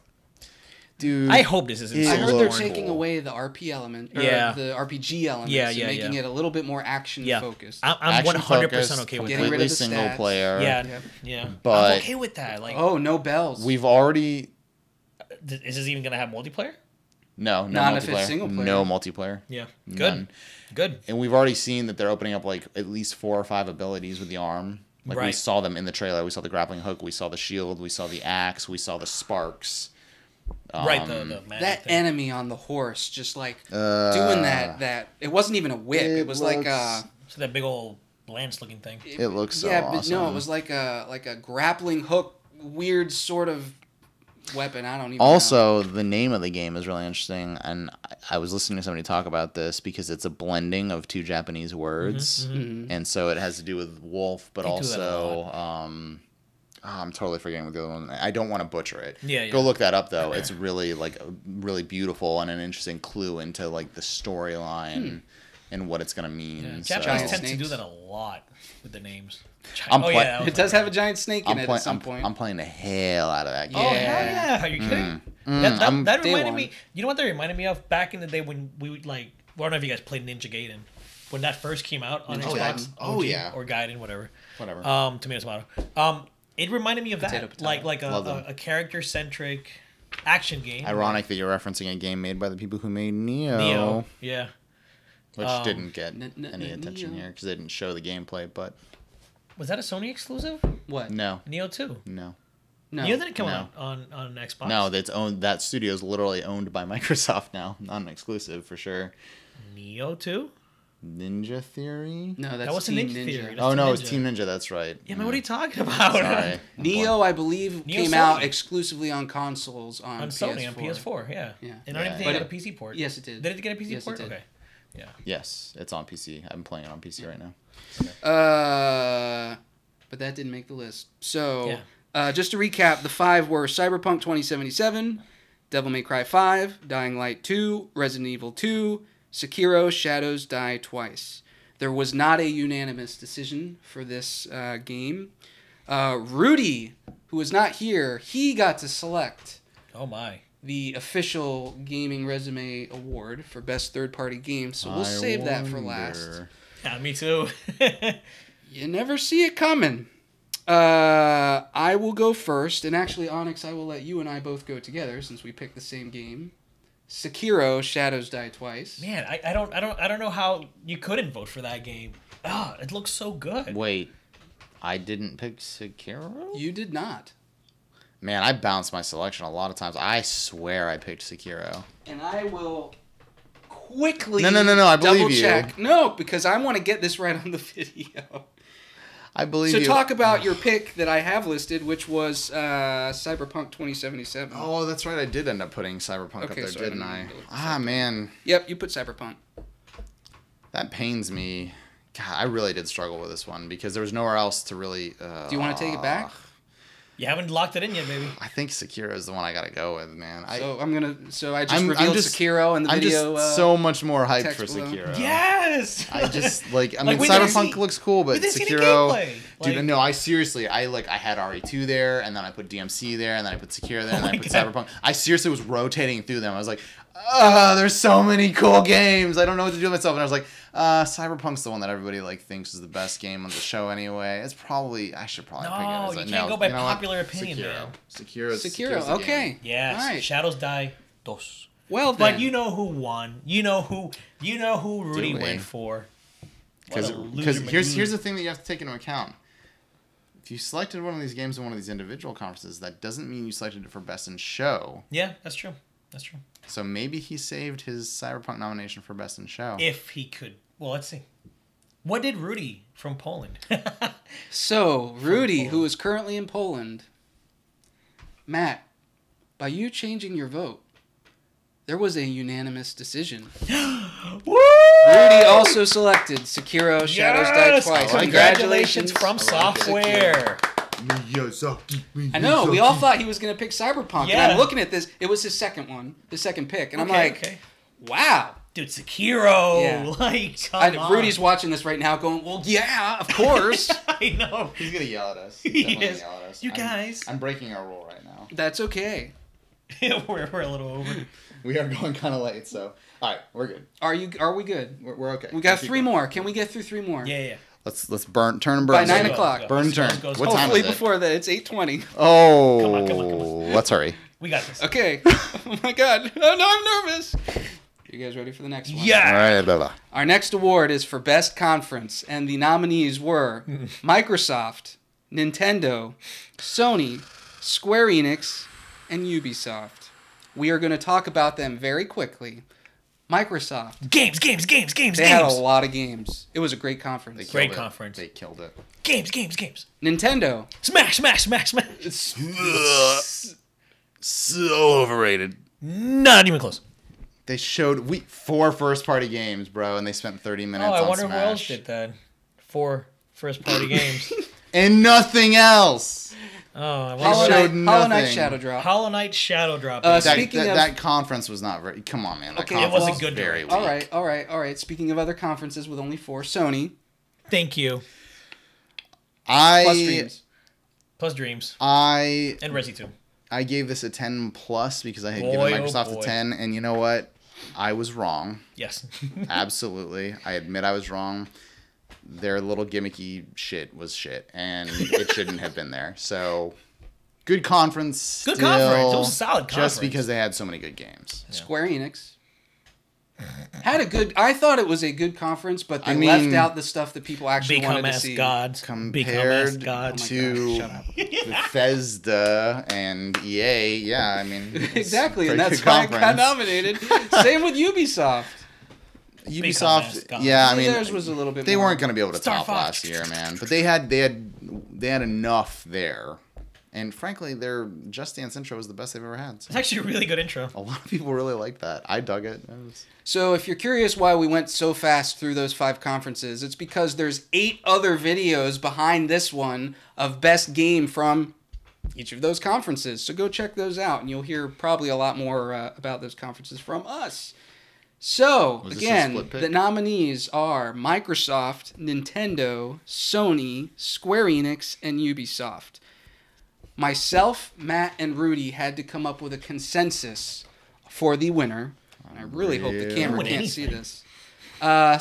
Dude, I hope this isn't. It I heard they're looks taking cool. away the RP element, or Yeah. the RPG element, making it a little bit more action focused. I'm Action 100% focused, okay with Getting that. rid of completely the single stats. player. Yeah. But- I'm okay with that. Like, Oh, no bells. We've already. is this even gonna have multiplayer? No Not multiplayer. if it's single player. No multiplayer. Yeah. None. Good. And we've already seen that they're opening up like at least 4 or 5 abilities with the arm. Like we Right. saw them in the trailer. We saw the grappling hook. We saw the shield. We saw the axe. We saw the sparks. Right. The magic That thing. enemy on the horse, just like doing that. It wasn't even a whip. It was like a. So that big old lance-looking thing. It looks so But awesome. no, it was like a grappling hook, weird sort of weapon. I don't even. Also, the name of the game is really interesting, and I was listening to somebody talk about this because it's a blending of 2 Japanese words, and so it has to do with wolf, but They do that a also, I'm totally forgetting what the other one. I don't want to butcher it. Yeah. Go look that up though. It's really really beautiful and an interesting clue into like the storyline and what it's gonna mean. Yeah. So, Japanese tend to snakes. do that a lot with the names. It does have a giant snake in it at some point. I'm playing the hell out of that game. Oh hell yeah! Are you kidding? That Day reminded one. me. You know what that reminded me of? Back in the day when we would like. Well, I don't know if you guys played Ninja Gaiden when that first came out on Ninja Xbox. Gaiden. Oh, OG, yeah. Or Gaiden, whatever. Whatever. Tomato. It reminded me of that, Potato. like Love them. a character centric action game. Ironic that you're referencing a game made by the people who made Neo. Yeah. which didn't get N- any attention Neo. here because they didn't show the gameplay. But Was that a Sony exclusive? What? no, Neo 2. no, No. Neo didn't come No. out on Xbox. no. That's owned. That studio is literally owned by Microsoft now, not an exclusive for sure. Neo 2? Ninja Theory. No, that's That wasn't Team Ninja Ninja. Theory. That's Oh no, Team it's Ninja. Team Ninja. That's right. Yeah, man, what are you talking about? Sorry. Neo, I believe, Neo came Sony. out exclusively on consoles on On PS4. Sony, on PS4, yeah. Yeah. And I don't even Yeah. think it got a PC port. Yes, it did. Did it get a PC Yes, it port? did. Okay. Yeah. Yes, it's on PC. I'm playing it on PC right now. But that didn't make the list. So, Yeah. just to recap, the 5 were Cyberpunk 2077, Devil May Cry 5, Dying Light 2, Resident Evil 2, Sekiro: Shadows Die Twice. There was not a unanimous decision for this game. Rudy, who is not here, he got to select Oh my. the official Gaming Resume Award for Best Third-Party Game, so we'll save that for last. wonder. Yeah, me too. You never see it coming. I will go first, and actually, Onyx, I will let you and I both go together since we picked the same game. Sekiro: Shadows Die Twice. Man, I don't know how you couldn't vote for that game. Ah, it looks so good. Wait, I didn't pick Sekiro? You did not. Man, I bounced my selection a lot of times. I swear I picked Sekiro. And I will quickly No, I believe double you. check. No, because I want to get this right on the video. I believe So you. talk about your pick that I have listed, which was Cyberpunk 2077. Oh, that's right. I did end up putting Cyberpunk up Okay, there, so I didn't didn't I? need to look at Ah, man. Yep, you put Cyberpunk. That pains me. God, I really did struggle with this one because there was nowhere else to really... Do you want to take it back? You haven't locked it in yet, baby. I think Sekiro is the one I gotta go with, man. So I'm gonna. I think Sekiro is the one I gotta go with, man. So I just revealed Sekiro in the video. I'm just so much more hyped text for below. Sekiro. Yes. I just like. I Like, mean, we didn't Cyberpunk see- looks cool, but we didn't see any Sekiro, gameplay. dude. Like- No, I seriously, I had RE2 there, and then I put DMC there, and then I put Sekiro there, and then my I put God. Cyberpunk. I seriously was rotating through them. I was like, there's so many cool games. I don't know what to do with myself. And I was like, Cyberpunk's the one that everybody like thinks is the best game on the show anyway. It's probably I should probably pick it. No, As you can't go by you know what? popular opinion, man. Sekiro's Sekiro. the Okay. game. Yes. All right. Shadows Die Dos. Well then. But you know who won. You know who Rudy Do we? went for. Because What a loser here's the thing that you have to take into account. If you selected one of these games in one of these individual conferences, that doesn't mean you selected it for Best in Show. Yeah, that's true. That's true. So maybe he saved his Cyberpunk nomination for Best in Show. If he could. Well, let's see. What did Rudy from Poland? So Rudy, who is currently in Poland, Matt, by you changing your vote, there was a unanimous decision. Woo! Rudy also selected Sekiro Shadows Die Yes! Twice. Congratulations from I like it. Software. I know. We all thought he was going to pick Cyberpunk. Yeah. And I'm looking at this. It was his second one, his second pick. And I'm like, wow. Dude, Sekiro. Yeah. Like, come on. Rudy's watching this right now going, well, yeah, of course. I know. He's gonna yell at us. He Definitely is. yell at us. You guys. I'm breaking our rule right now. That's okay. we're a little over. We are going kind of late, so all right, we're good. Are we good? We're okay. We got Keep three going. more. Can we get through three more? Yeah. Let's turn and burn. By 9 Go, o'clock. go. Burn Let's go, turn. let's go, let's What go. time Hopefully is it? before that, it's 8:20. Oh, Come on. let's hurry. We got this. Okay. Oh my God. Oh no, I'm nervous. You guys ready for the next one? All Yeah. right, blah, blah. Our next award is for Best Conference, and the nominees were Microsoft, Nintendo, Sony, Square Enix, and Ubisoft. We are going to talk about them very quickly. Microsoft. Games. They had a lot of games. It was a great conference. They killed Great it. conference. They killed it. Games. Nintendo. Smash. So overrated. Not even close. They showed 4 first-party games, bro, and they spent 30 minutes Oh, I on wonder Smash. who else did that. 4 first-party games. And nothing else. Oh, I Hollow wonder. showed Knight, Hollow Knight nothing. Shadow Drop. Hollow Knight Shadow Drop. That- baby. Speaking of- Conference was not very... Come on, man. That Okay, conference it wasn't was good. very weak. All right. Speaking of other conferences with only 4, Sony Thank you. plus Dreams. Plus Dreams. I And Resi 2. I gave this a 10 plus because I had Boy, given oh Microsoft boy. a 10, and you know what? I was wrong. Yes. Absolutely. I admit I was wrong. Their little gimmicky shit was shit, and it shouldn't have been there. So, good conference. Good still, conference. It was a solid conference. Just because they had so many good games. Square Enix. Had a good... I thought it was a good conference, but they I mean, left out the stuff that people actually Become wanted to as see. gods. Become as Compared gods. to Shut up. Bethesda and EA, yeah, I mean... it's Exactly, a and pretty that's good why it got conference. nominated. Same with Ubisoft. as Ubisoft, gods. yeah, I mean... Theirs was a little bit They more. weren't going to be able to Star top Fox. last year, man. But they had enough there. And frankly, their Just Dance intro was the best they've ever had. It's actually a really good intro. A lot of people really liked that. I dug it. So if you're curious why we went so fast through those 5 conferences, it's because there's 8 other videos behind this one of best game from each of those conferences. So go check those out, and you'll hear probably a lot more about those conferences from us. So, Was this a again, split pick? the nominees are Microsoft, Nintendo, Sony, Square Enix, and Ubisoft. Myself, Matt, and Rudy had to come up with a consensus for the winner. And I really hope the camera Win can't see anything. this.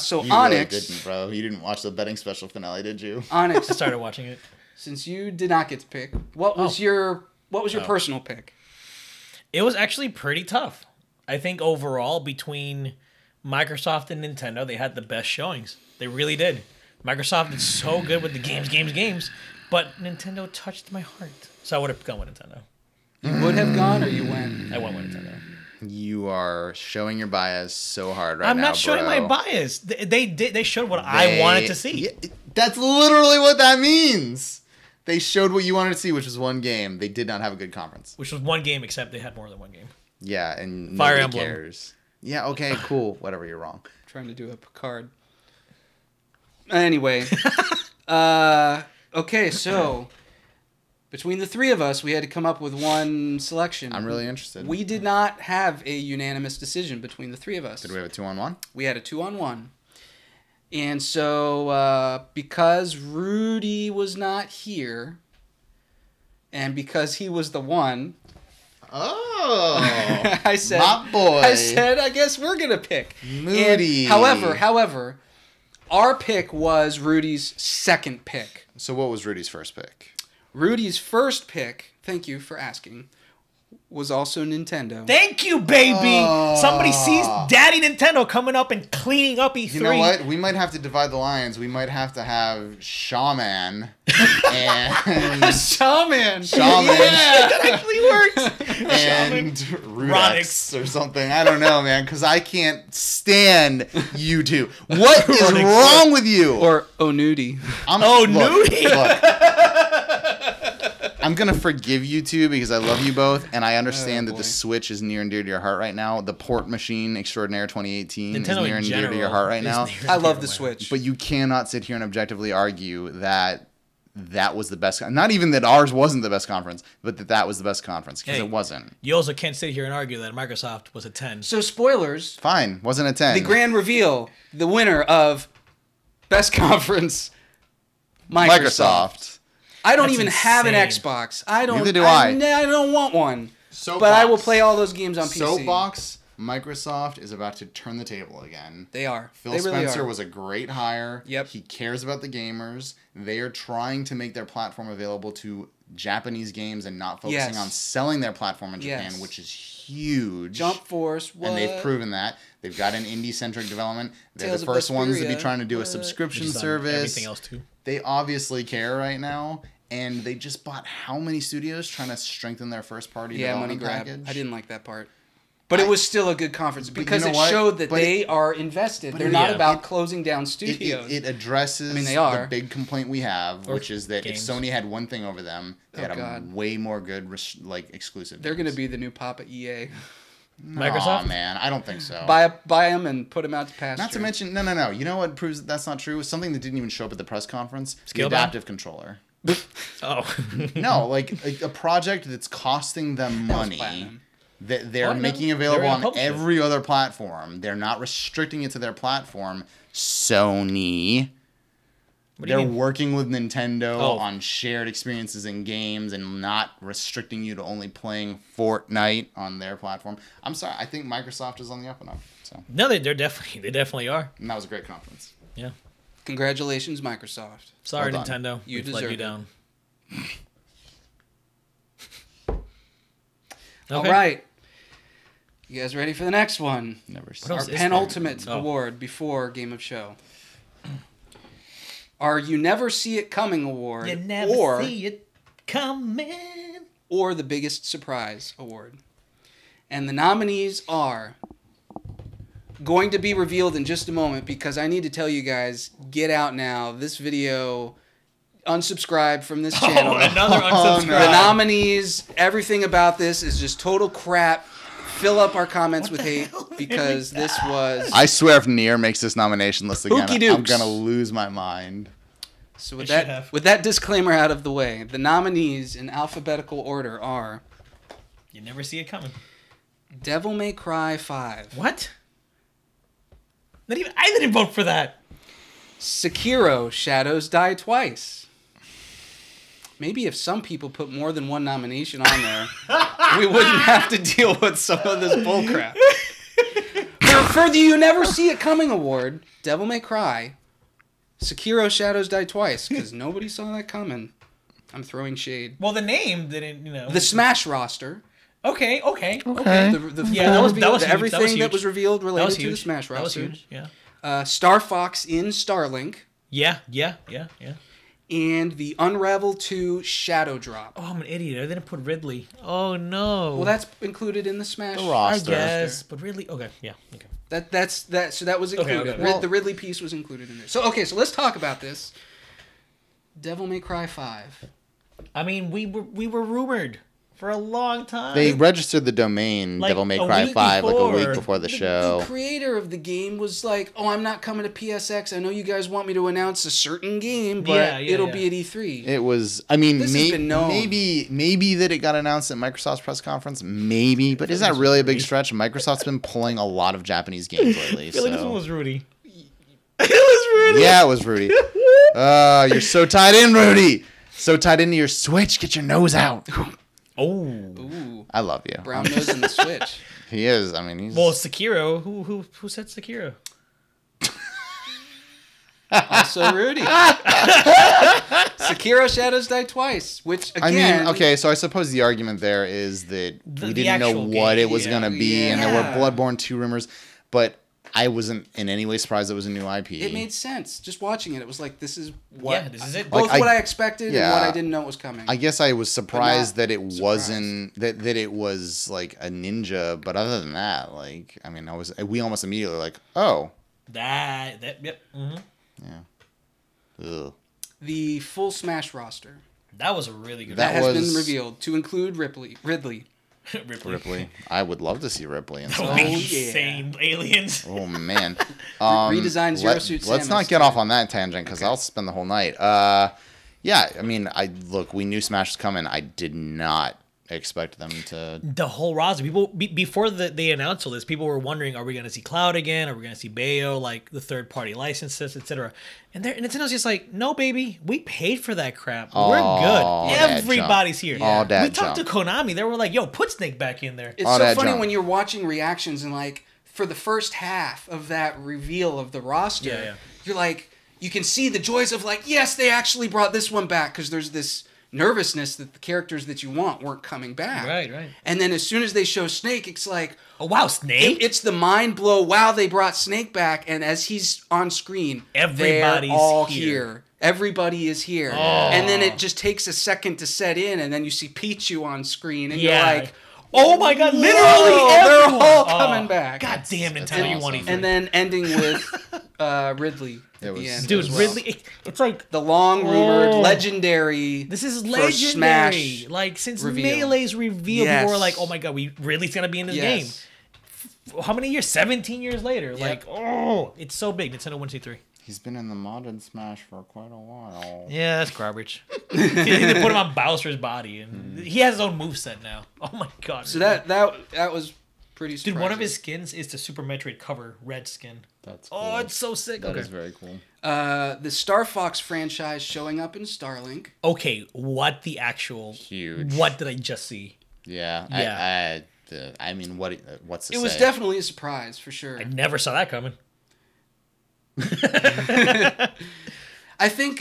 So You Onyx, really didn't, bro. You didn't watch the betting special finale, did you? Onyx, I started watching it. since you did not get to pick, what was your personal pick? It was actually pretty tough. I think overall, between Microsoft and Nintendo, they had the best showings. They really did. Microsoft is so good with the games, but Nintendo touched my heart. So I would have gone with Nintendo. You would have gone, or you went? I went with Nintendo. You are showing your bias so hard right now, I'm not showing bro. my bias. They showed what I wanted to see. Yeah, that's literally what that means. They showed what you wanted to see, which was one game. They did not have a good conference. Which was one game, except they had more than one game. Yeah, and Fire nobody Emblem. cares. Yeah, okay, cool. Whatever, you're wrong. Trying to do a Picard. Anyway, okay, so Between the three of us, we had to come up with one selection. I'm really interested. We did not have a unanimous decision between the three of us. Did we have a 2-on-1? We had a 2-on-1. And so, because Rudy was not here, and because he was the one... Oh, I said, my boy. I guess we're going to pick. Moody. And, however, our pick was Rudy's second pick. So what was Rudy's first pick? Rudy's first pick, thank you for asking, was also Nintendo. Thank you, baby. Somebody sees Daddy Nintendo coming up and cleaning up E3. You know what? We might have to divide the lines. We might have to have Shaman and Shaman. Yeah, that actually works. and Rudex or something. I don't know, man, because I can't stand you two. What is wrong with you? Or Onudi. Nudie. I'm going to forgive you two because I love you both, and I understand that boy. the Switch is near and dear to your heart right now. The Port Machine Extraordinaire 2018 is Nintendo near in and dear to your general heart right is now. near and I dear love to the my Switch. But you cannot sit here and objectively argue that that was the best. Not even that ours wasn't the best conference, but that was the best conference, because Hey. it wasn't. You also can't sit here and argue that Microsoft was a 10. So, spoilers. Fine, wasn't a 10. The grand reveal, the winner of Best Conference, Microsoft. I don't That's even have an insane. Xbox. I don't. Neither do I. I don't want one. Soapbox. But I will play all those games on PC. Soapbox. Microsoft is about to turn the table again. They are. Phil they really Spencer are. was a great hire. Yep. He cares about the gamers. They are trying to make their platform available to Japanese games and not focusing Yes. on selling their platform in Japan, Yes. which is huge. Jump Force. What? And they've proven that. They've got an indie-centric development. They're Tales the of first ones to be Vesperia. trying to do a What? subscription Which is on service. Everything else too. They obviously care right now. And they just bought how many studios trying to strengthen their first-party Yeah, money development grab. package? I didn't like that part. But it was still a good conference because you it know what? showed that But they are invested. They're it- not yeah. about closing down studios. It addresses I mean, they are. the big complaint we have, Or which is that games. if Sony had one thing over them, they Oh, had God. a way more good exclusive. They're going to be the new Papa EA. Microsoft? Oh man, I don't think so. Buy them and put them out to pasture. Not to mention, no. You know what proves that that's not true? Something that didn't even show up at the press conference: the Scalebound? adaptive controller. Oh. No, like a project that's costing them money. Platinum. That they're Oh, no. making They're available gonna on publish it. every other platform. They're not restricting it to their platform. Sony. What do you They're mean? working with Nintendo Oh. on shared experiences in games and not restricting you to only playing Fortnite on their platform. I'm sorry, I think Microsoft is on the up and up. So, No, they definitely are. and that was a great conference. Yeah. Congratulations, Microsoft. Sorry, Well done. Nintendo. You We've let deserve you it. down. All Okay. right. You guys ready for the next one? Never else Our is there? penultimate Oh. award before Game of Show. Our You Never See It Coming award. You never or, see it coming. or the Biggest Surprise award. And the nominees are going to be revealed in just a moment because I need to tell you guys, get out now. This video, unsubscribe from this channel. Oh, another unsubscribe. The nominees, everything about this is just total crap. Fill up our comments with hate because this was... I swear if Nier makes this nomination list again, Ookie I'm dooks. going to lose my mind. So It should have. with that disclaimer out of the way, the nominees in alphabetical order are You never see it coming. Devil May Cry 5, What? Not even I didn't vote for that. Sekiro Shadows Die Twice. Maybe if some people put more than one nomination on there, we wouldn't have to deal with some of this bullcrap. For the You Never See It Coming award, Devil May Cry, Sekiro Shadows Die Twice, because nobody saw that coming. I'm throwing shade. Well, the name didn't, The Smash roster. Okay. The Yeah, that was huge. everything That was that huge. was revealed That related was to the huge. Smash That was roster. huge. Yeah. Star Fox in Starlink, Yeah. and the Unravel 2 Shadow Drop. Oh, I'm an idiot. I didn't put Ridley. Oh no. Well, that's included in the Smash. The I roster. guess, but Ridley. Okay. Yeah. Okay. So that was included. okay. Well- The Ridley piece was included in there. So let's talk about this. Devil May Cry 5. I mean, we were rumored for a long time. They registered the domain Like, Devil May a Cry week 5 like a week before. before the show. The creator of the game was like, "Oh, I'm not coming to PSX. I know you guys want me to announce a certain game, but it'll be at E3." It was, I mean, This has been known. maybe that it got announced at Microsoft's press conference, maybe, but is that really a big stretch? Microsoft's been pulling a lot of Japanese games lately. I feel like this one So. was Rudy. It was Rudy. Yeah, it was Rudy. You're so tied in, Rudy. So tied into your Switch. Get your nose out. Oh. Ooh, I love you. brown nose in the Switch. He is. I mean, he's. Well, Sekiro. Who said Sekiro? Also Rudy. Sekiro Shadows Die Twice, which again, I mean, okay, so I suppose the argument there is that we the didn't know actual what game, it was going to be, and there were Yeah. Bloodborne 2 rumors, but I wasn't in any way surprised it was a new IP. it made sense. Just watching it, it was like, this is what This is it. both Like, what I expected and yeah. what I didn't know was coming. I guess I was surprised that it surprised. wasn't that it was like a ninja, but other than that, like I mean, we almost immediately were like, oh, That. Yep. Mm-hmm. ugh. The full Smash roster That was a really good. that That has was- been revealed to include Ridley. Ripley. I would love to see Ripley and Oh, stuff. yeah. insane aliens. Oh man, Redesigned Zero Suit Let's Samus, not get too. off on that tangent because I'll spend the whole night. Yeah, I mean, we knew Smash was coming. I did not expect them to. The whole roster. People before they announced all this, people were wondering: Are we going to see Cloud again? Are we going to see Bayo, like the third-party licenses, etc.? And Nintendo's just like, no, baby, we paid for that crap. We're All good. that Everybody's here. All that we talked to junk. Konami. They were like, yo, put Snake back in there. It's All so that funny junk. when you're watching reactions and like for the first half of that reveal of the roster, Yeah. you're like, you can see the joys of like, yes, they actually brought this one back because there's this nervousness that the characters that you want weren't coming back. Right. And then as soon as they show Snake, it's like, Oh wow, Snake. it's the mind blow. Wow, they brought Snake back, and as he's on screen, Everybody's they're all here. Everybody is here, and then it just takes a second to set in, and then you see Pichu on screen, and Yeah. you're like, Oh my god, literally they're everyone. all coming back. God damn, That's Nintendo, you awesome. want E3. And then ending with Ridley at It was- the end. Dude, as well. Ridley, it's like The long rumored, Oh. legendary. this is for legendary. Smash Like since reveal. Melee's reveal, Yes. people were like, "Oh my god, Ridley's gonna be in this game." Yes. How many years? 17 years later. Like, oh, it's so big. Nintendo 1, 2, 3. He's been in the modded Smash for quite a while. Yeah, that's garbage. They put him on Bowser's body, and he has his own moveset now. Oh my god. So that was pretty. dude, one of surprising. his skins is the Super Metroid cover red skin. That's cool. Oh, it's so sick. That Okay. is very cool. The Star Fox franchise showing up in Starlink. Okay, what the actual? Huge. What did I just see? Yeah. Yeah. I mean, what's to It say? was definitely a surprise for sure. I never saw that coming. I think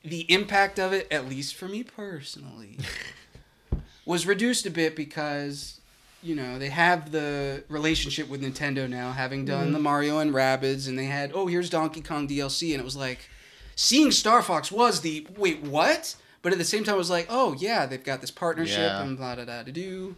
the impact of it, at least for me personally, was reduced a bit because, you know, they have the relationship with Nintendo now, having done the Mario and Rabbids, and they had, oh, here's Donkey Kong DLC, and it was like, seeing Star Fox was the, wait, what? But at the same time, it was like, oh, yeah, they've got this partnership, Yeah. and blah, da, da, da, do.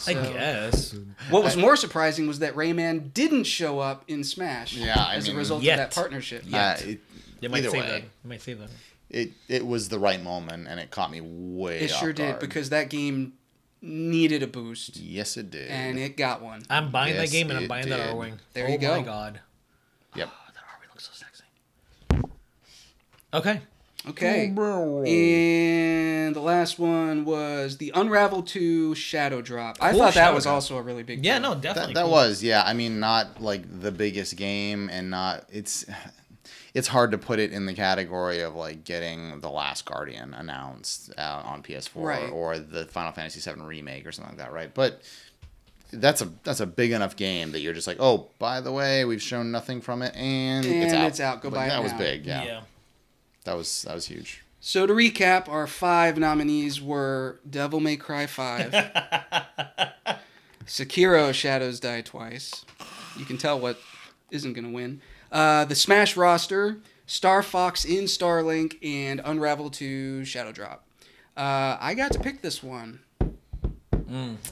I guess. What was more surprising was that Rayman didn't show up in Smash Yeah, as a mean, result yet. of that partnership. They might Either save way. that. They might save that. It was the right moment, and it caught me way It off sure did, guard. because that game needed a boost, Yes, it did. and it got one. I'm buying that Yes, game and I'm it buying that did. R-Wing. There you Oh go. my god. Yep. Oh, that R-Wing looks so sexy. Okay. Okay. And the last one was the Unravel 2 Shadow Drop. I Cool thought that Shadow was Drop. also a really big Yeah, deal. no, definitely. That cool. was, yeah. I mean, not like the biggest game, and not it's hard to put it in the category of like getting The Last Guardian announced on PS4 Right. or the Final Fantasy VII remake or something like that, right? But that's a big enough game that you're just like, oh, by the way, we've shown nothing from it, and it's out. Go Like, buy it that was now. big, yeah. Yeah. That was huge. So to recap, our 5 nominees were Devil May Cry 5, Sekiro Shadows Die Twice. You can tell what isn't going to win. The Smash roster, Star Fox in Starlink, and Unravel 2 Shadow Drop. I got to pick this one.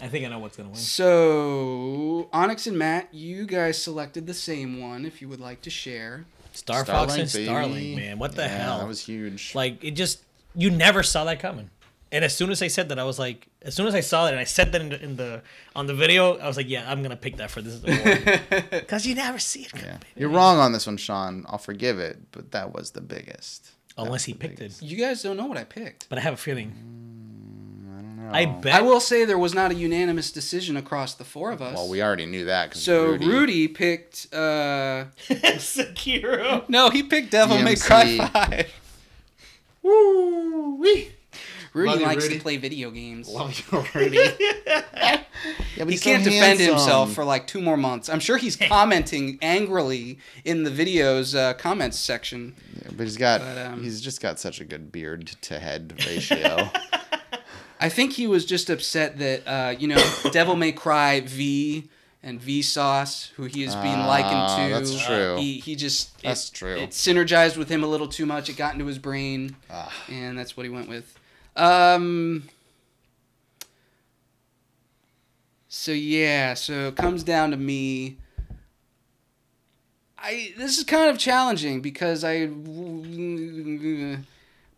I think I know what's gonna win. So, Onyx and Matt, you guys selected the same one, if you would like to share. Star Fox and baby. Starlink, man. What the Yeah, hell? That was huge. Like, it just... You never saw that coming. And as soon as I said that, I was like, as soon as I saw it and I said that on the video, I was like, yeah, I'm gonna pick that for this award because you never see it. Yeah. You're wrong on this one, Sean. I'll forgive it, but that was the biggest. Unless he picked it. You guys don't know what I picked. But I have a feeling. I don't know. I bet. I will say there was not a unanimous decision across the four of us. Well, we already knew that. So Rudy picked. Sekiro. No, he picked Devil May DMC. Cry 5. Woo wee. Rudy Love you, likes Rudy. to play video games. Love you, Rudy. Yeah, but He he's can't so defend handsome. himself for like 2 more months. I'm sure he's commenting angrily in the video's comments section. Yeah, but he's just got such a good beard to head ratio. I think he was just upset that Devil May Cry V and Vsauce, who he is being likened to. That's true. That's true. It synergized with him a little too much. It got into his brain, and that's what he went with. So it comes down to me. This is kind of challenging because I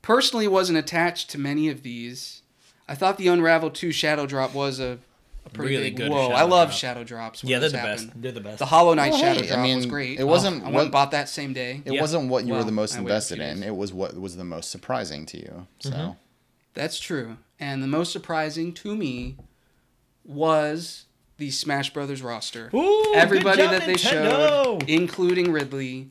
personally wasn't attached to many of these. I thought the Unravel 2 Shadow Drop was a pretty Really big good whoa. Shadow I love Drop. Shadow Drops. when Yeah, they're this the happened. best. They're the best. The Hollow Knight Well, Shadow hey, Drop I mean, was great. it wasn't I went and bought that same day. It wasn't what you were the most I waited a invested few in. days. It was what was the most surprising to you. So That's true. And the most surprising to me was the Smash Brothers roster. Ooh, Everybody good job, that they Nintendo. showed, including Ridley.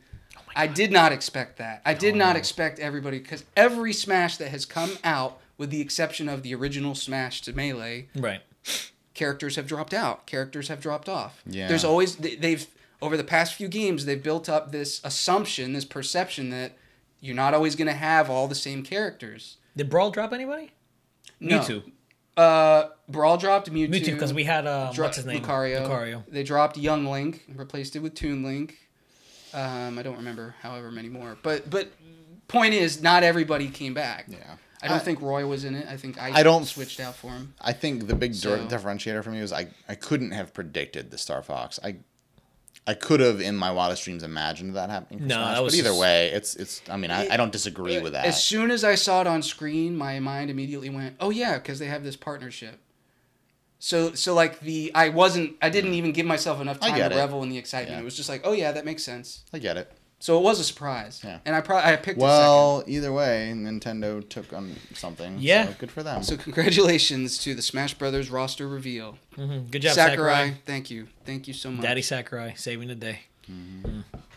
I did not expect that. I did not expect everybody, because every Smash that has come out, with the exception of the original Smash to Melee, Right. characters have dropped out. Characters have dropped off. Yeah. There's always, they've, over the past few games, they've built up this assumption, this perception that you're not always going to have all the same characters. Did Brawl drop anybody? No. Mewtwo. Brawl dropped Mewtwo. Mewtwo, because we had what's his name? Lucario. They dropped Young Link and replaced it with Toon Link. I don't remember however many more. But point is, not everybody came back. yeah. I don't think Roy was in it. I think I don't switched out for him. I think the big So- differentiator for me was I couldn't have predicted the Star Fox. I could have in my wildest dreams imagined that happening. For No, Smash, that was but either just- way, it's. I mean, I don't disagree with that. As soon as I saw it on screen, my mind immediately went, "Oh yeah, because they have this partnership." So like I didn't even give myself enough I time get to it. revel in the excitement. Yeah. It was just like, "Oh yeah, that makes sense." I get it. So it was a surprise. Yeah. And I picked Well, either way, Nintendo took on something. Yeah. So good for them. it second. So congratulations to the Smash Brothers roster reveal. Mm-hmm. Good job, Sakurai. Thank you so much. Daddy Sakurai, saving the day.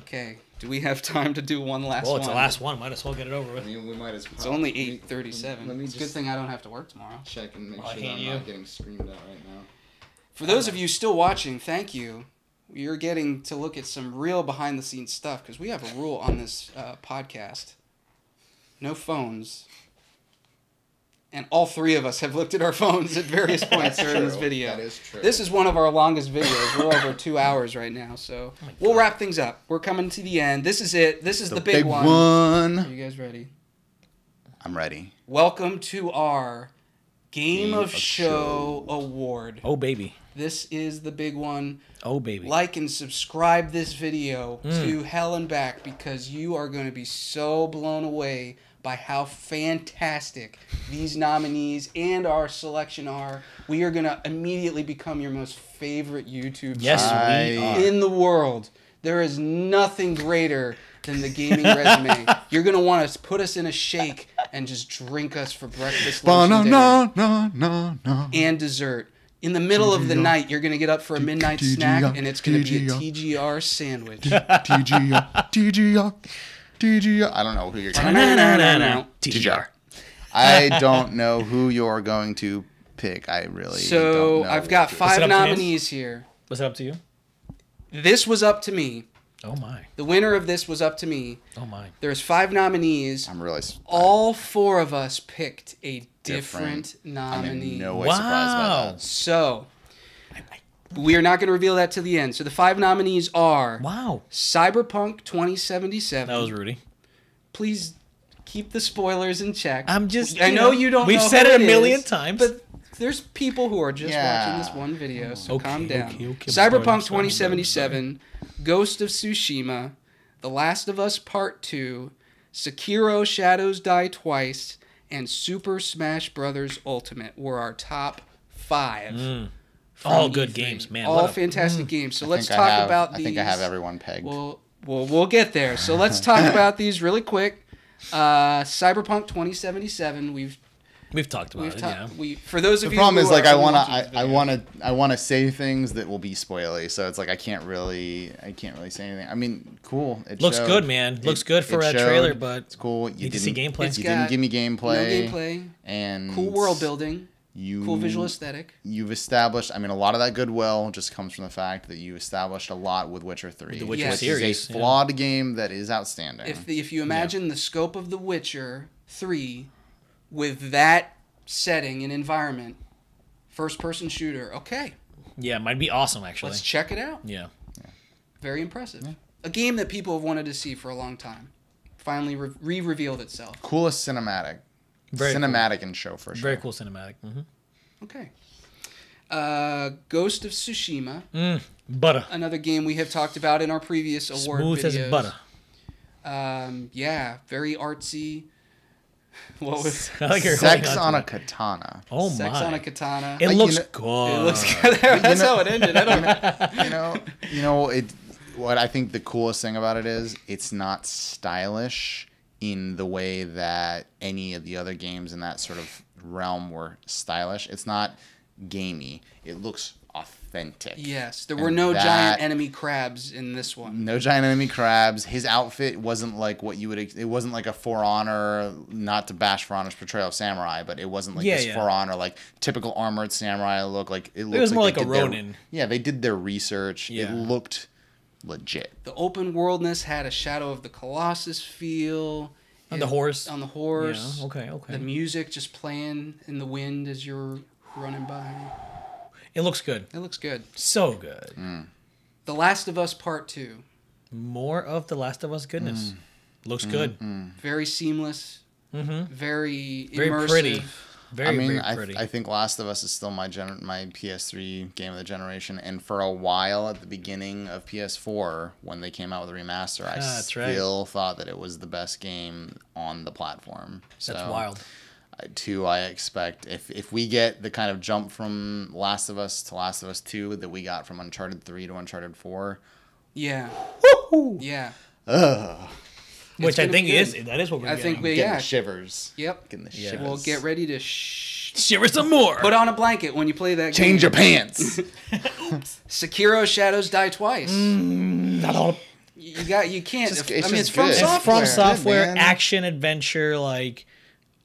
Okay, do we have time to do one last Well, one? it's the last one. Might as well get it over with. we might as well. It's only 8:37. Let me It's a good just- thing I don't have to work tomorrow. check and make I sure that hate I'm you. not getting screamed at right now. For those of you still watching, thank you. You're getting to look at some real behind-the-scenes stuff, because we have a rule on this podcast. No phones. And all three of us have looked at our phones at various points during this true. video. That is true. This is one of our longest videos. We're over 2 hours right now, so we'll wrap things up. We're coming to the end. This is it. This is the big one. Are you guys ready? I'm ready. Welcome to our Game of Show. Show Award. Oh, baby. This is the big one. Oh, baby. Like and subscribe this video to hell and back, because you are going to be so blown away by how fantastic these nominees and our selection are. We are going to immediately become your most favorite YouTube Yes, channel we are. in the world. There is nothing greater than the gaming resume. You're going to want to put us in a shake and just drink us for breakfast, lunch, and dinner. And dessert. In the middle of the night, you're going to get up for a midnight snack, and it's going to be a TGR sandwich. TGR. I don't know who you're going to TGR. I don't know who you're going to pick. I really So don't know. I've got it 5 up to you? nominees here. Was it up to you? This was up to me. Oh, my. The winner of this was up to me. Oh, my. There's 5 nominees. I'm really All 4 of us picked a different I'm nominee. in no way surprised by Wow. that. So we are not going to reveal that till the end. So the 5 nominees are Wow. Cyberpunk 2077. That was Rudy. Please keep the spoilers in check. I'm just. I know you don't. We've know said who it a is, million times. but there's people who are just Yeah. watching this one video, so Okay, calm down. okay. Cyberpunk Sorry. 2077, Ghost of Tsushima, The Last of Us Part 2, Sekiro: Shadows Die Twice, and Super Smash Bros. Ultimate were our top 5. All from good E3. games, man. All fantastic games. So let's talk about these. I think I have everyone pegged. We'll get there. So let's talk about these really quick. Cyberpunk 2077. We've talked about it. Yeah. For those of The you problem who is like are I want to say things that will be spoily, so it's like I can't really say anything. I mean, cool. It Looks showed. good, man. Looks good for a showed. trailer, but it's cool. You need to see gameplay. You didn't give me gameplay. No gameplay. And cool world building. Cool visual aesthetic. You've established. I mean, a lot of that goodwill just comes from the fact that you established a lot with Witcher 3, the Witcher which series, is a flawed game that is outstanding. If you imagine the scope of The Witcher 3 with that setting and environment, first-person shooter, okay. Yeah, might be awesome, actually. Let's check it out. Yeah. Very impressive. Yeah. A game that people have wanted to see for a long time. Finally re-revealed itself. Coolest cinematic. Very cinematic cool. in show for sure. Very cool cinematic. Okay. Ghost of Tsushima. Butter. Another game we have talked about in our previous award Smooth videos. as butter. Yeah, very artsy. What was Sex on a katana? Oh my! Sex on a katana. It looks good. It looks good. That's how it ended. I don't. What I think the coolest thing about it is it's not stylish in the way that any of the other games in that sort of realm were stylish. It's not gamey. It looks authentic. Yes, there were no giant enemy crabs in this one. No giant enemy crabs. His outfit wasn't like what you would. It wasn't like a For Honor. Not to bash For Honor's portrayal of samurai, but it wasn't like this For Honor like typical armored samurai look. Like it was more like a Ronin. They did their research. Yeah. It looked legit. The open worldness had a Shadow of the Colossus feel. On the horse. Yeah, okay. The music just playing in the wind as you're running by. It looks good. It looks good. So good. The Last of Us Part 2. More of The Last of Us goodness. Looks good. Very seamless. Very immersive. Very pretty. Very pretty. I think Last of Us is still my PS3 game of the generation, and for a while at the beginning of PS4 when they came out with a remaster, I still thought that it was the best game on the platform. So, that's wild. I expect if we get the kind of jump from Last of Us to Last of Us 2 that we got from Uncharted 3 to Uncharted 4. Yeah. Woo-hoo! Yeah. Which I think is what we're getting. Getting the shivers. Yep. Getting the shivers. Well, get ready to shiver some more. Put on a blanket when you play that game. Change your pants. Sekiro Shadows Die Twice. You can't. It's from software. It's from software, action adventure, like.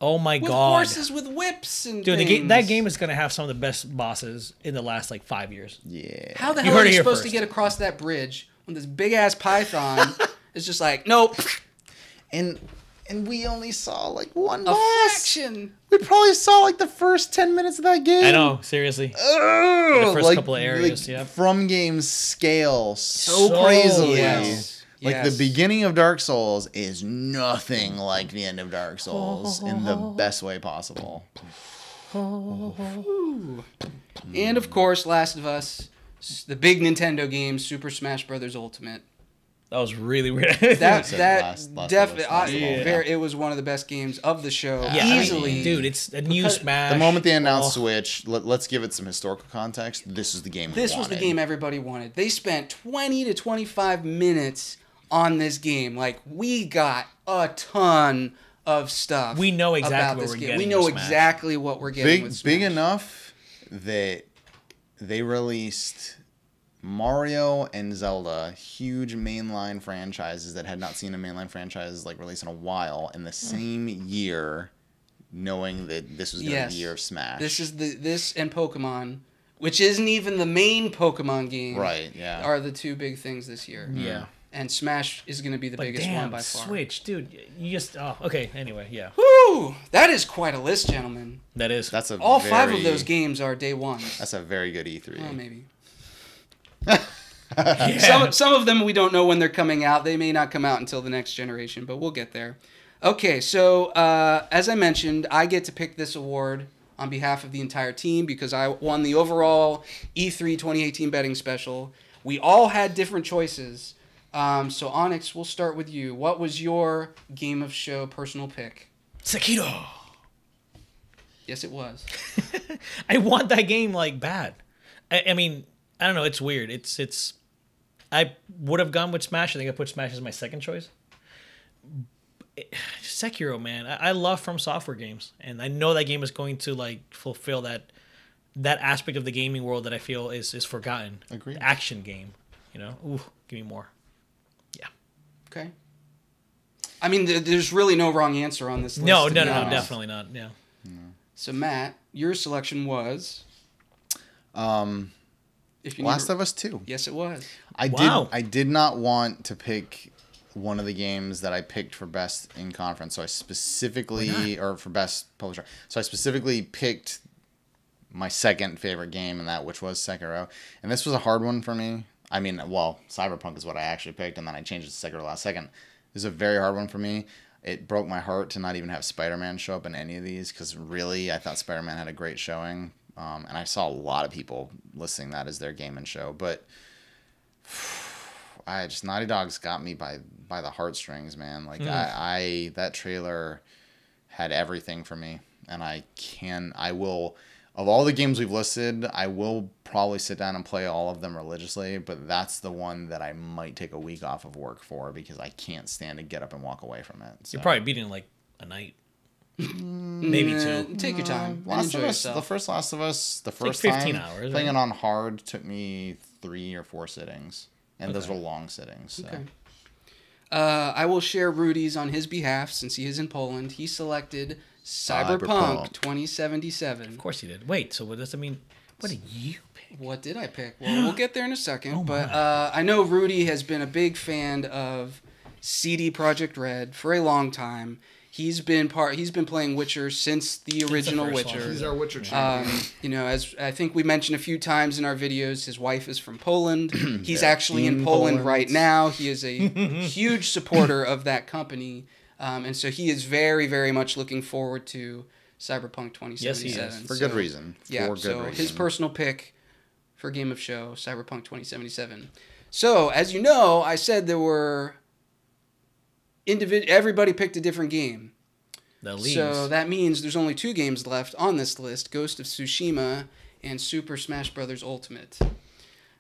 Oh my god! With horses with whips and things. That game is gonna have some of the best bosses in the last 5 years. Yeah. How the hell are you supposed to get across that bridge when this big ass python is just like, nope. And we only saw one a boss. fraction. We probably saw the first 10 minutes of that game. I know, seriously. The first couple of areas, yeah. From games scale so crazily. Yes. The beginning of Dark Souls is nothing like the end of Dark Souls in the best way possible. And of course, Last of Us, the big Nintendo game, Super Smash Bros. Ultimate. That was really weird. It was one of the best games of the show. Yeah, easily, dude. It's a new Smash. The moment they announced Switch, let's give it some historical context. This is the game. This was the game everybody wanted. They spent 20 to 25 minutes on this game. We got a ton of stuff. We know exactly what we're getting. We know exactly what we're getting. Big enough that they released Mario and Zelda, huge mainline franchises that had not seen a mainline franchise release in a while, in the same year, knowing that this was going to be the year of Smash. This and Pokemon, which isn't even the main Pokemon game. Right. Yeah. Are the two big things this year. Yeah. And Smash is going to be the biggest one by far. Switch, dude. You just... Oh, okay. Anyway, yeah. Woo! That is quite a list, gentlemen. That is. All 5 of those games are day ones. That's a very good E3. Well, maybe. Some of them we don't know when they're coming out. They may not come out until the next generation, but we'll get there. Okay, so as I mentioned, I get to pick this award on behalf of the entire team because I won the overall E3 2018 betting special. We all had different choices. So Onyx, we'll start with you. What was your game of show personal pick? Sekiro. Yes, it was. I want that game like bad. I mean, I don't know. It's weird. It's. I would have gone with Smash. I think I put Smash as my second choice. Sekiro, man, I love From Software games, and I know that game is going to like fulfill that aspect of the gaming world that I feel is forgotten. Agreed. The action game, Ooh, give me more. Yeah. Okay. I mean, there's really no wrong answer on this list. No, to be honest. definitely not. Yeah. So Matt, your selection was. If you Last of Us 2. Yes, it was. I did not want to pick one of the games that I picked for best in conference, so I specifically, or for best publisher, so I specifically picked my second favorite game in that, which was Sekiro, and this was a hard one for me. I mean, well, Cyberpunk is what I actually picked, and then I changed it to Sekiro last second. This is a very hard one for me. It broke my heart to not even have Spider-Man show up in any of these, because really, I thought Spider-Man had a great showing, and I saw a lot of people listing that as their game and show, but Naughty Dog's got me by the heartstrings, man. Like I that trailer had everything for me, and I will, of all the games we've listed, I will probably sit down and play all of them religiously, but that's the one that I might take a week off of work for, because I can't stand to get up and walk away from it. So. You're probably beating like a night. Maybe two. Take your time. Last Enjoy of Us, yourself. the first Last of Us, the first like 15 time hours, playing right? it on hard took me 3 or 4 sittings, and those were long sittings. So. Okay. I will share Rudy's on his behalf since he is in Poland. He selected Cyberpunk 2077. Of course he did. Wait, so what does that mean? What did you pick? What did I pick? Well, we'll get there in a second. Oh, but my. I know Rudy has been a big fan of CD Projekt Red for a long time. He's been playing Witcher since the original first Witcher. one. He's our Witcher champion. As I think we mentioned a few times in our videos, his wife is from Poland. He's actually in Poland right now. He is a huge supporter of that company. And so he is very, very much looking forward to Cyberpunk 2077. Yes, he is. For good reason. His personal pick for Game of Show, Cyberpunk 2077. So, as you know, I said there were... everybody picked a different game. The leaves. So that means there's only 2 games left on this list, Ghost of Tsushima and Super Smash Bros. Ultimate. See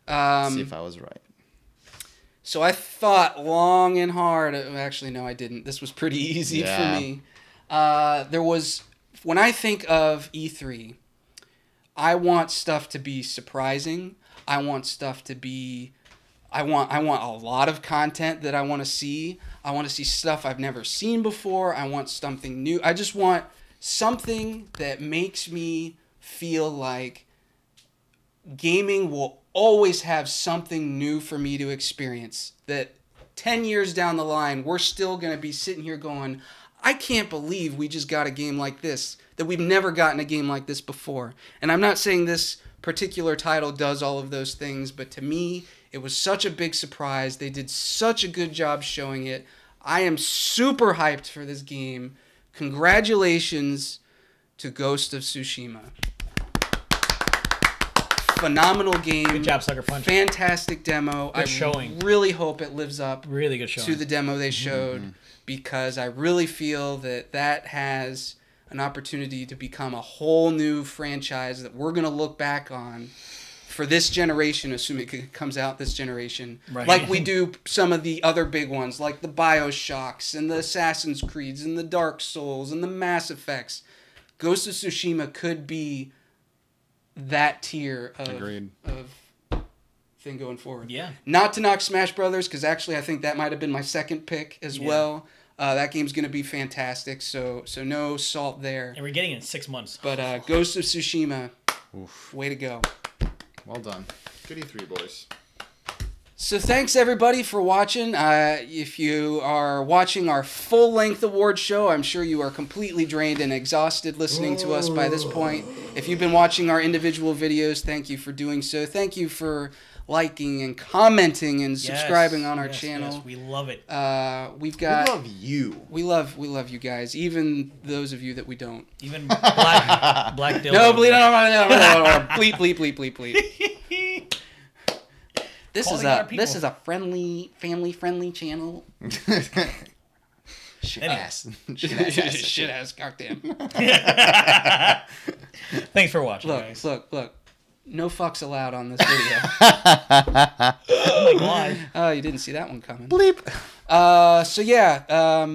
if I was right. So I thought long and hard. Actually, no, I didn't. This was pretty easy for me. When I think of E3, I want stuff to be surprising. I want stuff to be... I want a lot of content that I want to see. I want to see stuff I've never seen before. I want something new. I just want something that makes me feel like gaming will always have something new for me to experience. That 10 years down the line, we're still going to be sitting here going, I can't believe we just got a game like this, that we've never gotten a game like this before. And I'm not saying this particular title does all of those things, but to me, it was such a big surprise. They did such a good job showing it. I am super hyped for this game. Congratulations to Ghost of Tsushima. Phenomenal game. Good job, Sucker Punch. Fantastic demo. Good showing. Really hope it lives up Really good showing. to the demo they showed, because I really feel that has an opportunity to become a whole new franchise that we're going to look back on for this generation, assuming it comes out this generation, Right. like we do some of the other big ones, like the BioShocks and the Assassin's Creeds and the Dark Souls and the Mass Effects. Ghost of Tsushima could be that tier of thing going forward. Yeah. Not to knock Smash Brothers, because actually I think that might have been my second pick as well. That game's going to be fantastic, so no salt there. And we're getting it in 6 months. But Ghost of Tsushima, way to go. Well done. Good E3, boys. So thanks everybody for watching. If you are watching our full-length award show, I'm sure you are completely drained and exhausted listening to us by this point. If you've been watching our individual videos, thank you for doing so. Thank you for liking and commenting and subscribing on our channel. Yes, we love it. We've got... We love you. We love you guys, even those of you that we don't. Even Black Dildo. No, bleep, bleep. This is a family friendly channel. Shit Anyway. ass. Shit ass goddamn. Thanks for watching, Look, guys. look. No fucks allowed on this video. Oh my god. Oh, you didn't see that one coming. Bleep. So yeah,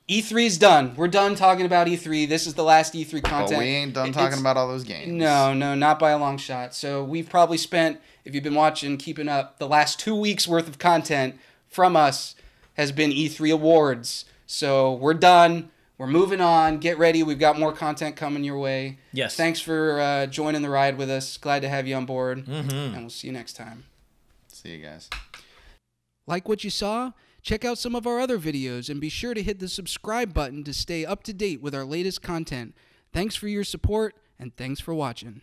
E3's done. We're done talking about E3. This is the last E3 content. But we ain't done talking about all those games. No, not by a long shot. So we've probably spent, if you've been watching, keeping up, the last 2 weeks worth of content from us has been E3 awards. So we're done. We're moving on. Get ready. We've got more content coming your way. Yes. Thanks for joining the ride with us. Glad to have you on board. And we'll see you next time. See you guys. Like what you saw? Check out some of our other videos and be sure to hit the subscribe button to stay up to date with our latest content. Thanks for your support and thanks for watching.